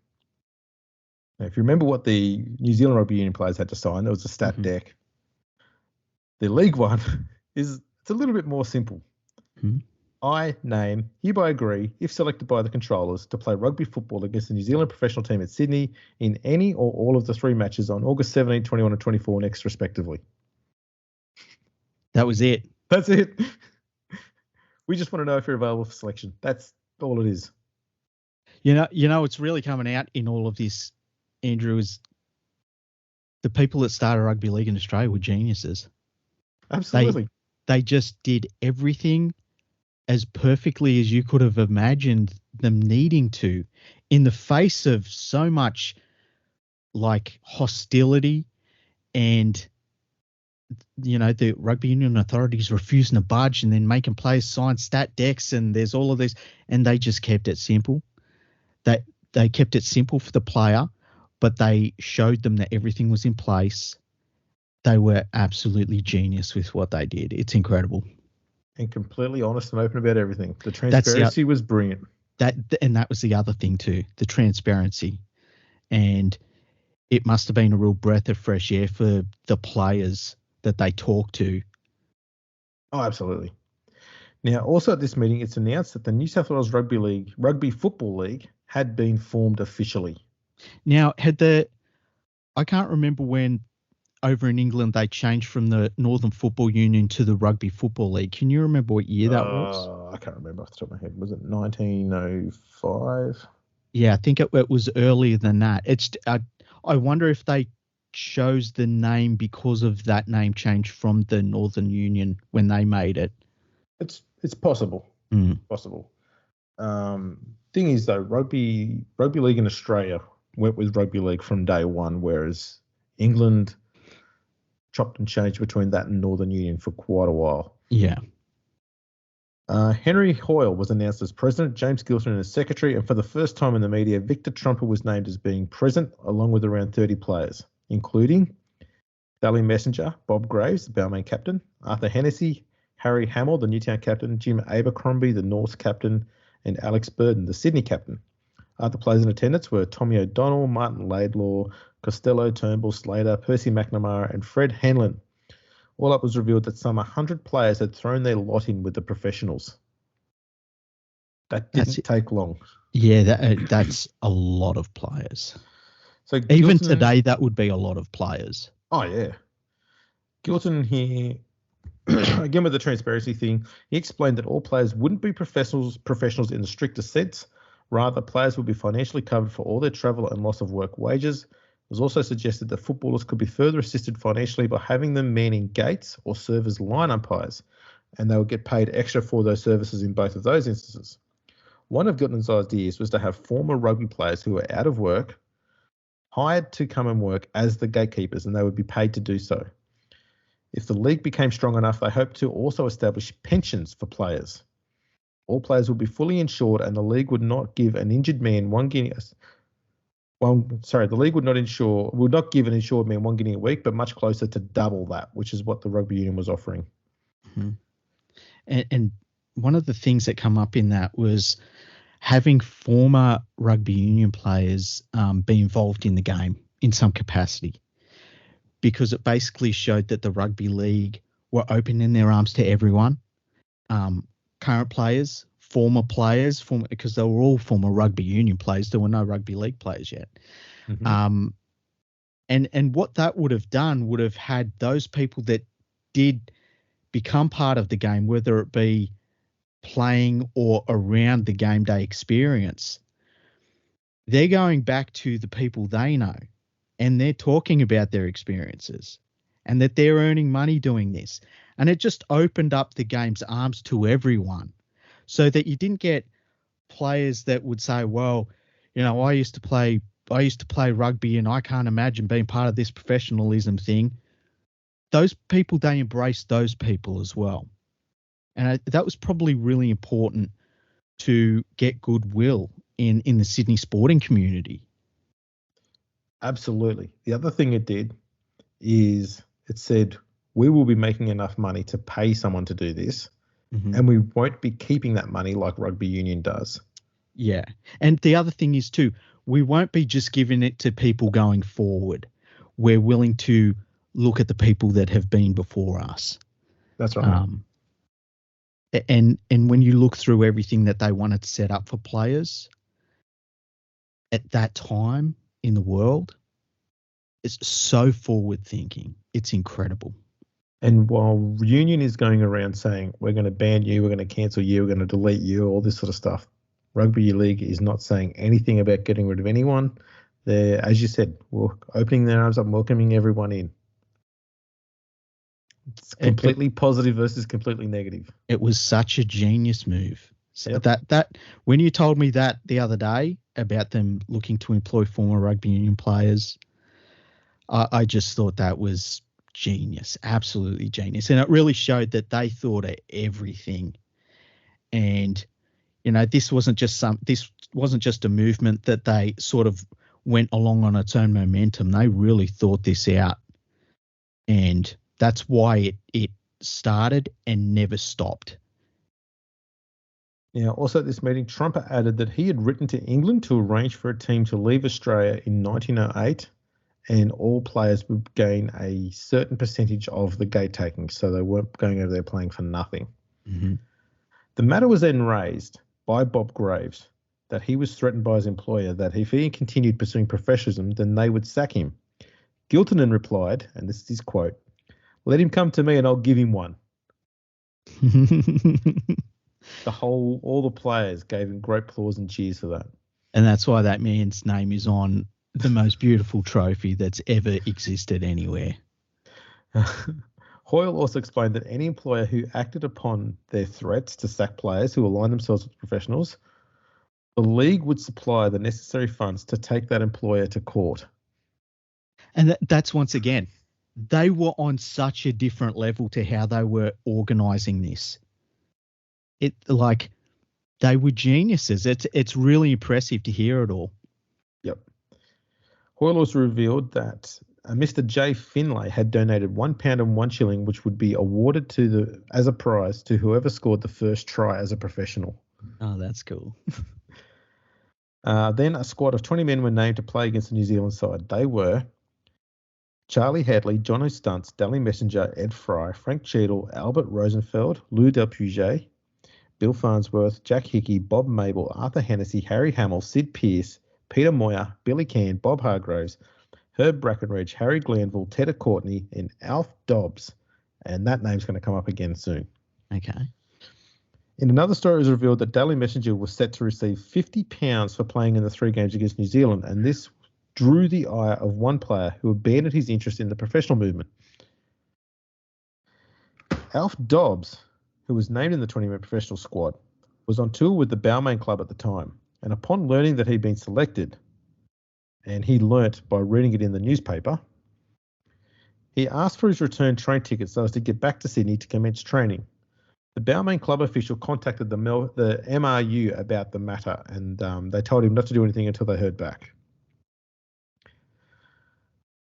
Now, if you remember what the New Zealand Rugby Union players had to sign, there was a stat deck. The league one it's a little bit more simple. Mm-hmm. I hereby agree, if selected by the controllers, to play rugby football against the New Zealand professional team at Sydney in any or all of the 3 matches on August 17, 21 and 24 next respectively. That was it. That's it. We just want to know if you're available for selection. That's all it is. You know, what's really coming out in all of this, Andrew, is the people that started rugby league in Australia were geniuses. Absolutely. They just did everything as perfectly as you could have imagined them needing to, in the face of so much like hostility and, you know, the rugby union authorities refusing to budge and then making players sign stat decks, and there's all of this, and they just kept it simple. They kept it simple for the player, but they showed them that everything was in place. They were absolutely genius with what they did. It's incredible. And completely honest and open about everything. The transparency was brilliant. That was the other thing too, the transparency. And it must have been a real breath of fresh air for the players that they talked to. Oh, absolutely. Now, also at this meeting, it's announced that the New South Wales Rugby Football League had been formed officially. Now, I can't remember when over in England they changed from the Northern Football Union to the Rugby Football League. Can you remember what year that was? I can't remember off the top of my head. Was it 1905? Yeah, I think it was earlier than that. I wonder if they chose the name because of that name change from the Northern Union when they made it. It's possible. Possible. Thing is though, rugby league in Australia went with rugby league from day one, whereas England chopped and changed between that and Northern Union for quite a while. Yeah. Henry Hoyle was announced as president, James Gilton as secretary, and for the first time in the media, Victor Trumper was named as being present, along with around 30 players, including Dally Messenger, Bob Graves, the Balmain captain, Arthur Hennessy, Harry Hamill, the Newtown captain, Jim Abercrombie, the North captain, and Alex Burden, the Sydney captain. Other players in attendance were Tommy O'Donnell, Martin Laidlaw, Costello, Turnbull, Slater, Percy McNamara, and Fred Hanlon. All up was revealed that some 100 players had thrown their lot in with the professionals. That didn't take long. Yeah, that's a lot of players. So even today, that would be a lot of players. Oh, yeah. Gilton here, again with the transparency thing, he explained that all players wouldn't be professionals in the strictest sense. Rather, players would be financially covered for all their travel and loss of work wages. It was also suggested that footballers could be further assisted financially by having them manning gates or serve as line umpires, and they would get paid extra for those services in both of those instances. One of Gilton's ideas was to have former rugby players who were out of work hired to come and work as the gatekeepers, and they would be paid to do so. If the league became strong enough, they hoped to also establish pensions for players. All players would be fully insured, and the league would not give an injured man the league would not give an insured man one guinea a week, but much closer to double that, which is what the rugby union was offering. Mm-hmm. And one of the things that come up in that was having former rugby union players be involved in the game in some capacity, because it basically showed that the rugby league were opening their arms to everyone. Current players, former players, because they were all former rugby union players. There were no rugby league players yet. Mm-hmm. And what that would have done would have had those people that did become part of the game, whether it be playing or around the game day experience, they're going back to the people they know, and they're talking about their experiences and that they're earning money doing this. And it just opened up the game's arms to everyone, so that you didn't get players that would say, well, I used to play rugby and I can't imagine being part of this professionalism thing. Those people, they embraced those people as well. And that was probably really important to get goodwill in the Sydney sporting community. Absolutely. The other thing it did is it said, we will be making enough money to pay someone to do this, and we won't be keeping that money like Rugby Union does. Yeah. And the other thing is too, we won't be just giving it to people going forward. We're willing to look at the people that have been before us. That's right. And when you look through everything that they wanted to set up for players at that time in the world, it's so forward thinking. It's incredible. And while Union is going around saying, we're going to ban you, we're going to cancel you, we're going to delete you, all this sort of stuff, Rugby League is not saying anything about getting rid of anyone. They're, as you said, opening their arms up and welcoming everyone in. It's completely positive versus completely negative. It was such a genius move. So Yep. that when you told me that the other day about them looking to employ former Rugby Union players, I just thought that was genius, absolutely genius. And it really showed that they thought of everything. And, this wasn't just a movement that they sort of went along on its own momentum. They really thought this out. And that's why it started and never stopped. Now, also at this meeting, Trump added that he had written to England to arrange for a team to leave Australia in 1908, and all players would gain a certain percentage of the gate taking, so they weren't going over there playing for nothing. Mm-hmm. The matter was then raised by Bob Graves that he was threatened by his employer that if he continued pursuing professionalism, then they would sack him. Giltinan replied, and this is his quote, "Let him come to me and I'll give him one." All the players gave him great applause and cheers for that. And that's why that man's name is on the most beautiful trophy that's ever existed anywhere. Hoyle also explained that any employer who acted upon their threats to sack players who align themselves with professionals, the league would supply the necessary funds to take that employer to court. And that's once again, they were on such a different level to how they were organising this. They were geniuses. It's really impressive to hear it all. Yep. Hoyle also revealed that Mr. J. Finlay had donated £1 and £1, which would be awarded as a prize to whoever scored the first try as a professional. Oh, that's cool. Then a squad of 20 men were named to play against the New Zealand side. They were Charlie Hadley, Jono Stunts, Dally Messenger, Ed Fry, Frank Cheadle, Albert Rosenfeld, Lou Del Puget, Bill Farnsworth, Jack Hickey, Bob Mabel, Arthur Hennessy, Harry Hamill, Sid Pearce, Peter Moyer, Billy Cann, Bob Hargraves, Herb Brackenridge, Harry Glanville, Ted Courtney, and Alf Dobbs. And that name's going to come up again soon. Okay. In another story, it was revealed that Dally Messenger was set to receive £50 for playing in the 3 games against New Zealand, and this drew the ire of one player who abandoned his interest in the professional movement. Alf Dobbs, who was named in the 20-man professional squad, was on tour with the Balmain Club at the time, and upon learning that he'd been selected, and he learnt by reading it in the newspaper, he asked for his return train ticket so as to get back to Sydney to commence training. The Balmain Club official contacted the MRU about the matter, and they told him not to do anything until they heard back.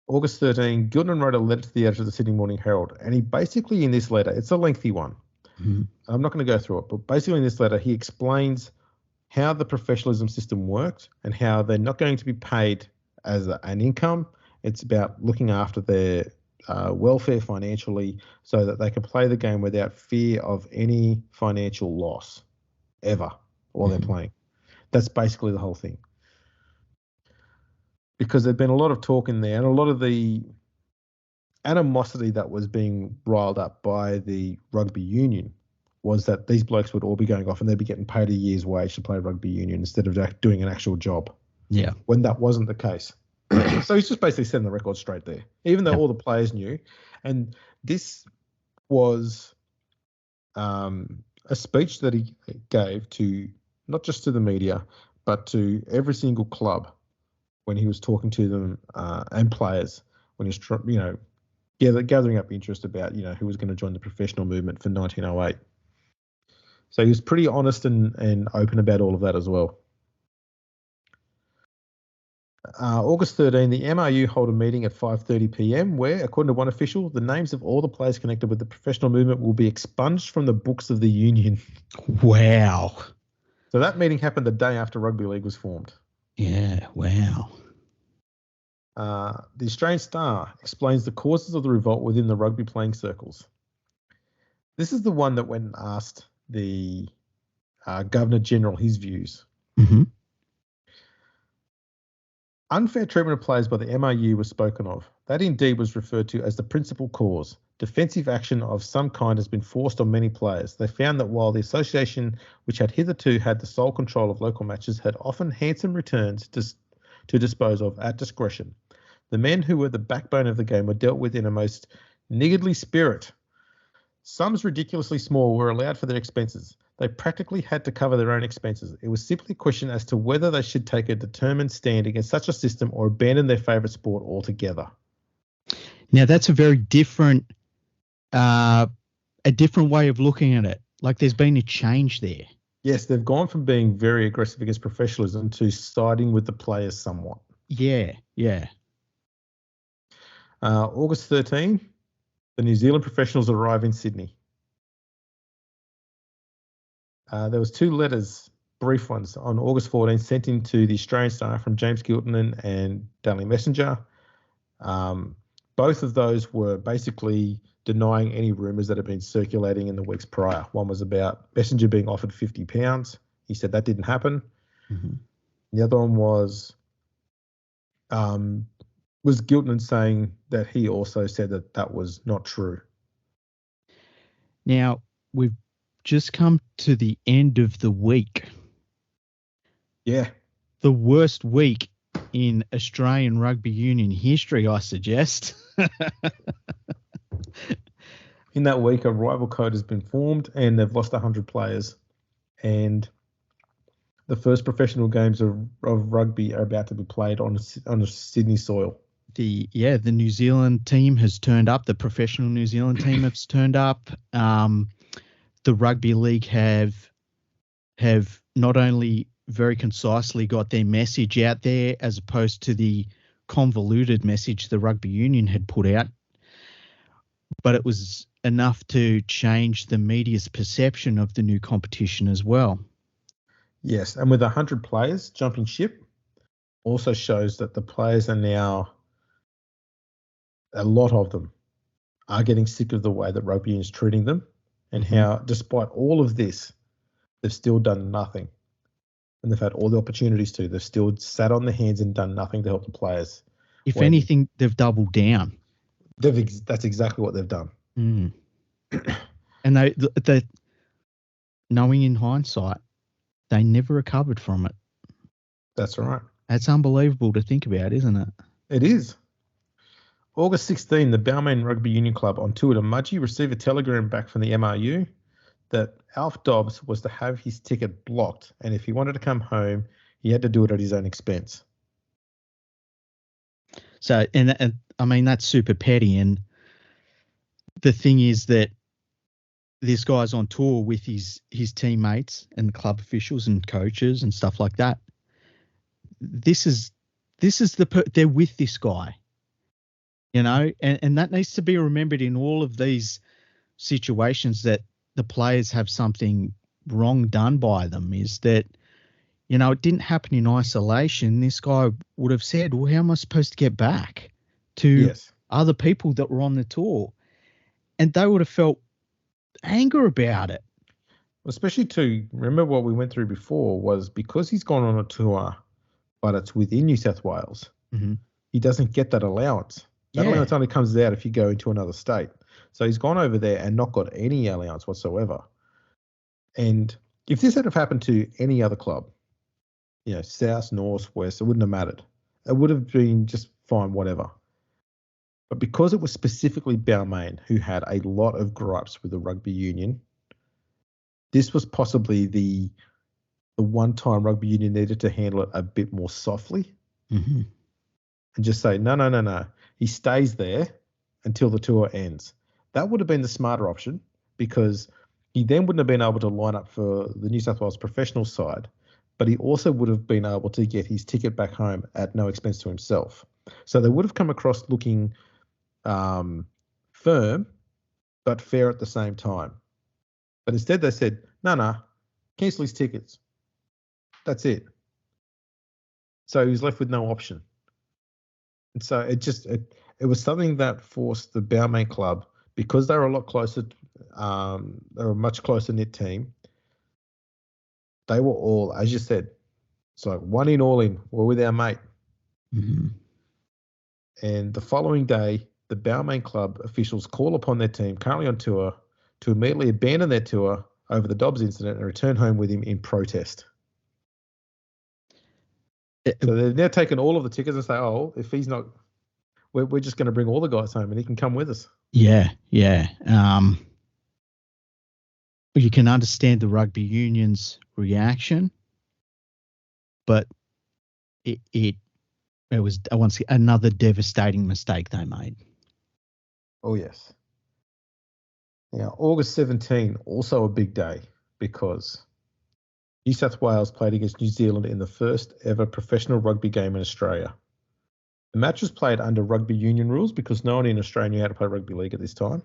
August 13, Giltinan wrote a letter to the editor of the Sydney Morning Herald, and he basically, in this letter, it's a lengthy one. Mm-hmm. I'm not going to go through it, but basically in this letter, he explains how the professionalism system worked and how they're not going to be paid as an income. It's about looking after their welfare financially so that they can play the game without fear of any financial loss ever while they're playing. That's basically the whole thing. Because there'd been a lot of talk in there and a lot of the animosity that was being riled up by the Rugby Union was that these blokes would all be going off and they'd be getting paid a year's wage to play Rugby Union instead of doing an actual job. Yeah. When that wasn't the case. So he's just basically setting the record straight there, even though all the players knew. And this was a speech that he gave to not just to the media, but to every single club when he was talking to them and players when he was, gathering up interest about, who was going to join the professional movement for 1908. So he was pretty honest and open about all of that as well. August 13, the MRU hold a meeting at 5:30 p.m. where, according to one official, the names of all the players connected with the professional movement will be expunged from the books of the union. Wow. So that meeting happened the day after Rugby League was formed. Yeah, wow. The Australian Star explains the causes of the revolt within the rugby playing circles. This is the one that when asked the Governor General his views. Mm-hmm. Unfair treatment of players by the MRU was spoken of. That indeed was referred to as the principal cause. Defensive action of some kind has been forced on many players. They found that while the association, which had hitherto had the sole control of local matches, had often handsome returns to dispose of at discretion, the men who were the backbone of the game were dealt with in a most niggardly spirit. Sums ridiculously small were allowed for their expenses. They practically had to cover their own expenses. It was simply a question as to whether they should take a determined stand against such a system or abandon their favourite sport altogether. Now, that's a very different way of looking at it. Like there's been a change there. Yes, they've gone from being very aggressive against professionalism to siding with the players somewhat. Yeah, yeah. August 13, the New Zealand professionals arrive in Sydney. There was 2 letters, brief ones, on August 14 sent into the Australian Star from James Giltinan and Daily Messenger. Both of those were basically denying any rumours that had been circulating in the weeks prior. One was about Messenger being offered £50. He said that didn't happen. Mm-hmm. The other one was Giltinan saying that he also said that that was not true. Now, we've just come to the end of the week. Yeah. The worst week in Australian Rugby Union history, I suggest. In that week, a rival code has been formed and they've lost 100 players. And the first professional games of rugby are about to be played on a Sydney soil. The New Zealand team has turned up. The professional New Zealand team has turned up. The Rugby League have not only very concisely got their message out there as opposed to the convoluted message the Rugby Union had put out, but it was enough to change the media's perception of the new competition as well. Yes, and with 100 players jumping ship also shows that the players are now, a lot of them, are getting sick of the way that rugby union is treating them and how, despite all of this, they've still done nothing. And they've had all the opportunities to. They've still sat on their hands and done nothing to help the players. If anything, they've doubled down. That's exactly what they've done. Mm. And they, knowing in hindsight, they never recovered from it. That's right. That's unbelievable to think about, isn't it? It is. August 16, the Balmain Rugby Union Club on tour to Mudgee received a telegram back from the MRU that Alf Dobbs was to have his ticket blocked, and if he wanted to come home, he had to do it at his own expense. So, and I mean, that's super petty. And the thing is that this guy's on tour with his teammates and club officials and coaches and stuff like that. This is they're with this guy. And that needs to be remembered in all of these situations that the players have something wrong done by them, is that, it didn't happen in isolation. This guy would have said, well, how am I supposed to get back to other people that were on the tour? And they would have felt anger about it. Especially to remember what we went through before was because he's gone on a tour, but it's within New South Wales, he doesn't get that allowance. That allowance only comes out if you go into another state. So he's gone over there and not got any allowance whatsoever. And if this had happened to any other club, south, north, west, it wouldn't have mattered. It would have been just fine, whatever. But because it was specifically Balmain who had a lot of gripes with the Rugby Union, this was possibly the one time Rugby Union needed to handle it a bit more softly Mm-hmm. and just say, no. He stays there until the tour ends. That would have been the smarter option because he then wouldn't have been able to line up for the New South Wales professional side, but he also would have been able to get his ticket back home at no expense to himself. So they would have come across looking firm but fair at the same time. But instead they said, no, cancel his tickets. That's it. So he was left with no option. And so it was something that forced the Balmain club, because they were a lot closer, they were a much closer knit team. They were all, as you said, it's like one in, all in. We're with our mate. Mm-hmm. And the following day, the Balmain club officials call upon their team currently on tour to immediately abandon their tour over the Dobbs incident and return home with him in protest. So they've now taken all of the tickets and say, oh, if he's not, we're just going to bring all the guys home and he can come with us. Yeah. You can understand the Rugby Union's reaction, but it was once another devastating mistake they made. Oh, yes. Now, August 17, also a big day because New South Wales played against New Zealand in the first ever professional rugby game in Australia. The match was played under Rugby Union rules because no one in Australia knew how to play Rugby League at this time.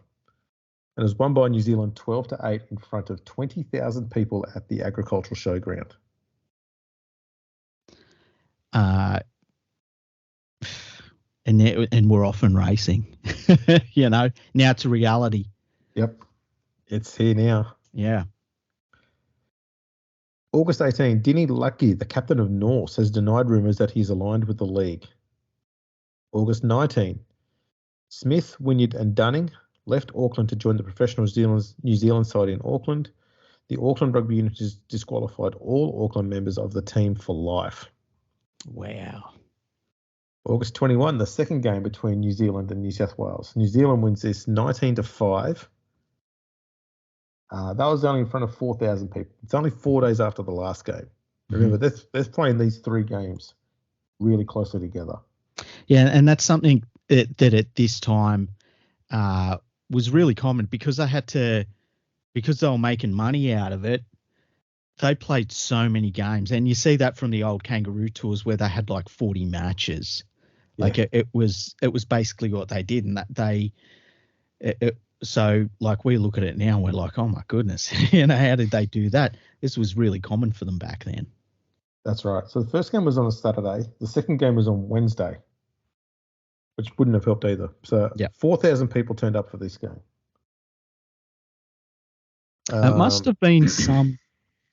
And it was won by New Zealand 12-8 in front of 20,000 people at the agricultural showground. And we're off and racing. Now it's a reality. Yep. It's here now. Yeah. August 18, Dinny Lucky, the captain of Norse, has denied rumours that he's aligned with the league. August 19, Smith, Wynyard and Dunning left Auckland to join the professional New Zealand side in Auckland. The Auckland Rugby Union has disqualified all Auckland members of the team for life. Wow. August 21, the second game between New Zealand and New South Wales. New Zealand wins this 19-5. That was only in front of 4,000 people. It's only 4 days after the last game. Remember, they're playing these three games really closely together. Yeah, and that's something that at this time was really common because they were making money out of it. They played so many games, and you see that from the old Kangaroo tours where they had like 40 matches. Yeah. Like it was basically what they did, and that so like we look at it now, we're like, oh my goodness, how did they do that? This was really common for them back then. That's right. So the first game was on a Saturday. The second game was on Wednesday, which wouldn't have helped either. So 4,000 people turned up for this game. It must have been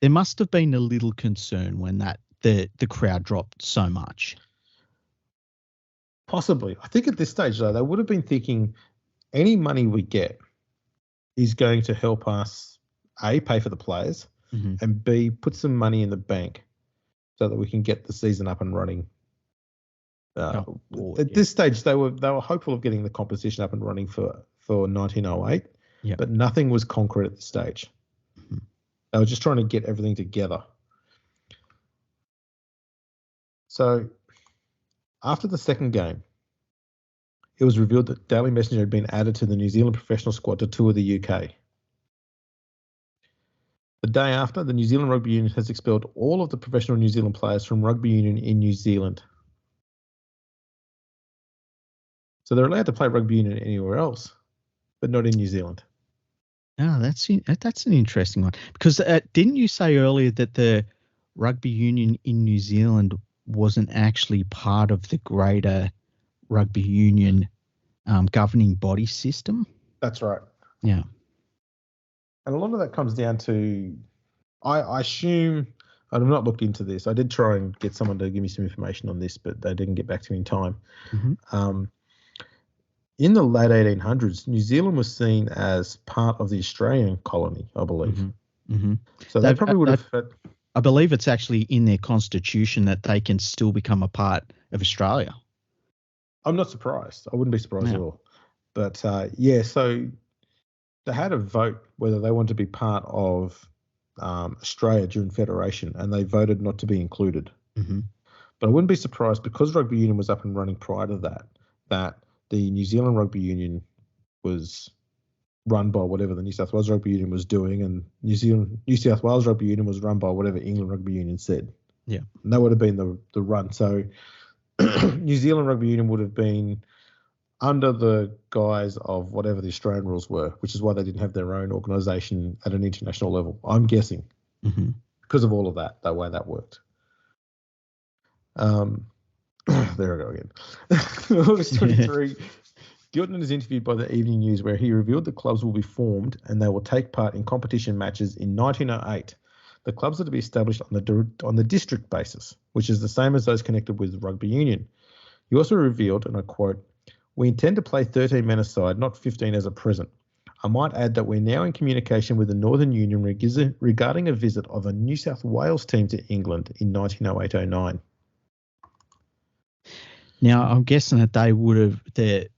there must have been a little concern when the crowd dropped so much. Possibly. I think at this stage, though, they would have been thinking any money we get is going to help us, A, pay for the players, and B, put some money in the bank so that we can get the season up and running. At this stage, they were hopeful of getting the competition up and running for 1908, but nothing was concrete at this stage. Mm-hmm. They were just trying to get everything together. So after the second game, it was revealed that Daily Messenger had been added to the New Zealand professional squad to tour the UK. The day after, the New Zealand Rugby Union has expelled all of the professional New Zealand players from Rugby Union in New Zealand. So they're allowed to play Rugby Union anywhere else, but not in New Zealand. Oh, that's an interesting one. Because didn't you say earlier that the Rugby Union in New Zealand wasn't actually part of the greater Rugby Union governing body system? That's right. Yeah. And a lot of that comes down to, I assume, I've not looked into this. I did try and get someone to give me some information on this, but they didn't get back to me in time. Mm-hmm. In the late 1800s, New Zealand was seen as part of the Australian colony, I believe. Mm-hmm. Mm-hmm. So they probably would have... I believe it's actually in their constitution that they can still become a part of Australia. I'm not surprised. I wouldn't be surprised at all. But so they had a vote whether they wanted to be part of Australia during Federation, and they voted not to be included. Mm-hmm. But I wouldn't be surprised, because Rugby Union was up and running prior to that the New Zealand Rugby Union was run by whatever the New South Wales Rugby Union was doing, and New South Wales Rugby Union was run by whatever England Rugby Union said. Yeah. And that would have been the run. So New Zealand Rugby Union would have been under the guise of whatever the Australian rules were, which is why they didn't have their own organisation at an international level, I'm guessing, because of all of that, the way that worked. There I go again. August 23, Gilton is interviewed by the Evening News, where he revealed the clubs will be formed and they will take part in competition matches in 1908. The clubs are to be established on the district basis, which is the same as those connected with Rugby Union. He also revealed, and I quote, "We intend to play 13 men aside, not 15 as at present. I might add that we're now in communication with the Northern Union regarding a visit of a New South Wales team to England in 1908-09. Now, I'm guessing that they would have that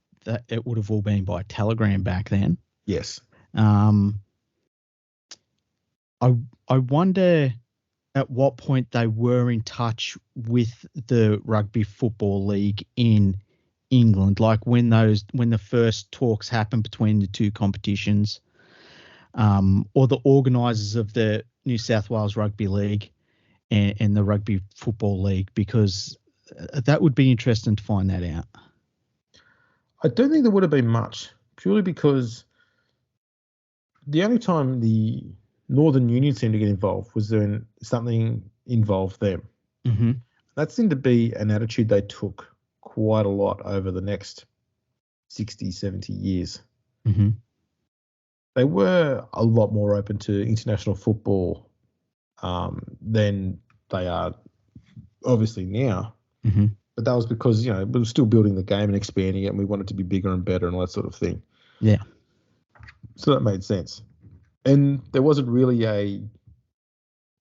it would have all been by telegram back then. Yes. I wonder at what point they were in touch with the Rugby Football League in England, like when the first talks happened between the two competitions, or the organisers of the New South Wales Rugby League and the Rugby Football League, because that would be interesting to find that out. I don't think there would have been much, purely because the only time the Northern Union seemed to get involved was when something involved them. Mm-hmm. That seemed to be an attitude they took quite a lot over the next 60, 70 years. Mm-hmm. They were a lot more open to international football than they are obviously now. Mm-hmm. But that was because, we were still building the game and expanding it, and we wanted to be bigger and better and all that sort of thing. Yeah. So that made sense. And there wasn't really an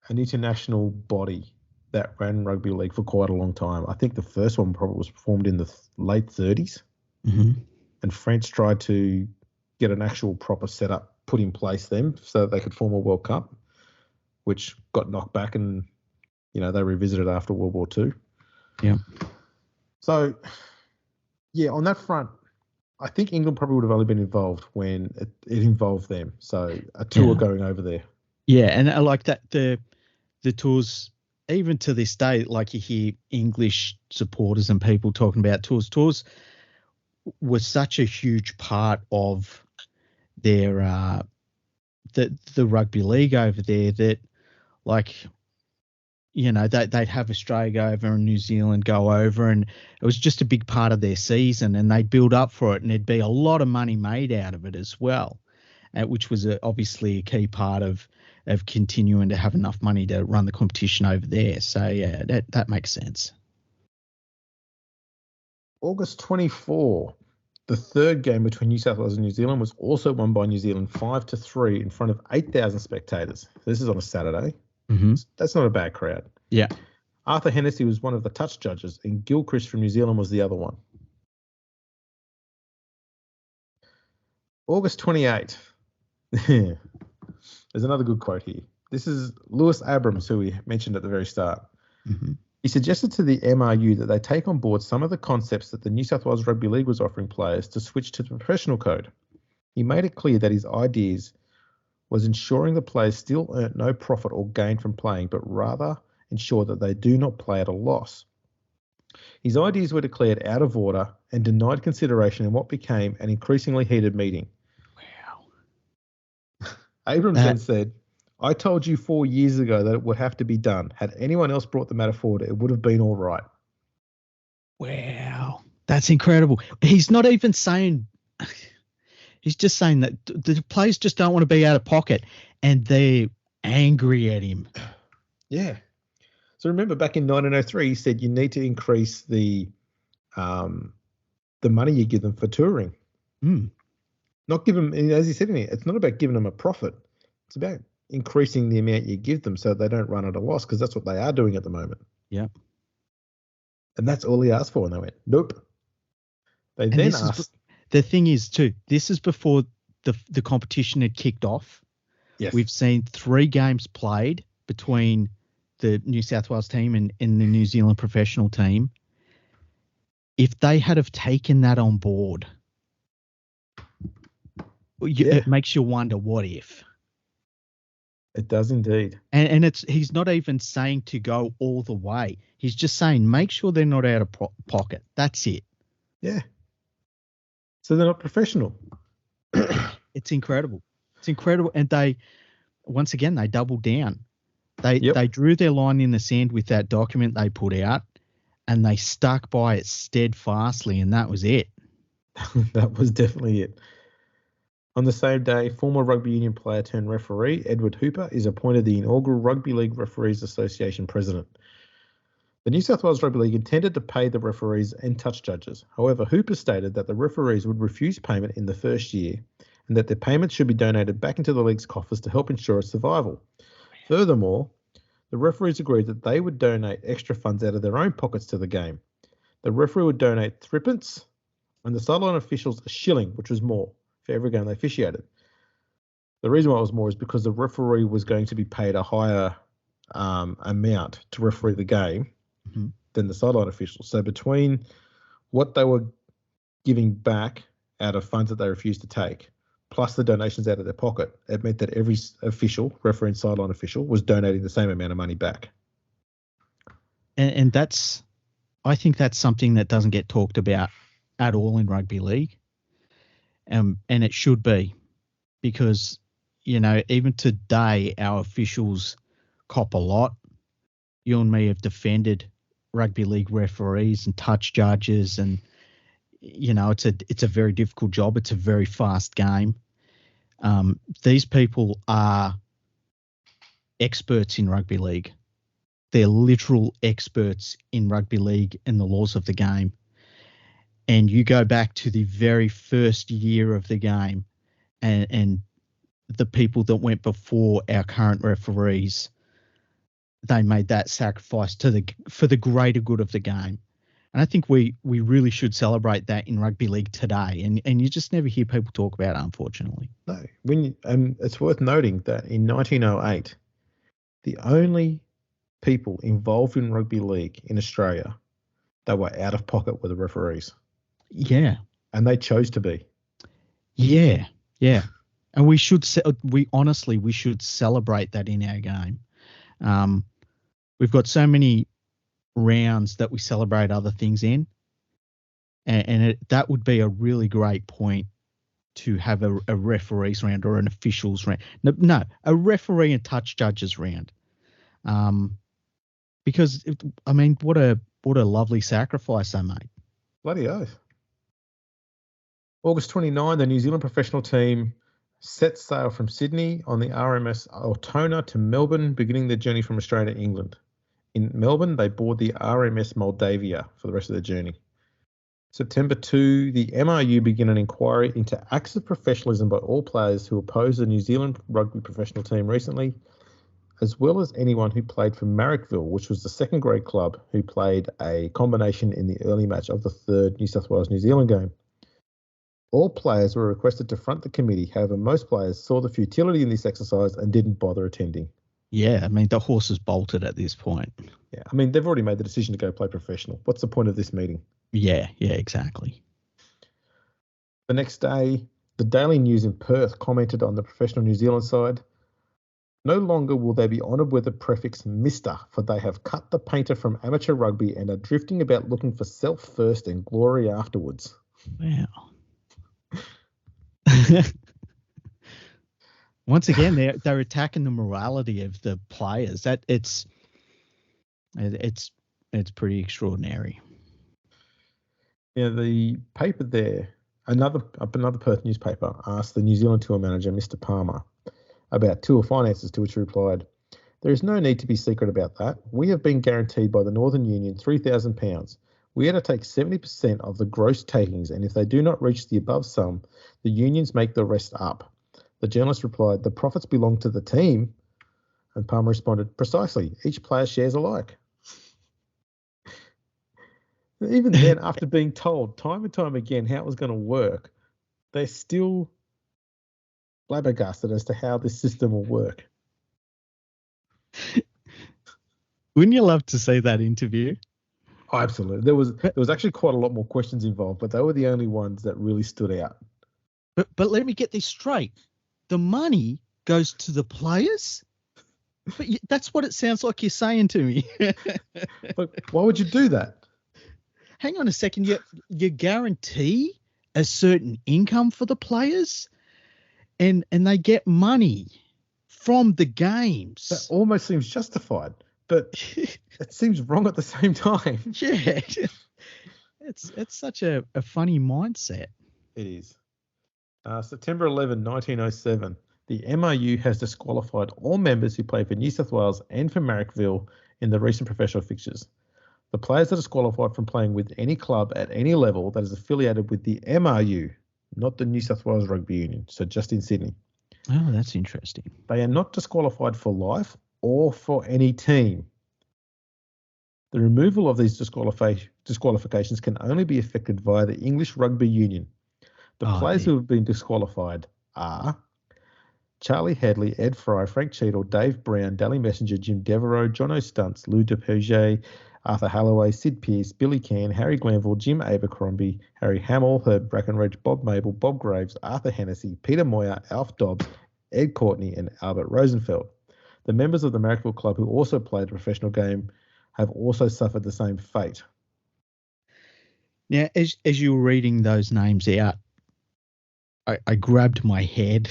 international body that ran rugby league for quite a long time. I think the first one probably was formed in the late 30s. Mm-hmm. And France tried to get an actual proper setup put in place then so that they could form a World Cup, which got knocked back, and, they revisited after World War II. Yeah. So, on that front, I think England probably would have only been involved when it involved them. So a tour going over there. Yeah, and I like that the tours, even to this day, like you hear English supporters and people talking about tours. Tours was such a huge part of their the rugby league over there that, like, they'd have Australia go over and New Zealand go over, and it was just a big part of their season, and they'd build up for it, and there'd be a lot of money made out of it as well, which was obviously a key part of continuing to have enough money to run the competition over there. So, yeah, that makes sense. August 24, the third game between New South Wales and New Zealand was also won by New Zealand 5-3 in front of 8,000 spectators. This is on a Saturday. Mm-hmm. That's not a bad crowd. Yeah. Arthur Hennessy was one of the touch judges, and Gilchrist from New Zealand was the other one. August 28. There's another good quote here. This is Lewis Abrams, who we mentioned at the very start. Mm-hmm. He suggested to the MRU that they take on board some of the concepts that the New South Wales Rugby League was offering players to switch to the professional code. He made it clear that his ideas was ensuring the players still earn no profit or gain from playing, but rather ensure that they do not play at a loss. His ideas were declared out of order and denied consideration in what became an increasingly heated meeting. Wow. Abrams then said, "I told you 4 years ago that it would have to be done. Had anyone else brought the matter forward, it would have been all right." Wow. That's incredible. He's not even saying... He's just saying that the players just don't want to be out of pocket, and they're angry at him. Yeah. So remember, back in 1903, he said you need to increase the money you give them for touring. Not give them, as he said to me, it's not about giving them a profit. It's about increasing the amount you give them so they don't run at a loss, because that's what they are doing at the moment. Yeah. And that's all he asked for, and they went, nope. They then asked... the thing is too, this is before the competition had kicked off. Yes. We've seen 3 games played between the New South Wales team and the New Zealand professional team. If they had have taken that on board, it makes you wonder what if. It does indeed. And he's not even saying to go all the way. He's just saying make sure they're not out of pocket. That's it. Yeah. So they're not professional. It's incredible. It's incredible. And they doubled down. They drew their line in the sand with that document they put out, and they stuck by it steadfastly, and that was it. That was definitely it. On the same day, former Rugby Union player turned referee Edward Hooper is appointed the inaugural Rugby League Referees Association president. The New South Wales Rugby League intended to pay the referees and touch judges. However, Hooper stated that the referees would refuse payment in the first year and that their payments should be donated back into the league's coffers to help ensure its survival. Furthermore, the referees agreed that they would donate extra funds out of their own pockets to the game. The referee would donate threepence and the sideline officials a shilling, which was more for every game they officiated. The reason why it was more is because the referee was going to be paid a higher amount to referee the game than the sideline officials. So between what they were giving back out of funds that they refused to take, plus the donations out of their pocket, it meant that every official, referee and sideline official, was donating the same amount of money back. And I think that's something that doesn't get talked about at all in rugby league. And it should be, because, even today, our officials cop a lot. You and me have defended rugby league referees and touch judges, and, it's a very difficult job. It's a very fast game. These people are experts in rugby league. They're literal experts in rugby league and the laws of the game. And you go back to the very first year of the game and the people that went before our current referees, they made that sacrifice for the greater good of the game. And I think we really should celebrate that in rugby league today. And you just never hear people talk about it, unfortunately. No. It's worth noting that in 1908, the only people involved in rugby league in Australia that were out of pocket were the referees. Yeah. And they chose to be. Yeah. Yeah. And we should celebrate that in our game. We've got so many rounds that we celebrate other things in, and that would be a really great point to have a referees round or an officials round. No, a referee and touch judges round. Because what a lovely sacrifice they made. Bloody oath. August 29, the New Zealand professional team set sail from Sydney on the RMS Altona to Melbourne, beginning their journey from Australia to England. In Melbourne, they board the RMS Moldavia for the rest of their journey. September 2, the MRU began an inquiry into acts of professionalism by all players who opposed the New Zealand rugby professional team recently, as well as anyone who played for Marrickville, which was the second grade club who played a combination in the early match of the third New South Wales-New Zealand game. All players were requested to front the committee. However, most players saw the futility in this exercise and didn't bother attending. Yeah, the horses bolted at this point. Yeah, they've already made the decision to go play professional. What's the point of this meeting? Yeah, exactly. The next day, the Daily News in Perth commented on the professional New Zealand side. No longer will they be honoured with the prefix Mr., for they have cut the painter from amateur rugby and are drifting about looking for self first and glory afterwards. Wow. Once again, they're attacking the morality of the players. That it's pretty extraordinary. Yeah, the paper there, another Perth newspaper asked the New Zealand tour manager, Mr. Palmer, about tour finances, to which he replied, "There is no need to be secret about that. We have been guaranteed by the Northern Union £3,000. We are to take 70% of the gross takings, and if they do not reach the above sum, the unions make the rest up." The journalist replied, "The profits belong to the team." And Palmer responded, "Precisely. Each player shares alike." Even then, after being told time and time again how it was going to work, they're still flabbergasted as to how this system will work. Wouldn't you love to see that interview? Oh, absolutely. There was actually quite a lot more questions involved, but they were the only ones that really stood out. But let me get this straight. The money goes to the players? But that's what it sounds like you're saying to me. But why would you do that? Hang on a second. You guarantee a certain income for the players, and they get money from the games. That almost seems justified, but it seems wrong at the same time. Yeah. It's such a funny mindset. It is. September 11, 1907, the MRU has disqualified all members who played for New South Wales and for Marrickville in the recent professional fixtures. The players are disqualified from playing with any club at any level that is affiliated with the MRU, not the New South Wales Rugby Union, so just in Sydney. Oh, that's interesting. They are not disqualified for life or for any team. The removal of these disqualifications can only be effected via the English Rugby Union. The players who have been disqualified are Charlie Headley, Ed Fry, Frank Cheadle, Dave Brown, Dally Messenger, Jim Devereaux, John O'Stunts, Lou DePeugeot, Arthur Halloway, Sid Pearce, Billy Cann, Harry Glanville, Jim Abercrombie, Harry Hamill, Herb Brackenridge, Bob Mabel, Bob Graves, Arthur Hennessy, Peter Moyer, Alf Dobbs, Ed Courtney, and Albert Rosenfeld. The members of the Marrickville Club who also played a professional game have also suffered the same fate. Now, as you were reading those names out, I grabbed my head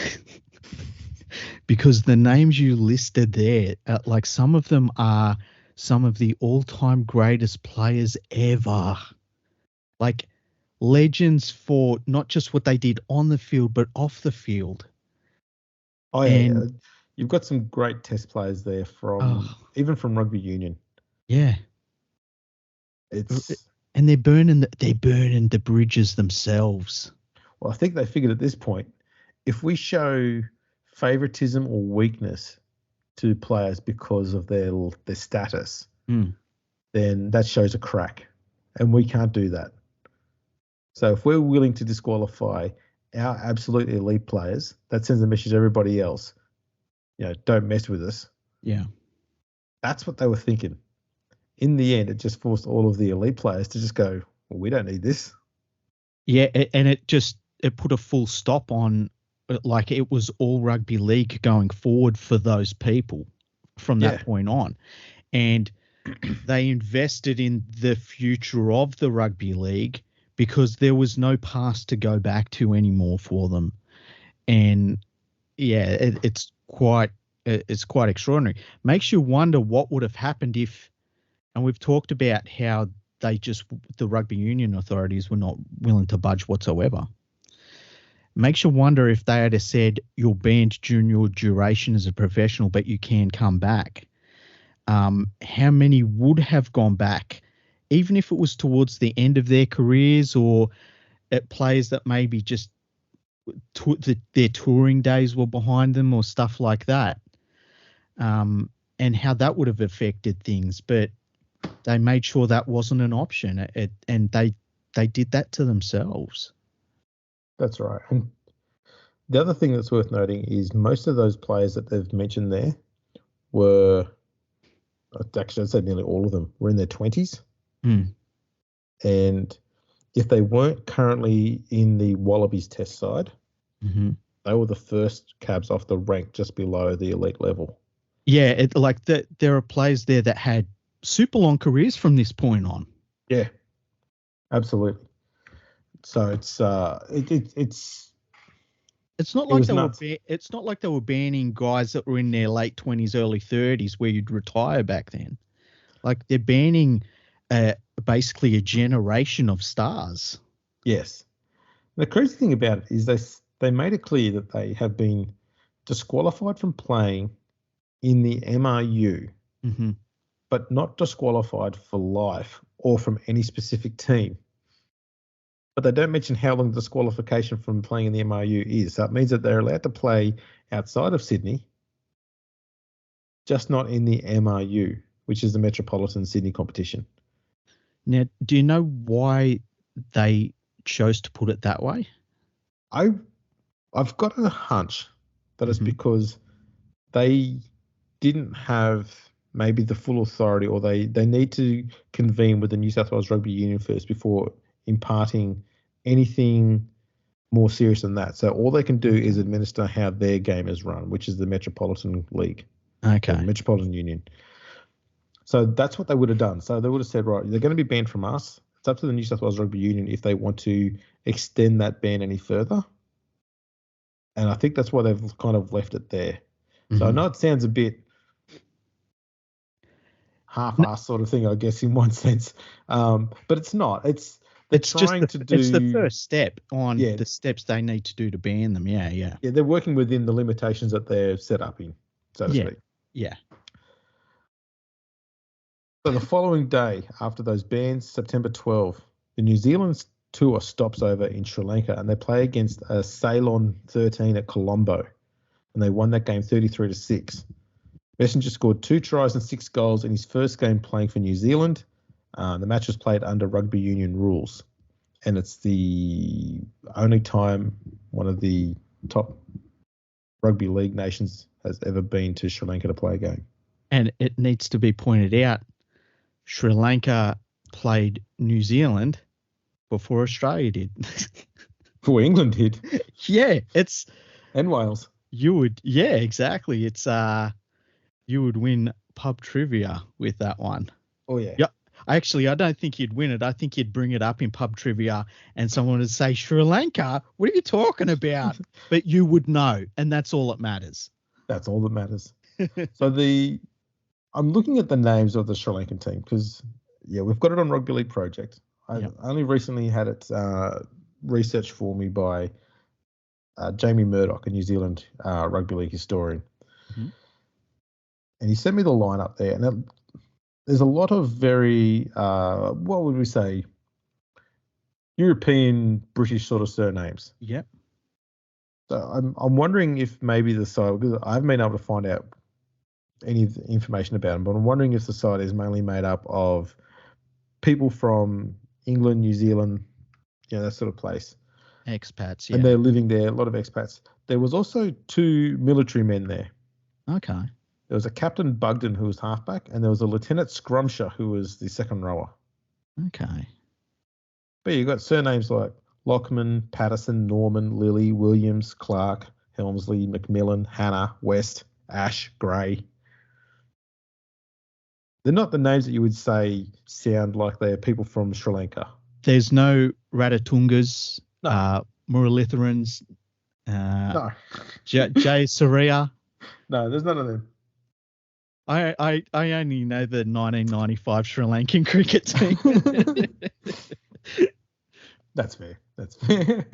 because the names you listed there, like some of them are some of the all-time greatest players ever. Like legends for not just what they did on the field, but off the field. Oh, yeah. You've got some great test players there even from Rugby Union. Yeah. And they're burning the bridges themselves. Well, I think they figured at this point, if we show favoritism or weakness to players because of their status, then that shows a crack, and we can't do that. So if we're willing to disqualify our absolute elite players, that sends a message to everybody else, don't mess with us. Yeah. That's what they were thinking. In the end, it just forced all of the elite players to just go, well, we don't need this. Yeah, and it put a full stop on, like it was all rugby league going forward for those people from that point on. And they invested in the future of the rugby league because there was no past to go back to anymore for them. And yeah, it's quite extraordinary. Makes you wonder what would have happened if, and we've talked about how the rugby union authorities were not willing to budge whatsoever. Makes you wonder if they had said you're banned during your duration as a professional, but you can come back. How many would have gone back, even if it was towards the end of their careers or at players that maybe just their touring days were behind them or stuff like that, and how that would have affected things. But they made sure that wasn't an option, and they did that to themselves. That's right. And the other thing that's worth noting is most of those players that they've mentioned there were, actually I'd say nearly all of them, were in their 20s. And if they weren't currently in the Wallabies test side, they were the first cabs off the rank just below the elite level. Yeah, there are players there that had super long careers from this point on. Yeah, absolutely. So it's not like they were banning guys that were in their late 20s, early 30s where you'd retire back then. Like they're banning basically a generation of stars. Yes. The crazy thing about it is they made it clear that they have been disqualified from playing in the MRU, but not disqualified for life or from any specific team. But they don't mention how long disqualification from playing in the MRU is. So it means that they're allowed to play outside of Sydney, just not in the MRU, which is the Metropolitan Sydney competition. Now, do you know why they chose to put it that way? I've got a hunch that it's Mhm. because they didn't have maybe the full authority, or they need to convene with the New South Wales Rugby Union first before imparting anything more serious than that. So all they can do is administer how their game is run, which is the Metropolitan League, the Okay. Metropolitan Union. So that's what they would have done. So they would have said, right, they're going to be banned from us. It's up to the New South Wales Rugby Union if they want to extend that ban any further. And I think that's why they've kind of left it there. So I Mhm. know it sounds a bit half-assed sort of thing, I guess, in one sense. But it's not. They're It's just trying to do. it's the first step on Yeah. the steps they need to do to ban them. Yeah, yeah. Yeah, they're working within the limitations that they're set up in, so to Yeah. speak. Yeah. So the following day after those bans, September 12, the New Zealand tour stops over in Sri Lanka and they play against Ceylon 13 at Colombo. And they won that game 33-6. Messenger scored 2 tries and 6 goals in his first game playing for New Zealand. The match was played under Rugby Union rules. And it's the only time one of the top Rugby League nations has ever been to Sri Lanka to play a game. And it needs to be pointed out, Sri Lanka played New Zealand before Australia did. Before England did. Yeah, it's And Wales. yeah, exactly. It's you would win pub trivia with that one. Oh, yeah. Yeah. Actually, I don't think you'd win it. I think you'd bring it up in pub trivia and someone would say, Sri Lanka, what are you talking about? But you would know, and that's all that matters. That's all that matters. So I'm looking at the names of the Sri Lankan team because, yeah, we've got it on Rugby League Project. I only recently had it researched for me by Jamie Murdoch, a New Zealand Rugby League historian. Mhm. And he sent me the lineup there. And there's a lot of very, what would we say, European, British sort of surnames. Yep. So I'm wondering if maybe the side, because I haven't been able to find out any information about them, but I'm wondering if the side is mainly made up of people from England, New Zealand, that sort of place. Expats, yeah. And they're living there, a lot of expats. There was also 2 military men there. Okay. There was a Captain Bugden who was halfback, and there was a Lieutenant Scrumsher who was the second rower. Okay. But you got surnames like Lockman, Patterson, Norman, Lilly, Williams, Clark, Helmsley, McMillan, Hannah, West, Ash, Gray. They're not the names that you would say sound like they're people from Sri Lanka. There's no Ratatungas, No. Muralitharans, No. Jay Saria. No, there's none of them. I only know the 1995 Sri Lankan cricket team. That's fair. That's fair.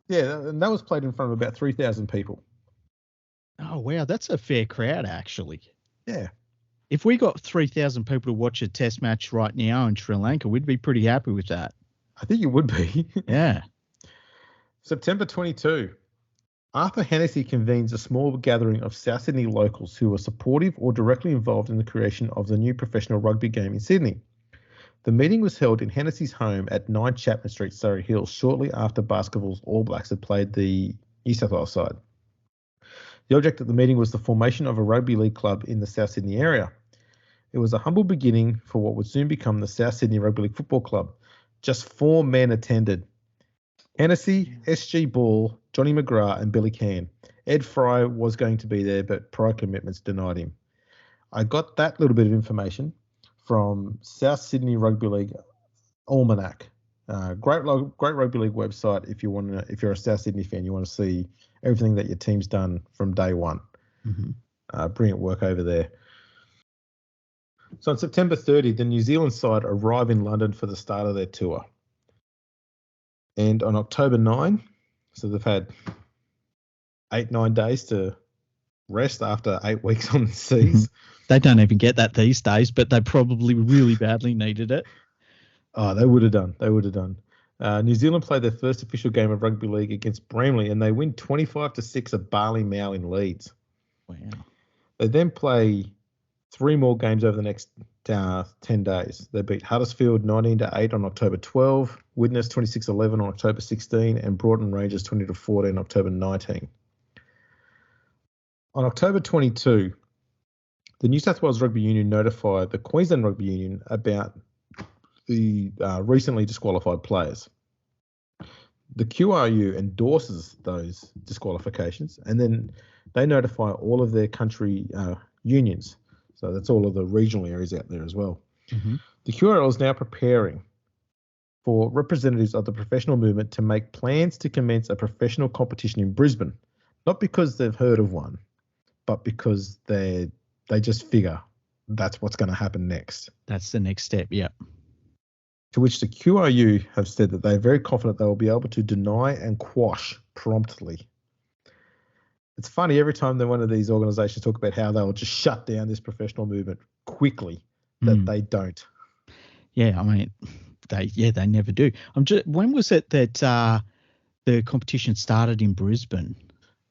Yeah, and that was played in front of about 3,000 people. Oh, wow. That's a fair crowd, actually. Yeah. If we got 3,000 people to watch a test match right now in Sri Lanka, we'd be pretty happy with that. I think you would be. Yeah. September 22. Arthur Hennessy convenes a small gathering of South Sydney locals who are supportive or directly involved in the creation of the new professional rugby game in Sydney. The meeting was held in Hennessy's home at 9 Chapman Street, Surrey Hills, shortly after Basketball's All Blacks had played the New South Wales side. The object of the meeting was the formation of a rugby league club in the South Sydney area. It was a humble beginning for what would soon become the South Sydney Rugby League Football Club. Just 4 men attended. Hennessy, S.G. Ball, Johnny McGrath and Billy Cann. Ed Fry was going to be there, but prior commitments denied him. I got that little bit of information from South Sydney Rugby League Almanac. Great rugby league website if you're a South Sydney fan, you want to see everything that your team's done from day one. Mm-hmm. Brilliant work over there. So on September 30, the New Zealand side arrive in London for the start of their tour. And on October 9, so they've had 8-9 days to rest after 8 weeks on the seas. They don't even get that these days, but they probably really badly needed it. Oh, they would have done. New Zealand played their first official game of rugby league against Bramley, and they win 25-6 at Barley Mount in Leeds. Wow. They then play 3 more games over the next 10 days. They beat Huddersfield 19-8 on October 12, Widnes 26-11 on October 16, and Broughton Rangers 20-14 on October 19. On October 22, the New South Wales Rugby Union notified the Queensland Rugby Union about the recently disqualified players. The QRU endorses those disqualifications, and then they notify all of their country unions. So that's all of the regional areas out there as well. Mm-hmm. The QRL is now preparing for representatives of the professional movement to make plans to commence a professional competition in Brisbane, not because they've heard of one, but because they just figure that's what's going to happen next. That's the next step, yeah. To which the QRU have said that they're very confident they will be able to deny and quash promptly. It's funny, every time that one of these organisations talk about how they'll just shut down this professional movement quickly, that they don't. Yeah, I mean, they never do. When was it that the competition started in Brisbane?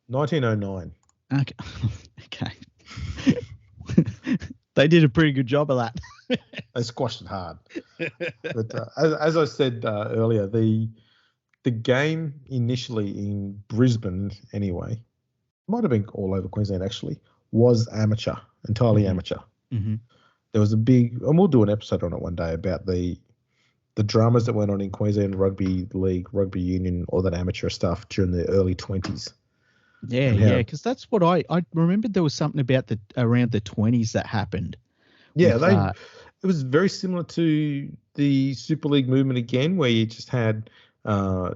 1909. Okay. They did a pretty good job of that. They squashed it hard. But as I said earlier, the game initially in Brisbane, anyway, might have been all over Queensland actually, was amateur, entirely amateur. Mm-hmm. There was a big, and we'll do an episode on it one day about the dramas that went on in Queensland Rugby League, Rugby Union, all that amateur stuff during the early 20s. Yeah, because that's what I remembered. There was something about around the 20s that happened. Yeah, it was very similar to the Super League movement again, where you just had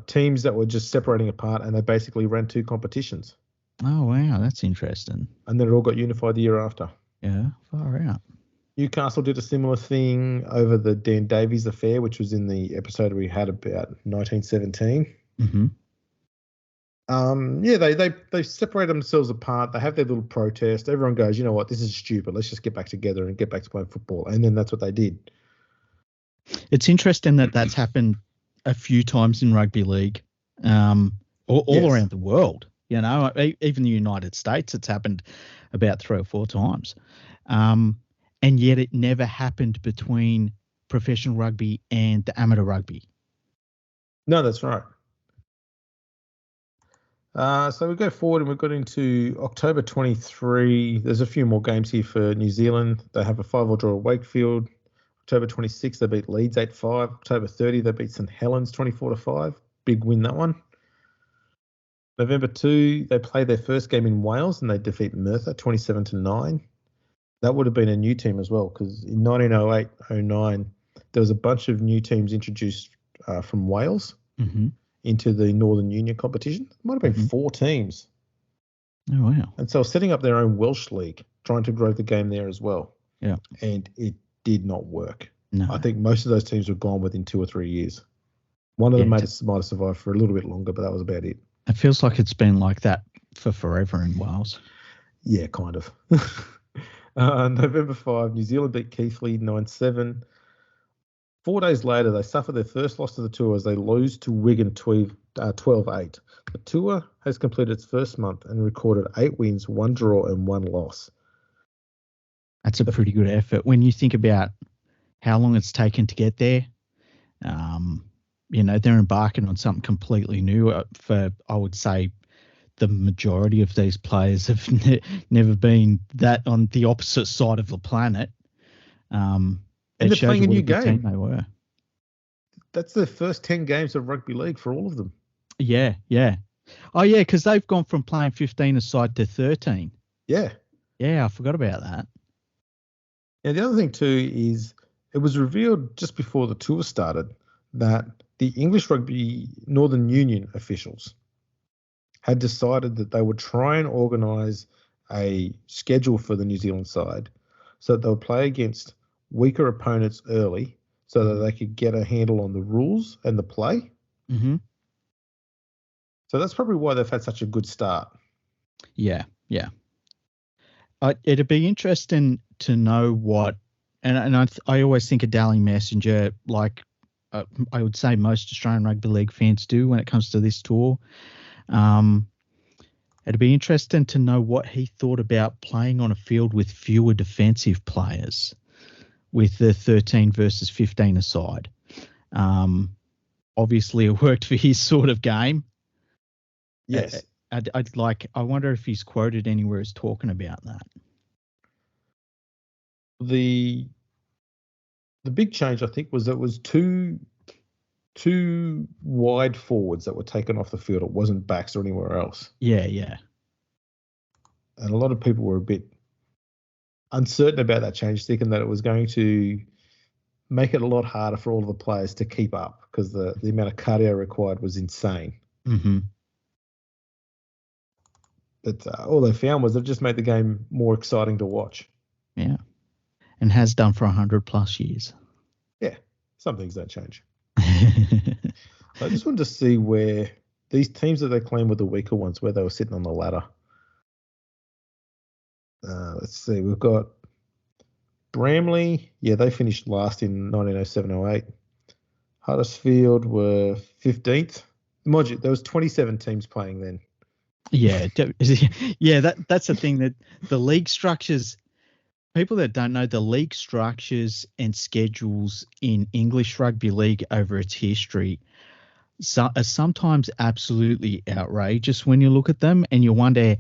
teams that were just separating apart, and they basically ran two competitions. Oh, wow, that's interesting. And then it all got unified the year after. Yeah, far out. Newcastle did a similar thing over the Dan Davies affair, which was in the episode we had about 1917. Mm-hmm. They separate themselves apart. They have their little protest. Everyone goes, you know what, this is stupid. Let's just get back together and get back to playing football. And then that's what they did. It's interesting that that's happened a few times in rugby league, all around the world. You know, even the United States, it's happened about 3 or 4 times. And yet it never happened between professional rugby and the amateur rugby. No, that's right. So we go forward and we've got into October 23. There's a few more games here for New Zealand. They have a 5-all draw at Wakefield. October 26, they beat Leeds 8-5. October 30, they beat St Helens 24-5. Big win, that one. November 2, they play their first game in Wales and they defeat Merthyr 27-9. That would have been a new team as well, because in 1908-09, there was a bunch of new teams introduced from Wales into the Northern Union competition. It might have been 4 teams. Oh, wow. And so setting up their own Welsh league, trying to grow the game there as well. Yeah. And it did not work. No. I think most of those teams were gone within 2 or 3 years. One of them might have survived for a little bit longer, but that was about it. It feels like it's been like that for forever in Wales. Yeah, kind of. November 5, New Zealand beat Keighley 9-7. 4 days later, they suffer their first loss to the tour as they lose to Wigan 12-8. The tour has completed its first month and recorded 8 wins, 1 draw, and 1 loss. That's a pretty good effort when you think about how long it's taken to get there. You know, they're embarking on something completely new. For, I would say, the majority of these players have never been that on the opposite side of the planet. And they're playing a new game. They were. That's the first 10 games of rugby league for all of them. Yeah. Oh, yeah, because they've gone from playing 15-a-side to 13. Yeah. Yeah, I forgot about that. And the other thing, too, is it was revealed just before the tour started that the English Rugby Northern Union officials had decided that they would try and organise a schedule for the New Zealand side so that they'll play against weaker opponents early so that they could get a handle on the rules and the play. Mm-hmm. So that's probably why they've had such a good start. Yeah. It'd be interesting to know what, and I always think of Daily Messenger, like I would say most Australian Rugby League fans do when it comes to this tour. It'd be interesting to know what he thought about playing on a field with fewer defensive players. with the 13 versus 15 aside. Obviously, it worked for his sort of game. Yes. I wonder if he's quoted anywhere as talking about that. The big change, I think, was that it was two wide forwards that were taken off the field. It wasn't backs or anywhere else. Yeah. And a lot of people were a bit uncertain about that change, thinking that it was going to make it a lot harder for all of the players to keep up because the amount of cardio required was insane. Mm-hmm. But all they found was it just made the game more exciting to watch. Yeah. And has done for 100+ years. Yeah. Some things don't change. I just wanted to see where these teams that they claim were the weaker ones, where they were sitting on the ladder. Let's see. We've got Bramley. Yeah, they finished last in 1907-08. Huddersfield were 15th. Mind you, there was 27 teams playing then. Yeah. That's the thing, that the league structures, people that don't know, the league structures and schedules in English rugby league over its history are sometimes absolutely outrageous when you look at them, and you wonder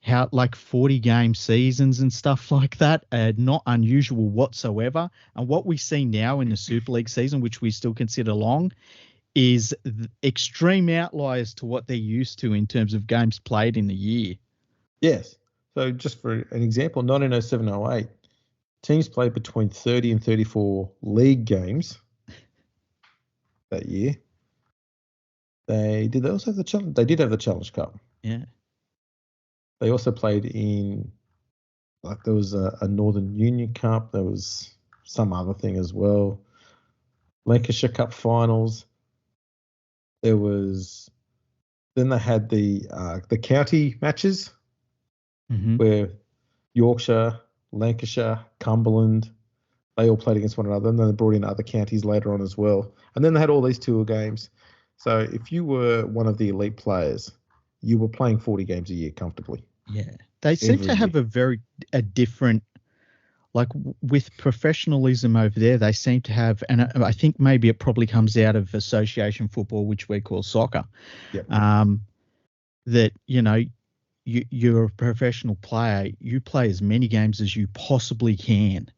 how, like, 40-game seasons and stuff like that are not unusual whatsoever. And what we see now in the Super League season, which we still consider long, is extreme outliers to what they're used to in terms of games played in a year. Yes. So just for an example, 1907-08, teams played between 30 and 34 league games that year. They also have the challenge. They did have the Challenge Cup. Yeah. They also played in, like, there was a Northern Union Cup. There was some other thing as well. Lancashire Cup finals. Then they had the county matches, Mm-hmm. where Yorkshire, Lancashire, Cumberland, they all played against one another, and then they brought in other counties later on as well. And then they had all these tour games. So if you were one of the elite players, you were playing 40 games a year comfortably. Yeah. They seem to have a different, like, with professionalism over there, they seem to have, and I think maybe it probably comes out of association football, which we call soccer. Yep. That, you're a professional player, you play as many games as you possibly can.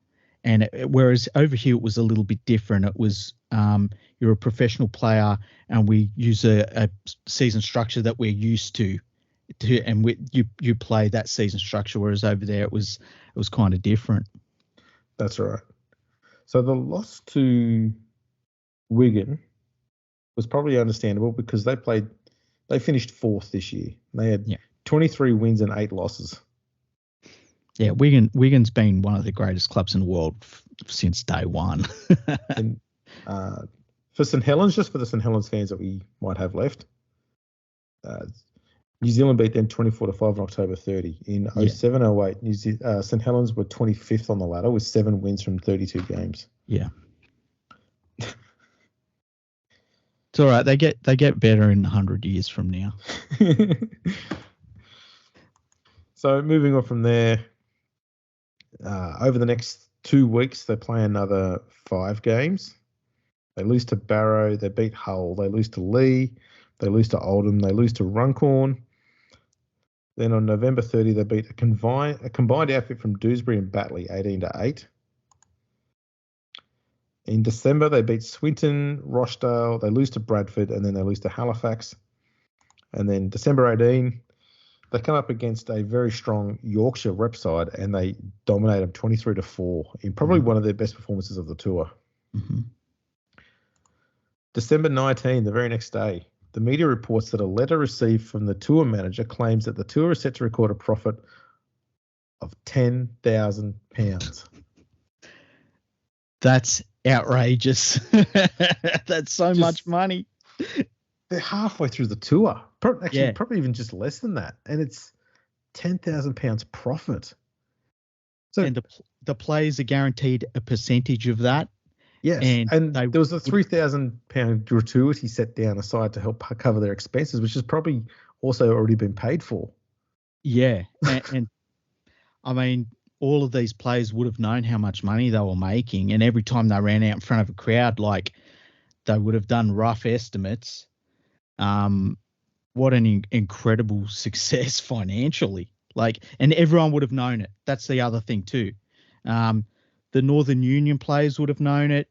And whereas over here it was a little bit different. It was you're a professional player, and we use a season structure that we're used to and you play that season structure. Whereas over there it was kind of different. That's right. So the loss to Wigan was probably understandable because they finished fourth this year. They had 23 wins and 8 losses. Yeah, Wigan's been one of the greatest clubs in the world since day one. And for St Helens, just for the St Helens fans that we might have left, New Zealand beat them 24-5 on October 30. In 07-08, St Helens were 25th on the ladder with 7 wins from 32 games. Yeah. It's all right. They get better in 100 years from now. So moving on from there, over the next 2 weeks, they play another 5 games. They lose to Barrow. They beat Hull. They lose to Lee. They lose to Oldham. They lose to Runcorn. Then on November 30, they beat a combined outfit from Dewsbury and Batley, 18-8. In December, they beat Swinton, Rochdale. They lose to Bradford, and then they lose to Halifax. And then December 18, they come up against a very strong Yorkshire rep side, and they dominate them 23-4 in probably one of their best performances of the tour. Mm-hmm. December 19, the very next day, the media reports that a letter received from the tour manager claims that the tour is set to record a profit of £10,000. That's outrageous. That's so much money. They're halfway through the tour. Probably even just less than that. And it's £10,000 profit. So, and the players are guaranteed a percentage of that. Yes, and there was a £3,000 gratuity set down aside to help cover their expenses, which has probably also already been paid for. Yeah, and I mean, all of these players would have known how much money they were making, and every time they ran out in front of a crowd, like they would have done rough estimates. What an incredible success financially. Like, and everyone would have known it. That's the other thing too. The Northern Union players would have known it.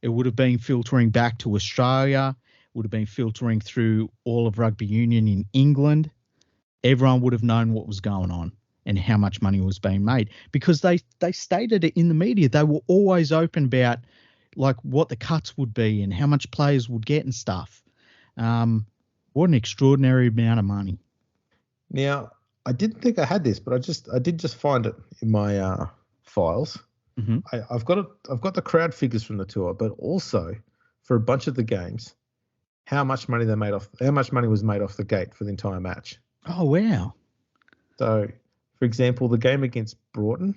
It would have been filtering back to Australia. It would have been filtering through all of Rugby Union in England. Everyone would have known what was going on and how much money was being made, because they stated it in the media. They were always open about like what the cuts would be and how much players would get and stuff. What an extraordinary amount of money. Now, I didn't think I had this, but I did just find it in my files. Mm-hmm. I've got the crowd figures from the tour, but also for a bunch of the games, how much money was made off the gate for the entire match. Oh wow! So, for example, the game against Broughton,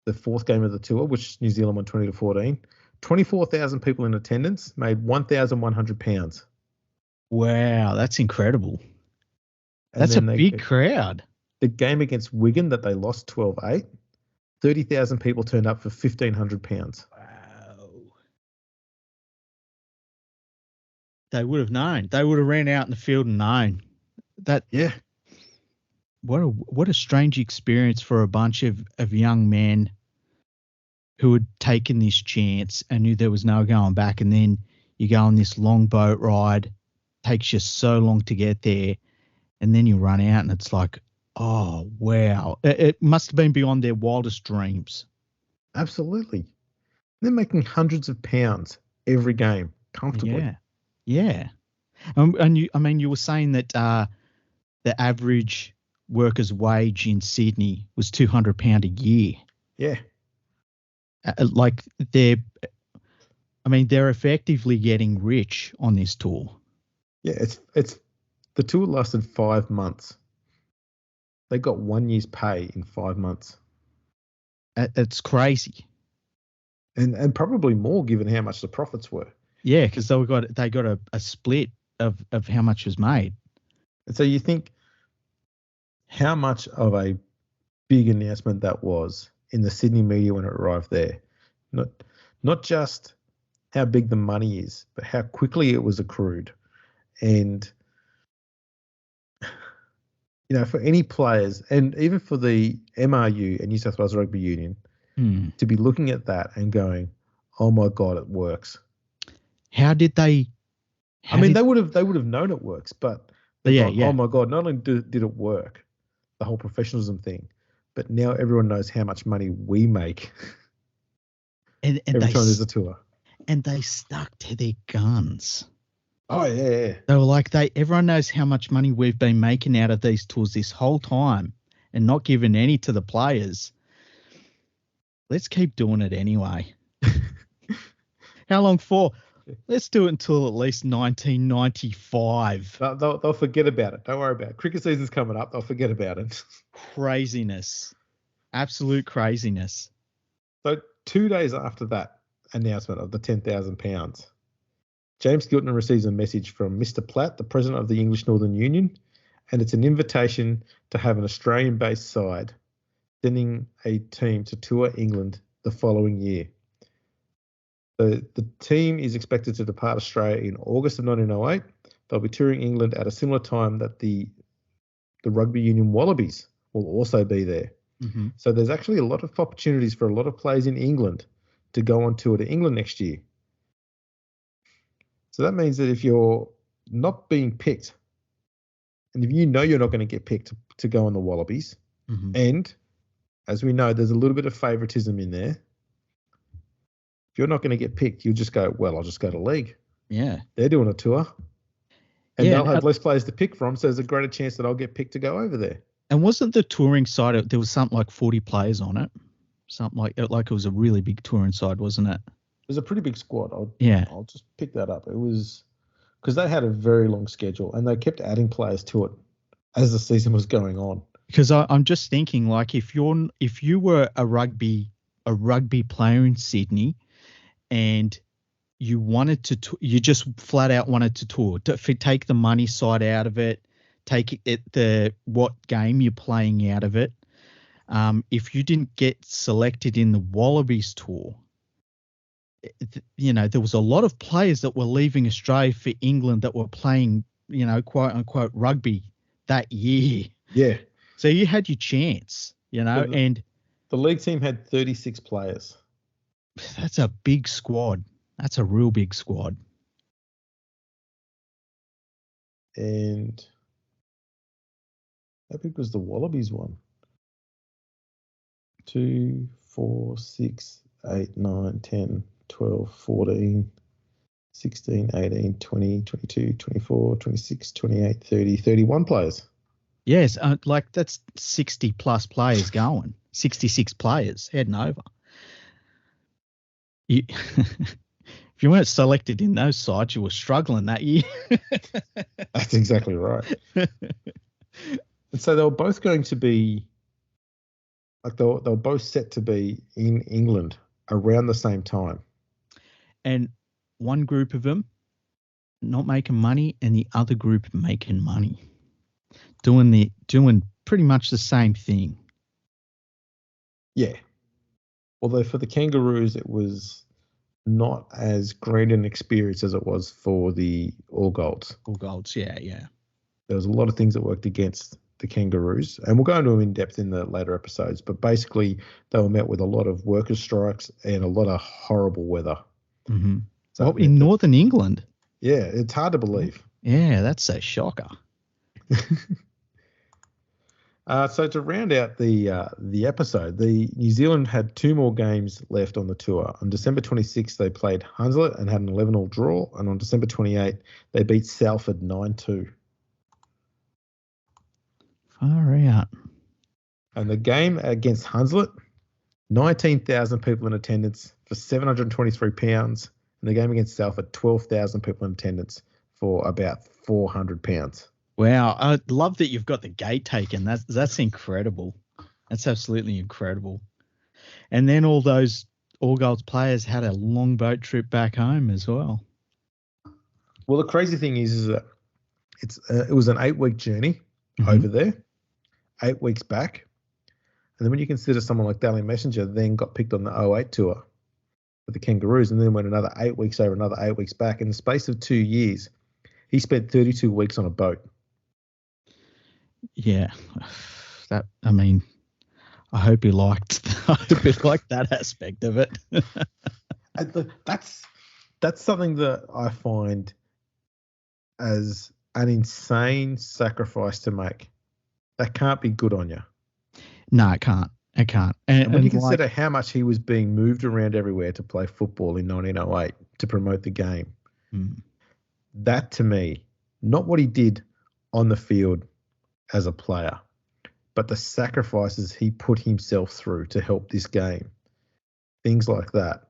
the fourth game of the tour, which New Zealand won 20-14, 24,000 people in attendance, made £1,100. Wow, that's incredible. That's a big crowd. The game against Wigan that they lost 12-8, 30,000 people turned up for £1,500. Wow. They would have known. They would have ran out in the field and known. That, yeah. What a strange experience for a bunch of young men who had taken this chance and knew there was no going back. And then you go on this long boat ride, takes you so long to get there, and then you run out and it's like, oh, wow. It must have been beyond their wildest dreams. Absolutely. They're making hundreds of pounds every game comfortably. Yeah. And you were saying that the average worker's wage in Sydney was £200 a year. Yeah. Like they're effectively getting rich on this tour. Yeah, it's the tour lasted 5 months. They got 1 year's pay in 5 months. It's crazy. And probably more given how much the profits were. Yeah, because they got a split of how much was made. And so you think how much of a big announcement that was in the Sydney media when it arrived there. Not just how big the money is, but how quickly it was accrued. And, you know, for any players and even for the MRU and New South Wales Rugby Union to be looking at that and going, oh my God, it works. How did they? They would have known it works, but yeah. Oh my God, not only did it work, the whole professionalism thing, but now everyone knows how much money we make. And every time there's a tour. And they stuck to their guns. Oh yeah. They were like, everyone knows how much money we've been making out of these tours this whole time and not giving any to the players. Let's keep doing it anyway. How long for? Let's do it until at least 1995. They'll forget about it. Don't worry about it. Cricket season's coming up. They'll forget about it. Craziness. Absolute craziness. So 2 days after that announcement of the £10,000, James Gilton receives a message from Mr. Platt, the president of the English Northern Union, and it's an invitation to have an Australian-based side sending a team to tour England the following year. The team is expected to depart Australia in August of 1908. They'll be touring England at a similar time that the Rugby Union Wallabies will also be there. Mm-hmm. So there's actually a lot of opportunities for a lot of players in England to go on tour to England next year. So that means that if you're not being picked, and if you know you're not going to get picked to go on the Wallabies, and as we know, there's a little bit of favouritism in there. If you're not going to get picked, you'll just go, well, I'll just go to league. Yeah. They're doing a tour. And they'll have less players to pick from, so there's a greater chance that I'll get picked to go over there. And wasn't the touring side, there was something like 40 players on it? Something like it was a really big touring side, wasn't it? It was a pretty big squad. I'll just pick that up. It was because they had a very long schedule and they kept adding players to it as the season was going on. Because I'm just thinking, like, if you were a rugby player in Sydney, and you wanted to, you just flat out wanted to tour, take the money side out of it, take what game you're playing out of it. if you didn't get selected in the Wallabies tour, there was a lot of players that were leaving Australia for England that were playing, quote unquote rugby that year. Yeah. So you had your chance, and the league team had 36 players. That's a big squad. That's a real big squad. And how big was the Wallabies one? 2, 4, 6, 8, 9, 10, 12, 14, 16, 18, 20, 22, 24, 26, 28, 30, 31 players. Yes, that's 60 plus players going. 66 players heading over. If you weren't selected in those sides, you were struggling that year. That's exactly right. And so they were both going to be, they were both set to be in England around the same time. And one group of them not making money, and the other group making money, doing pretty much the same thing. Yeah. Although for the Kangaroos, it was not as great an experience as it was for the All Golds. All Golds, yeah. There was a lot of things that worked against the Kangaroos, and we'll go into them in depth in the later episodes. But basically, they were met with a lot of workers' strikes and a lot of horrible weather. Mm-hmm. So in Northern England? Yeah, it's hard to believe. Yeah, that's a shocker. So to round out the episode, the New Zealand had 2 more games left on the tour. On December 26th, they played Hunslet and had an 11-all draw, and on December 28th, they beat Salford 9-2. Far out. And the game against Hunslet, 19,000 people in attendance for £723, and the game against Salford, 12,000 people in attendance for about £400. Wow, I love that you've got the gate taken. That's incredible. That's absolutely incredible. And then all those All Golds players had a long boat trip back home as well. Well, the crazy thing is that it was an 8-week journey over there, 8 weeks back. And then when you consider someone like Daly Messenger then got picked on the 08 tour with the Kangaroos and then went another 8 weeks over, another 8 weeks back. In the space of 2 years, he spent 32 weeks on a boat. Yeah, I hope he liked that aspect of it. That's something that I find as an insane sacrifice to make. That can't be good on you. No, it can't. It can't. And when you consider how much he was being moved around everywhere to play football in 1908 to promote the game, that to me, not what he did on the field as a player, but the sacrifices he put himself through to help this game, things like that.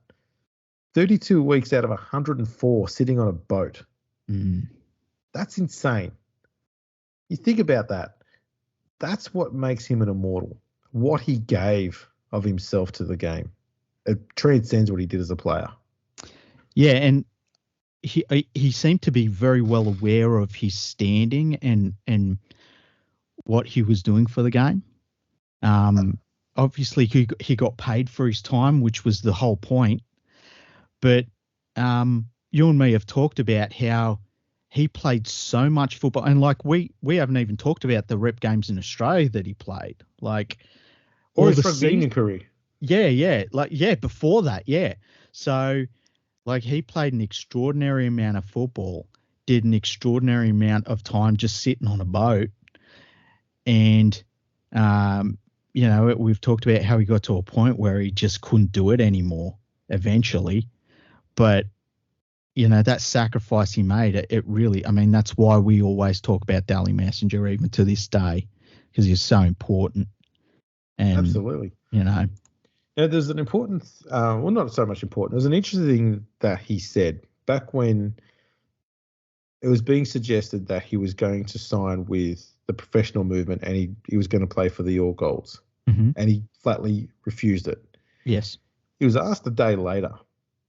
32 weeks out of 104 sitting on a boat. That's insane. You think about that. That's what makes him an immortal. What he gave of himself to the game. It transcends what he did as a player. Yeah, and he seemed to be very well aware of his standing and what he was doing for the game. Obviously, he got paid for his time, which was the whole point. But you and me have talked about how he played so much football. And, we haven't even talked about the rep games in Australia that he played. Or his Rugby Union career. Yeah. Before that, yeah. So, he played an extraordinary amount of football, did an extraordinary amount of time just sitting on a boat. And, we've talked about how he got to a point where he just couldn't do it anymore eventually. But, that sacrifice he made, it really, that's why we always talk about Daly Messenger even to this day, because he's so important. And, absolutely. Now, there's an important, not so much important, there's an interesting thing that he said back when it was being suggested that he was going to sign with the professional movement and he was going to play for the All Golds. And he flatly refused it. Yes. He was asked a day later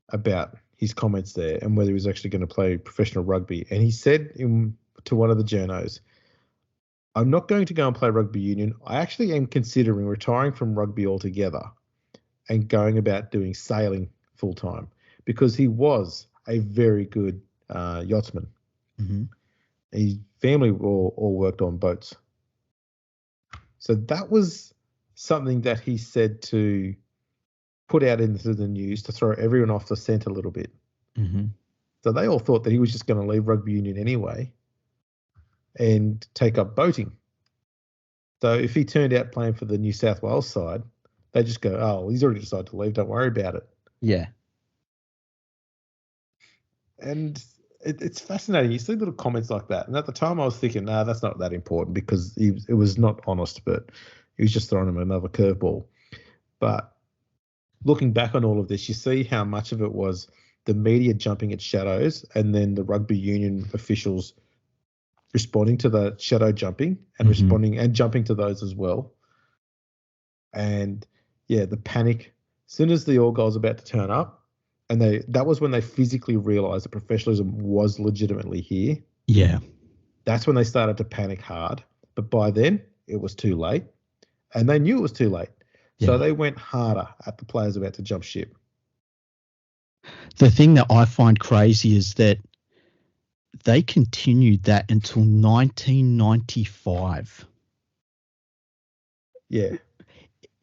about his comments there and whether he was actually going to play professional rugby. And he said to one of the journos, I'm not going to go and play rugby union. I actually am considering retiring from rugby altogether and going about doing sailing full time, because he was a very good yachtsman. Mm-hmm. His family all worked on boats. So that was something that he said to put out into the news to throw everyone off the scent a little bit. Mm-hmm. So they all thought that he was just going to leave rugby union anyway and take up boating. So if he turned out playing for the New South Wales side, they just go, oh, he's already decided to leave. Don't worry about it. Yeah. And it's fascinating. You see little comments like that. And at the time I was thinking, nah, that's not that important, because it was not honest, but he was just throwing him another curveball. But looking back on all of this, you see how much of it was the media jumping at shadows and then the rugby union officials responding to the shadow jumping and responding and jumping to those as well. And yeah, the panic. As soon as the All Goals about to turn up, and that was when they physically realized that professionalism was legitimately here. Yeah. That's when they started to panic hard. But by then, it was too late. And they knew it was too late. Yeah. So they went harder at the players about to jump ship. The thing that I find crazy is that they continued that until 1995. Yeah.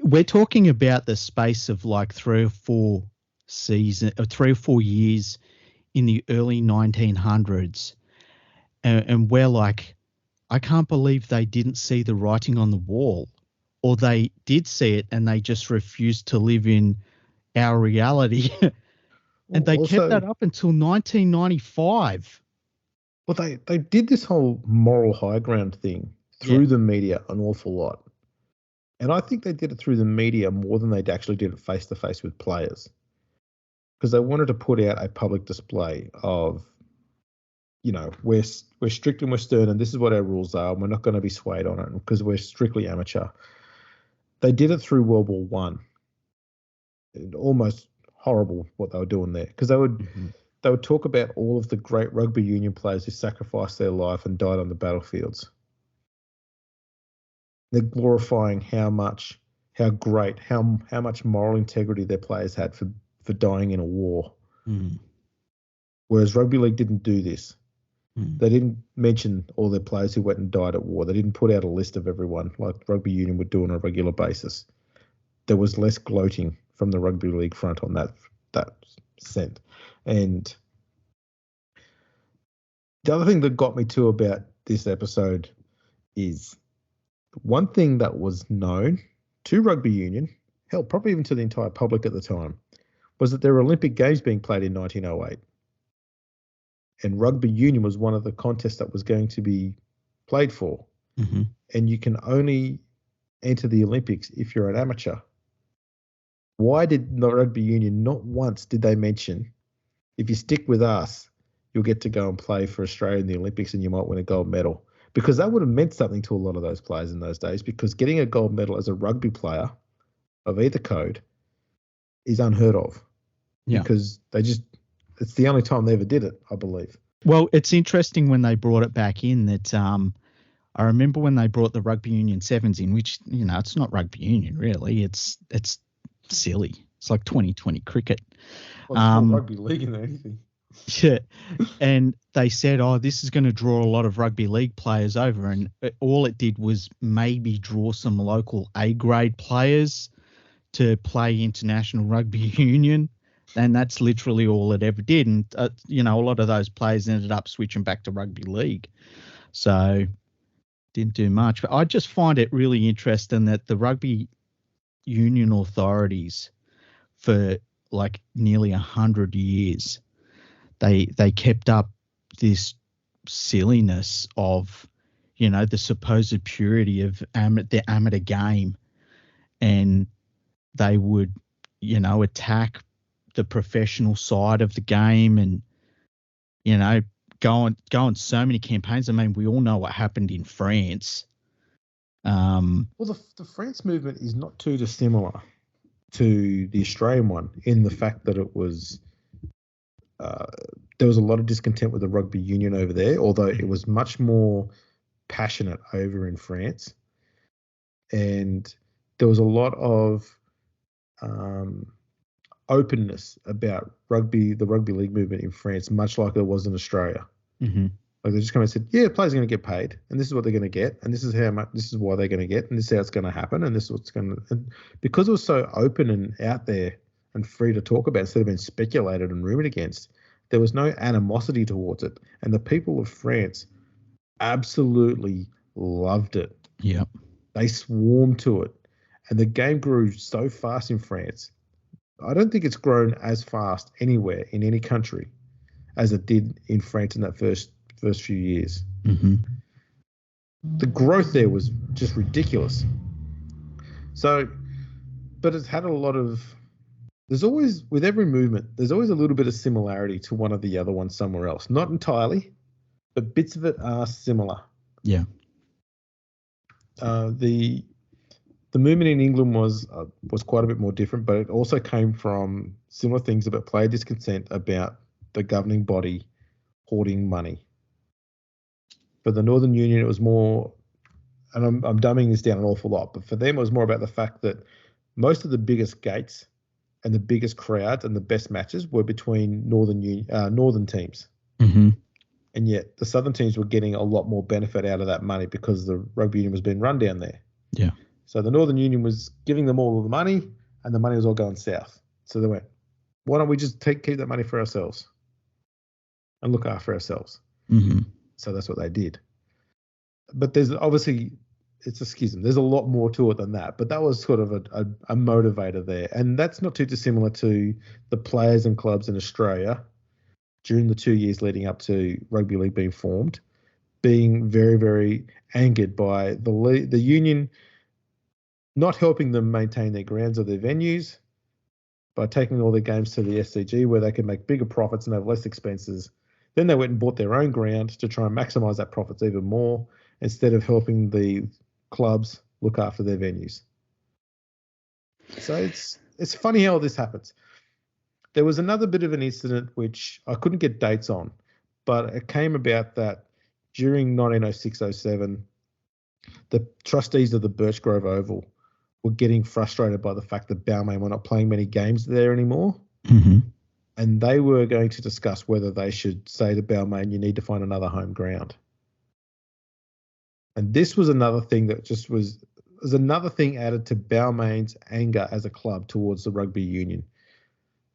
We're talking about the space of like 3 or 4 years in the early 1900s. And we're like, I can't believe they didn't see the writing on the wall, or they did see it and they just refused to live in our reality. And they kept that up until 1995. Well, they did this whole moral high ground thing through the media an awful lot. And I think they did it through the media more than they actually did it face to face with players, because they wanted to put out a public display of, you know, we're strict and we're stern, and this is what our rules are, and we're not going to be swayed on it because we're strictly amateur. They did it through World War One. Almost horrible what they were doing there, because they would talk about all of the great rugby union players who sacrificed their life and died on the battlefields. They're glorifying how much moral integrity their players had for dying in a war. Whereas Rugby League didn't do this. They didn't mention all their players who went and died at war. They didn't put out a list of everyone like Rugby Union would do on a regular basis. There was less gloating from the Rugby League front on that scent. And the other thing that got me too about this episode is one thing that was known to Rugby Union, hell, probably even to the entire public at the time, was that there were Olympic Games being played in 1908. And Rugby Union was one of the contests that was going to be played for. And you can only enter the Olympics if you're an amateur. Why did the Rugby Union, not once did they mention, if you stick with us, you'll get to go and play for Australia in the Olympics and you might win a gold medal? Because that would have meant something to a lot of those players in those days, because getting a gold medal as a rugby player of either code is unheard of. Yeah. Because it's the only time they ever did it, I believe. Well, it's interesting when they brought it back in that I remember when they brought the Rugby Union Sevens in, which, you know, it's not Rugby Union really. It's silly. It's like 2020 cricket. Well, it's not Rugby League or anything. Yeah. And they said, oh, this is going to draw a lot of Rugby League players over. And all it did was maybe draw some local A-grade players to play international rugby union. And that's literally all it ever did. And, you know, a lot of those players ended up switching back to rugby league. So didn't do much. But I just find it really interesting that the rugby union authorities for like nearly 100 years, they kept up this silliness of, you know, the supposed purity of the amateur game. And they would, you know, attack the professional side of the game and, you know, go on so many campaigns. I mean, we all know what happened in France. Well, the France movement is not too dissimilar to the Australian one in the fact that it was there was a lot of discontent with the rugby union over there, although it was much more passionate over in France. And there was a lot of openness about the rugby league movement in France, much like there was in Australia. Mm-hmm. Like they just come and said, yeah, players are going to get paid, and this is what they're going to get, and this is how much, this is why they're going to get, and this is how it's going to happen, and this is what's going to. And because it was so open and out there and free to talk about instead of being speculated and rumored against, there was no animosity towards it, and the people of France absolutely loved it. Yep. They swarmed to it, and the game grew so fast in France. I don't think it's grown as fast anywhere in any country as it did in France in that first few years. Mm-hmm. The growth there was just ridiculous. So, but it's had a lot of. There's always, with every movement, there's always a little bit of similarity to one of the other ones somewhere else. Not entirely, but bits of it are similar. Yeah. The movement in England was quite a bit more different, but it also came from similar things about player discontent about the governing body hoarding money. For the Northern Union, it was more, and I'm dumbing this down an awful lot, but for them it was more about the fact that most of the biggest gates and the biggest crowds and the best matches were between northern teams. Mm-hmm. And yet the southern teams were getting a lot more benefit out of that money because the rugby union was being run down there. Yeah. So the Northern Union was giving them all of the money, and the money was all going south. So they went, why don't we just keep that money for ourselves and look after ourselves? Mm-hmm. So that's what they did. But there's obviously, it's a schism. There's a lot more to it than that. But that was sort of a motivator there. And that's not too dissimilar to the players and clubs in Australia during the 2 years leading up to Rugby League being formed, being very, very angered by the union not helping them maintain their grounds or their venues by taking all their games to the SCG where they can make bigger profits and have less expenses. Then they went and bought their own ground to try and maximise that profits even more instead of helping the clubs look after their venues. So it's funny how this happens. There was another bit of an incident which I couldn't get dates on, but it came about that during 1906-07, the trustees of the Birchgrove Oval were getting frustrated by the fact that Balmain were not playing many games there anymore. Mm-hmm. And they were going to discuss whether they should say to Balmain, you need to find another home ground. And this was another thing that just was another thing added to Balmain's anger as a club towards the Rugby Union.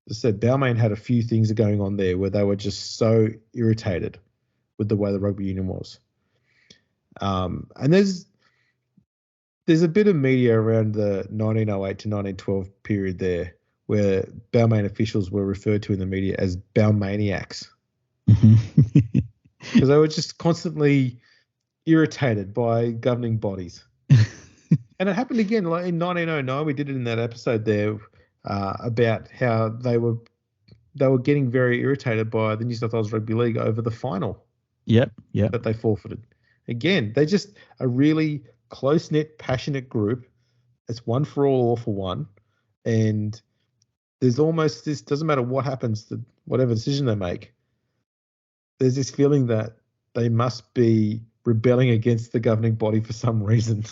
As I said, Balmain had a few things going on there where they were just so irritated with the way the Rugby Union was. And there's a bit of media around the 1908 to 1912 period there where Balmain officials were referred to in the media as Balmaniacs. Because they were just constantly irritated by governing bodies. And it happened again like in 1909. We did it in that episode there about how they were getting very irritated by the New South Wales Rugby League over the final. Yep. That they forfeited. Again, they just a really close-knit, passionate group. It's one for all, all for one. And there's almost this, doesn't matter what happens, whatever decision they make, there's this feeling that they must be rebelling against the governing body for some reason.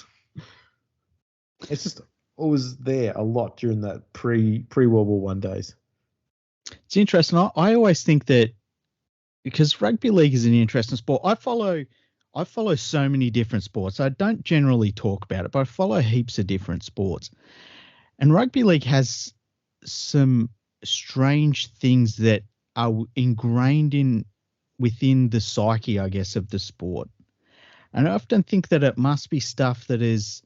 It's just always there a lot during that pre-World War I days. It's interesting. I always think that because rugby league is an interesting sport, I follow so many different sports. I don't generally talk about it, but I follow heaps of different sports. And rugby league has some strange things that are ingrained within the psyche, I guess, of the sport. And I often think that it must be stuff that has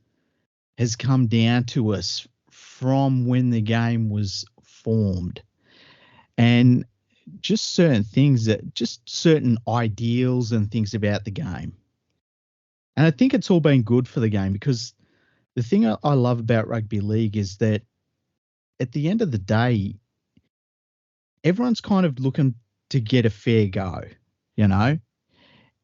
come down to us from when the game was formed. And just certain things just certain ideals and things about the game. And I think it's all been good for the game because the thing I love about rugby league is that at the end of the day, everyone's kind of looking to get a fair go, you know?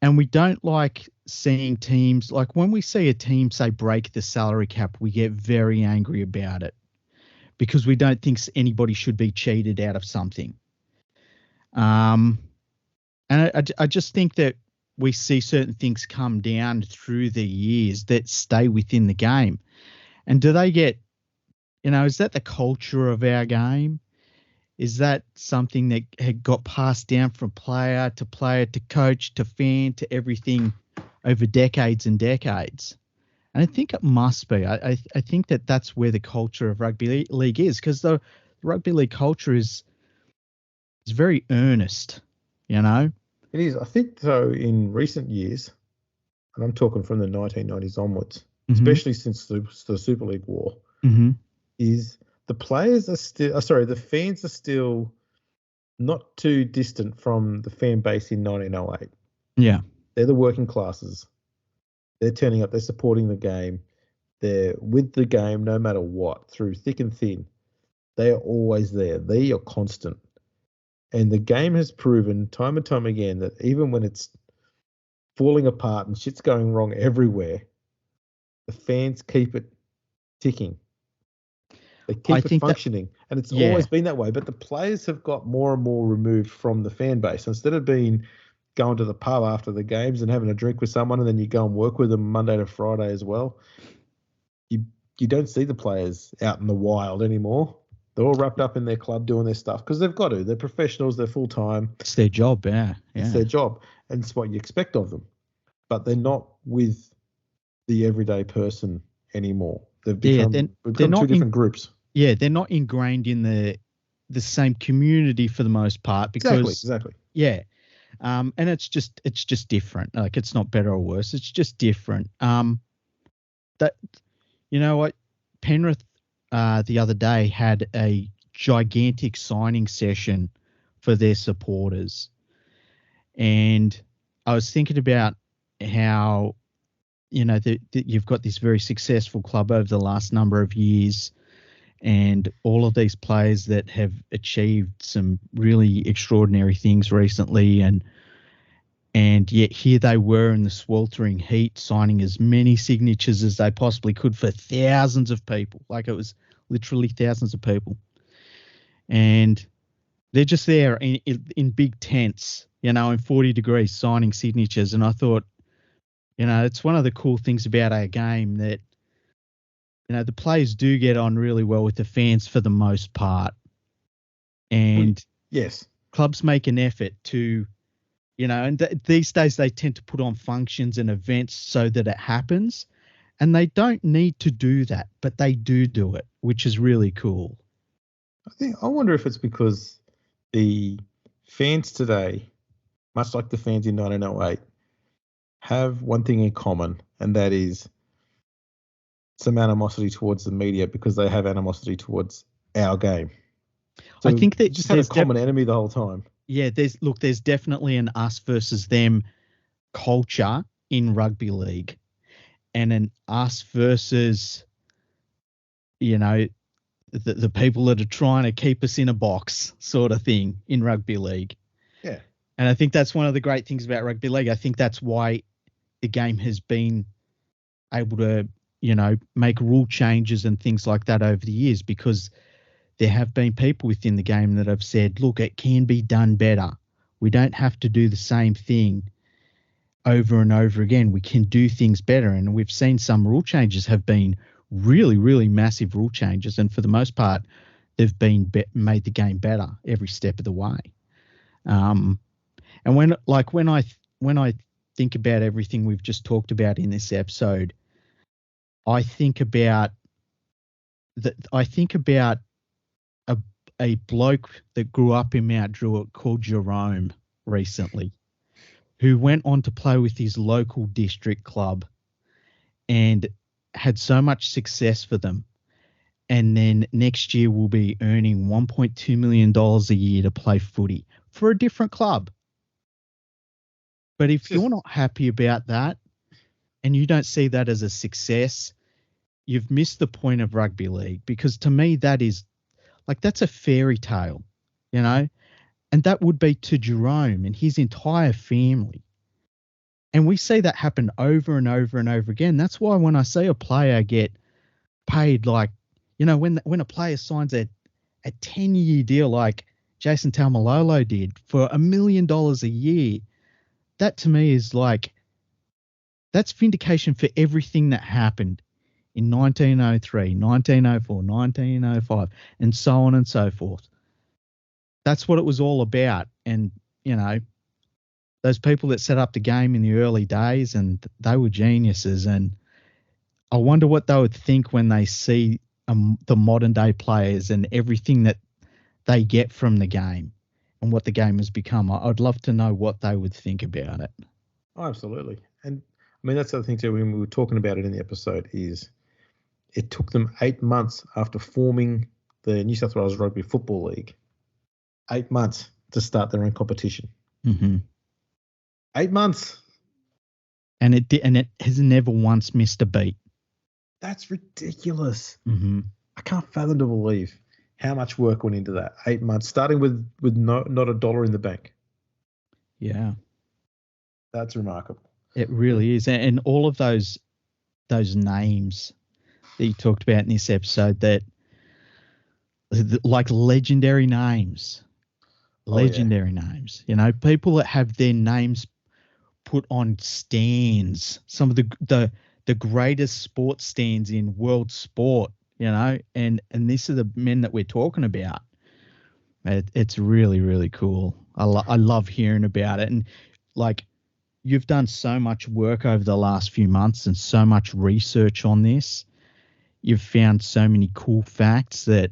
And we don't like seeing teams, like when we see a team, say, break the salary cap, we get very angry about it because we don't think anybody should be cheated out of something. And I just think that we see certain things come down through the years that stay within the game. And do they get, is that the culture of our game? Is that something that had got passed down from player to coach to fan to everything over decades and decades? And I think it must be. I think that's where the culture of rugby league is, because the rugby league culture is very earnest, It is. I think, so in recent years, and I'm talking from the 1990s onwards, especially since the Super League war, is the players are still, the fans are still not too distant from the fan base in 1908. Yeah. They're the working classes. They're turning up. They're supporting the game. They're with the game no matter what, through thick and thin. They are always there. They are constant. And the game has proven time and time again that even when it's falling apart and shit's going wrong everywhere, the fans keep it ticking. They keep it functioning. And it's always been that way. But the players have got more and more removed from the fan base. Instead of going to the pub after the games and having a drink with someone, and then you go and work with them Monday to Friday as well, you don't see the players out in the wild anymore. They're all wrapped up in their club doing their stuff because they've got to. They're professionals. They're full-time. It's their job, yeah. It's their job, and it's what you expect of them. But they're not with the everyday person anymore. They've become, two different groups. Yeah, they're not ingrained in the same community for the most part because exactly. Yeah, and it's just different. Like, it's not better or worse. It's just different. That, you know what, Penrith the other day had a gigantic signing session for their supporters, and I was thinking about how, you've got this very successful club over the last number of years, and all of these players that have achieved some really extraordinary things recently, and yet here they were in the sweltering heat signing as many signatures as they possibly could for thousands of people. Like, it was literally thousands of people. And they're just there in big tents, in 40 degrees signing signatures. And I thought, it's one of the cool things about our game that, the players do get on really well with the fans for the most part. And yes, clubs make an effort to, and these days they tend to put on functions and events so that it happens, and they don't need to do that, but they do it, which is really cool. I wonder if it's because the fans today, much like the fans in 1908, have one thing in common, and that is some animosity towards the media because they have animosity towards our game. So I think that just had a common enemy the whole time. Yeah, there's definitely an us versus them culture in rugby league, and an us versus, the people that are trying to keep us in a box sort of thing in rugby league. Yeah. And I think that's one of the great things about rugby league. I think that's why the game has been able to, make rule changes and things like that over the years, because there have been people within the game that have said, look, it can be done better. We don't have to do the same thing over and over again. We can do things better. And we've seen some rule changes have been really, really massive rule changes. And for the most part, they've been made the game better every step of the way. And when I think about everything we've just talked about in this episode, I think about a bloke that grew up in Mount Druitt called Jerome recently, who went on to play with his local district club and had so much success for them. And then next year will be earning $1.2 million a year to play footy for a different club. But if you're not happy about that and you don't see that as a success, you've missed the point of rugby league, because to me that's a fairy tale, and that would be to Jerome and his entire family. And we see that happen over and over and over again. That's why when I see a player get paid, like, when a player signs a 10-year deal like Jason Taumalolo did for $1 million a year, that to me is like, that's vindication for everything that happened in 1903, 1904, 1905, and so on and so forth. That's what it was all about. And, you know, those people that set up the game in the early days, and they were geniuses. And I wonder what they would think when they see the modern day players and everything that they get from the game and what the game has become. I'd love to know what they would think about it. Oh, absolutely. And I mean, that's the other thing too, when we were talking about it in the episode, is it took them 8 months after forming the New South Wales Rugby Football League, 8 months to start their own competition. Mm-hmm. 8 months. And it has never once missed a beat. That's ridiculous. Mm-hmm. I can't fathom to believe how much work went into that. 8 months, starting with not a dollar in the bank. Yeah. That's remarkable. It really is. And all of those names that you talked about in this episode, that like legendary names, names, you know, people that have their names put on stands, some of the greatest sports stands in world sport, you know, and these are the men that we're talking about. It's really, really cool. I love hearing about it. And like, you've done so much work over the last few months and so much research on this. You've found so many cool facts that,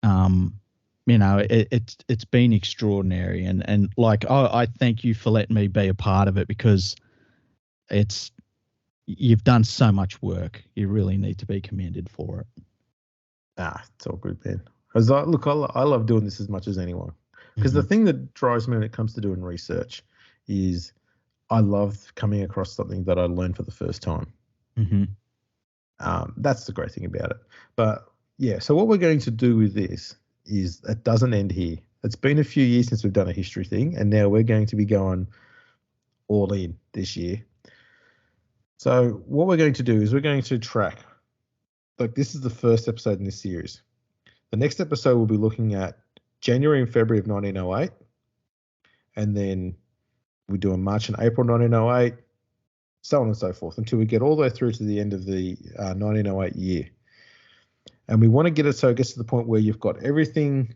you know, it's been extraordinary. And like, I thank you for letting me be a part of it, because you've done so much work. You really need to be commended for it. It's all good, man. Because I love doing this as much as anyone. Because the thing that drives me when it comes to doing research is I love coming across something that I learned for the first time. Mm-hmm. That's the great thing about it. But yeah, so what we're going to do with this is it doesn't end here. It's been a few years since we've done a history thing, and now we're going to be going all in this year. So what we're going to do is we're going to track, like, this is the first episode in this series. The next episode we'll be looking at January and February of 1908, and then we do a March and April 1908, so on and so forth, until we get all the way through to the end of the 1908 year. And we want to get it so it gets to the point where you've got everything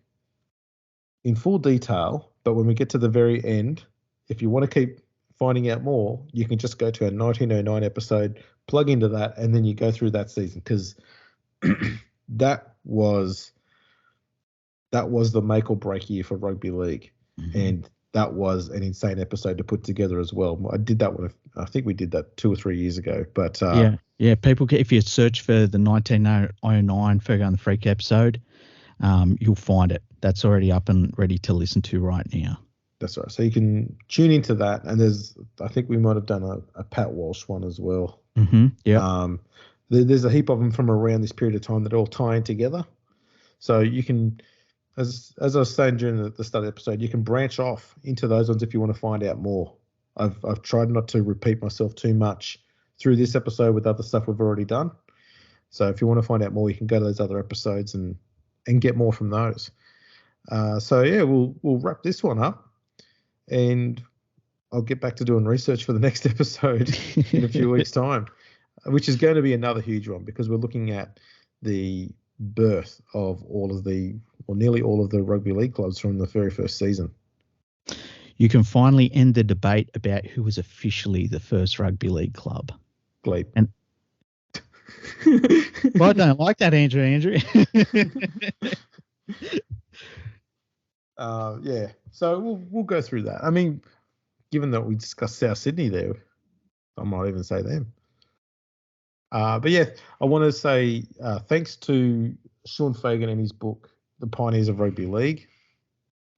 in full detail, but when we get to the very end, if you want to keep finding out more, you can just go to a 1909 episode, plug into that, and then you go through that season, because that was the make or break year for rugby league. Mm-hmm. And that was an insane episode to put together as well. I did that one. I think we did that 2 or 3 years ago. But yeah. People, if you search for the 1909 Fergo and the Freak episode, you'll find it. That's already up and ready to listen to right now. That's right. So you can tune into that. And I think we might have done a Pat Walsh one as well. Mm-hmm. Yeah. There's a heap of them from around this period of time that all tie in together. So you can, as I was saying during the start of the episode, you can branch off into those ones if you want to find out more. I've tried not to repeat myself too much through this episode with other stuff we've already done. So if you want to find out more, you can go to those other episodes and get more from those. So yeah, we'll wrap this one up, and I'll get back to doing research for the next episode in a few weeks' time, which is going to be another huge one, because we're looking at the birth of nearly all of the rugby league clubs from the very first season. You can finally end the debate about who was officially the first rugby league club. Glebe. And well, I don't like that, Andrew. Yeah. So we'll go through that. I mean, given that we discussed South Sydney there, I might even say them. But yeah, I want to say thanks to Sean Fagan and his book, The Pioneers of Rugby League.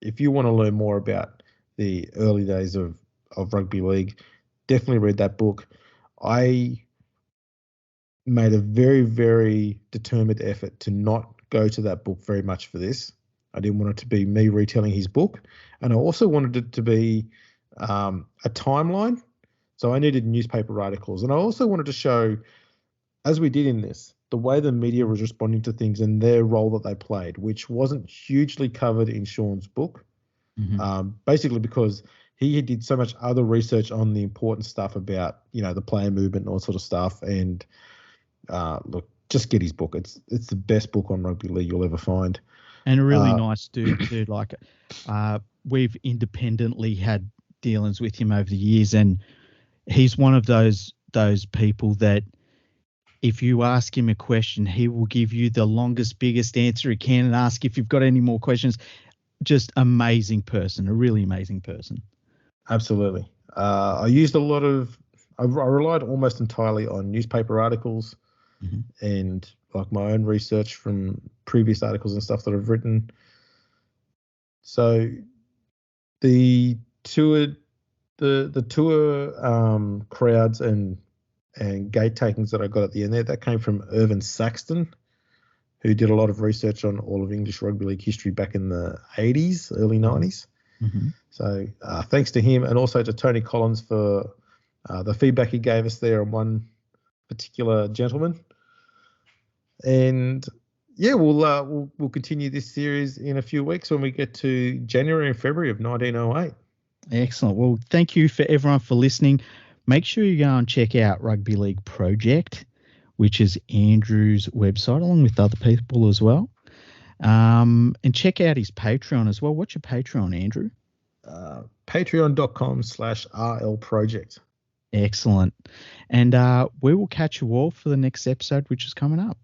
If you want to learn more about the early days of rugby league, definitely read that book. I made a very, very determined effort to not go to that book very much for this. I didn't want it to be me retelling his book, and I also wanted it to be a timeline. So I needed newspaper articles, and I also wanted to show, as we did in this, the way the media was responding to things and their role that they played, which wasn't hugely covered in Sean's book. Mm-hmm. Basically because he did so much other research on the important stuff about, the player movement and all sort of stuff. And look, just get his book. It's the best book on rugby league you'll ever find. And a really nice dude too. Like, we've independently had dealings with him over the years, and he's one of those people that if you ask him a question, he will give you the longest, biggest answer he can and ask if you've got any more questions. Just amazing person, a really amazing person. Absolutely. I relied almost entirely on newspaper articles and like my own research from previous articles and stuff that I've written. So the tour crowds and gate takings that I got at the end there, that came from Irvin Saxton, who did a lot of research on all of English rugby league history back in the 80s, early 90s. Mm-hmm. So thanks to him, and also to Tony Collins for the feedback he gave us there on one particular gentleman. And yeah, we'll continue this series in a few weeks when we get to January and February of 1908. Excellent. Well, thank you for everyone for listening. Make sure you go and check out Rugby League Project, which is Andrew's website, along with other people as well. And check out his Patreon as well. What's your Patreon, Andrew? Patreon.com/RL Project. Excellent. And we will catch you all for the next episode, which is coming up.